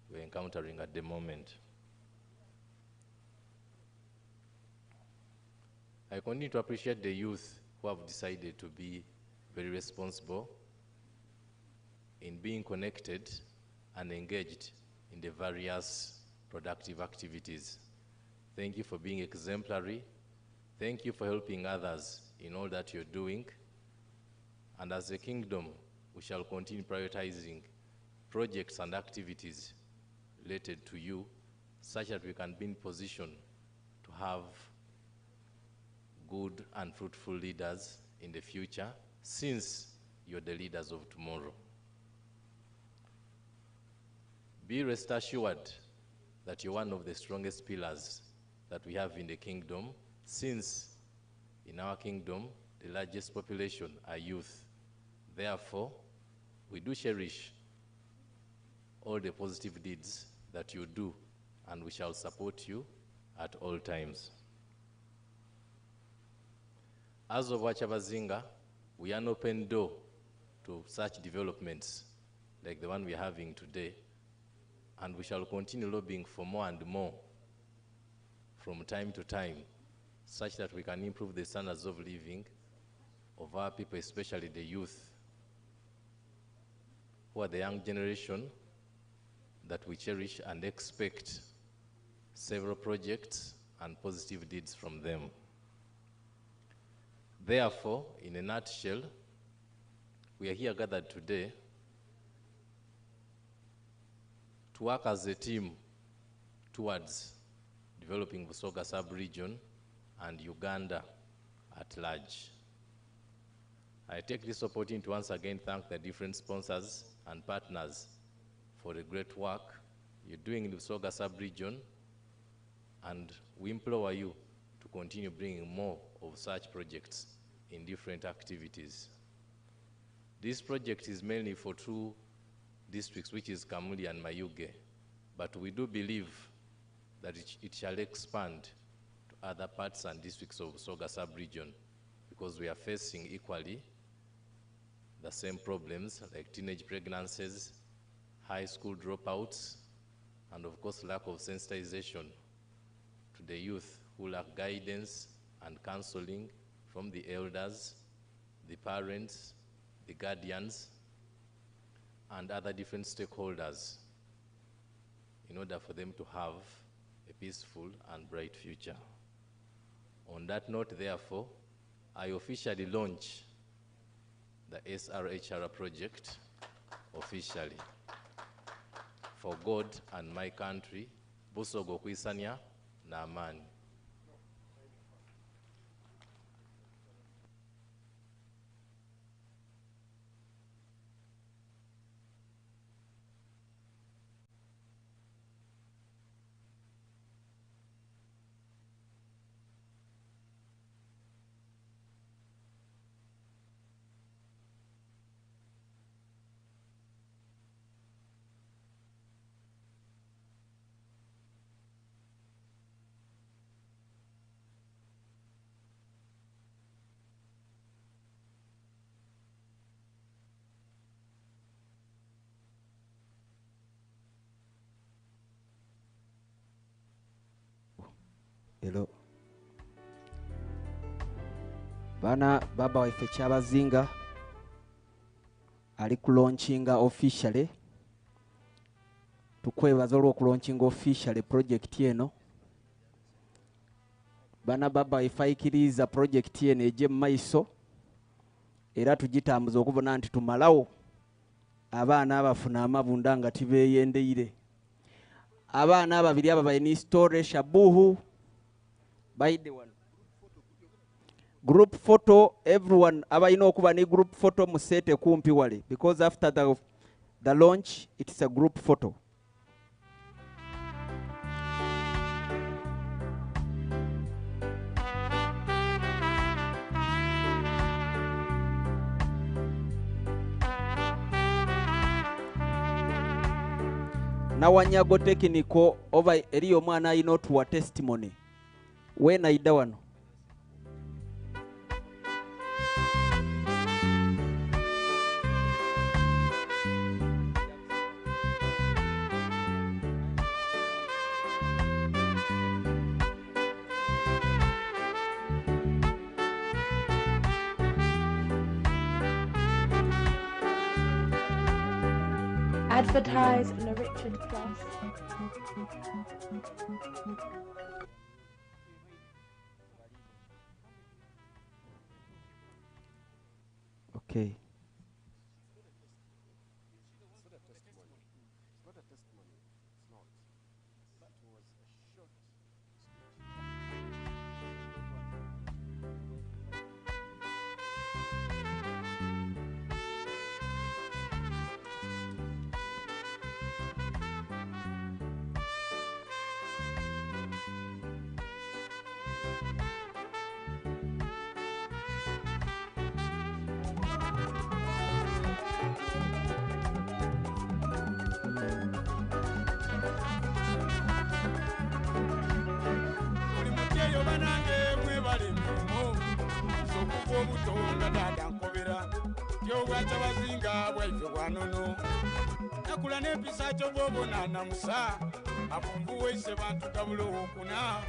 we're encountering at the moment. I continue to appreciate the youth who have decided to be very responsible in being connected and engaged in the various productive activities. Thank you for being exemplary. Thank you for helping others in all that you're doing. And as a kingdom, we shall continue prioritizing projects and activities related to you, such that we can be in position to have good and fruitful leaders in the future, since you're the leaders of tomorrow. Be rest assured that you're one of the strongest pillars that we have in the kingdom, since in our kingdom, the largest population are youth. Therefore, we do cherish all the positive deeds that you do, and we shall support you at all times. As of Wachabazinga, we are an open door to such developments like the one we are having today, and we shall continue lobbying for more and more from time to time, such that we can improve the standards of living of our people, especially the youth, who are the young generation that we cherish and expect several projects and positive deeds from them. Therefore, in a nutshell, we are here gathered today to work as a team towards developing Busoga sub-region and Uganda at large. I take this opportunity to once again thank the different sponsors and partners for the great work you're doing in the Busoga sub-region, and we implore you to continue bringing more of such projects in different activities. This project is mainly for two districts, which is Kamuli and Mayuge, but we do believe that it shall expand to other parts and districts of Busoga sub-region, because we are facing equally the same problems like teenage pregnancies, high school dropouts, and of course lack of sensitization to the youth who lack guidance and counseling from the elders, the parents, the guardians, and other different stakeholders in order for them to have a peaceful and bright future. On that note, therefore, I officially launch the SRHR project officially. for God and my country, Busoga okwisanya n'amaanyi. Hello. Bana baba waife Kyabazinga ali kulauncinga officially. Tukwebaza olw'okulauncinga officially project eno. Bana baba waife ayikiriza project eno ejje mu maiso era tugitambuza okubona nti tumalawo abaana abafuna amabunda nga tibeeyendeire. Abaana ababiri aba bayina story shabuhu. By the one group photo, everyone abayina okuba ne group photo musete kumpi wale, because after the launch it's a group photo. Nawanyago technical over eriyo mwana ayina otuwa testimony. When I do one. Advertise in a Richard Plus. Okay. Kyabazinga bwaife bwanono nakula n'empisa ky'obwobo n'anamusa abumbu waise bantu gabulo wokuna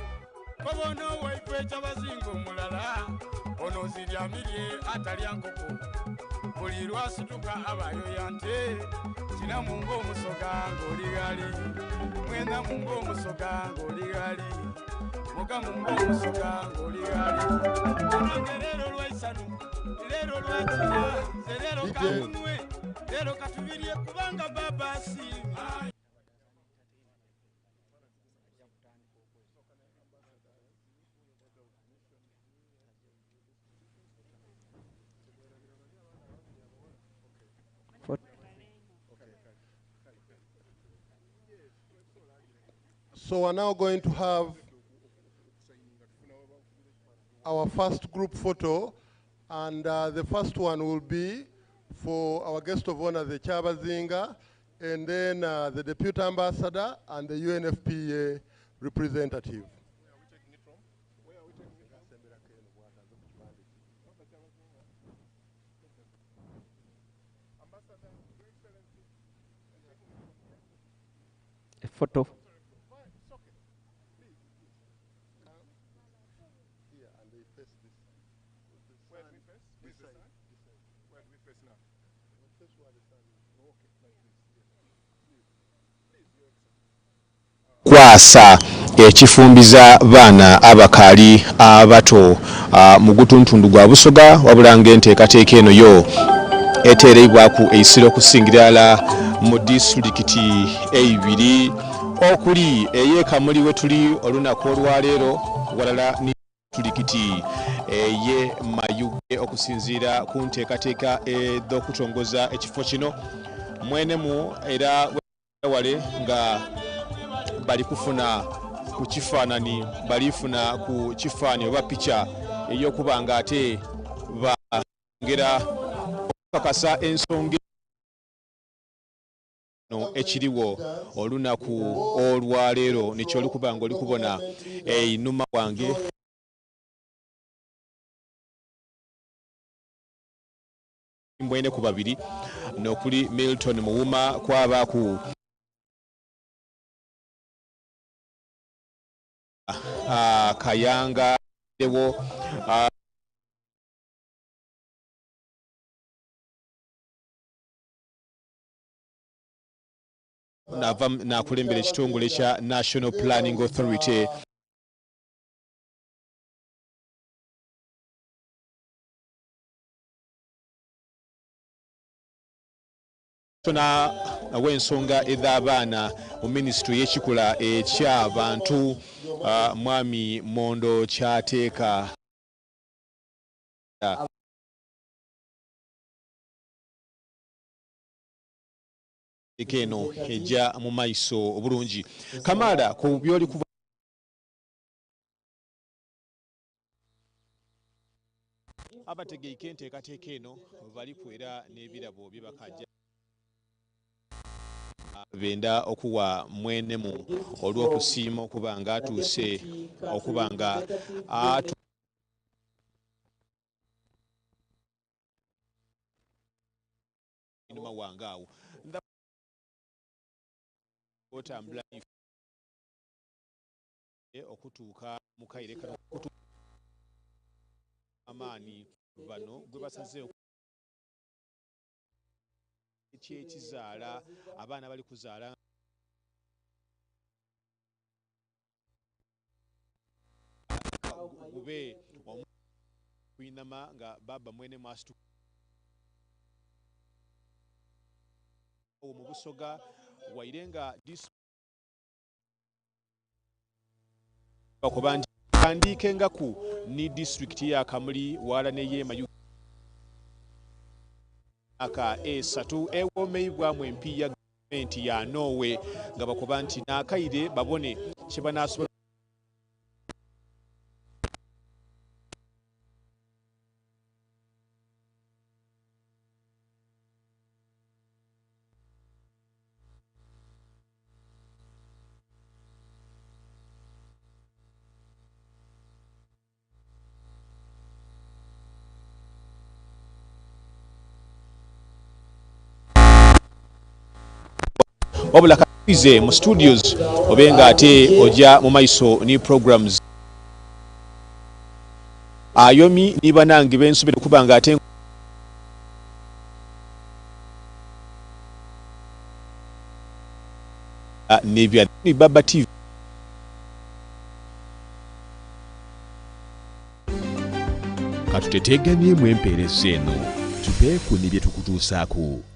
kobono waife Kyabazinga omulala ono ziryamirie atalya nkoko buli lwasituka abayo yante kina mungo omusoga ng'oli gali mwenda mungo omusoga ng'oli gali muga mungo omusoga ng'oli gali olwangerero lwaisanu lero lwakira zerero kamunwe lero katubirie kubanga baba asima. So we're now going to have our first group photo, and the first one will be for our guest of honor, the Kyabazinga, and then the Deputy Ambassador and the UNFPA representative. A photo. Kwasa ekifumbiza baana abakaali abato mu gutuntundu gwa Busoga wabula ng'enteekateeka eno yo eteereibwaku eisiro kusingira ddala mu disitulikiti eibiri okuli eye Kamuli we tuli olunaku olwaleero walala ni disitulikiti eye Mayuge okusinziira ku nteekateeka ez'okutongoza ekifo kino mwenemu era wale nga bali kufuna ku kifaananyi balifuna ku kifaananyi oba picha ey'okuba nga ate bongera okukakasa ensonga no ekiriwo olunaku olwaleero nikyo olikuba nga oli kubona einuma wange mbwene ku babiri n'okuli Milton Muwuma kwabaku Kayanga dewo nakulembera ekitongole kya National Planning Authority w'ensonga ez'abaana mu minisitule y'ekikula eky'abantu mwami Mondo Kyateeka eno ejja mu maiso obulungi Kamala ku byoli kuva abategeike enteekateeka eno baliku era n'ebirabo bye bakajja benda okuwa mwenemu olw'okusiima okuba nga atuuse okuba nga inuma wange awo otambula okutuuka mu kaire kano amaanyi bano gwe basazeewo ekyekizaala abaana bali kuzaala gube kwinama nga baba mwene mastu mu Busoga wairenga bakoba nti kandiike ngaku ni disitulikiti ya Kamuli wala neye Mayuge aka esatu ewomeibwamu empi ya gavumenti ya Norway nga bakoba nti n'akaire babone kye banaasobola wabula kaize mu studios obenga ate oja mu maiso ni programs ayomi ni banangi bensobera kuba nga ate nebya ni Baba TV katuteteganye mu empeereza eno tupeeku ne bye tukutuusaako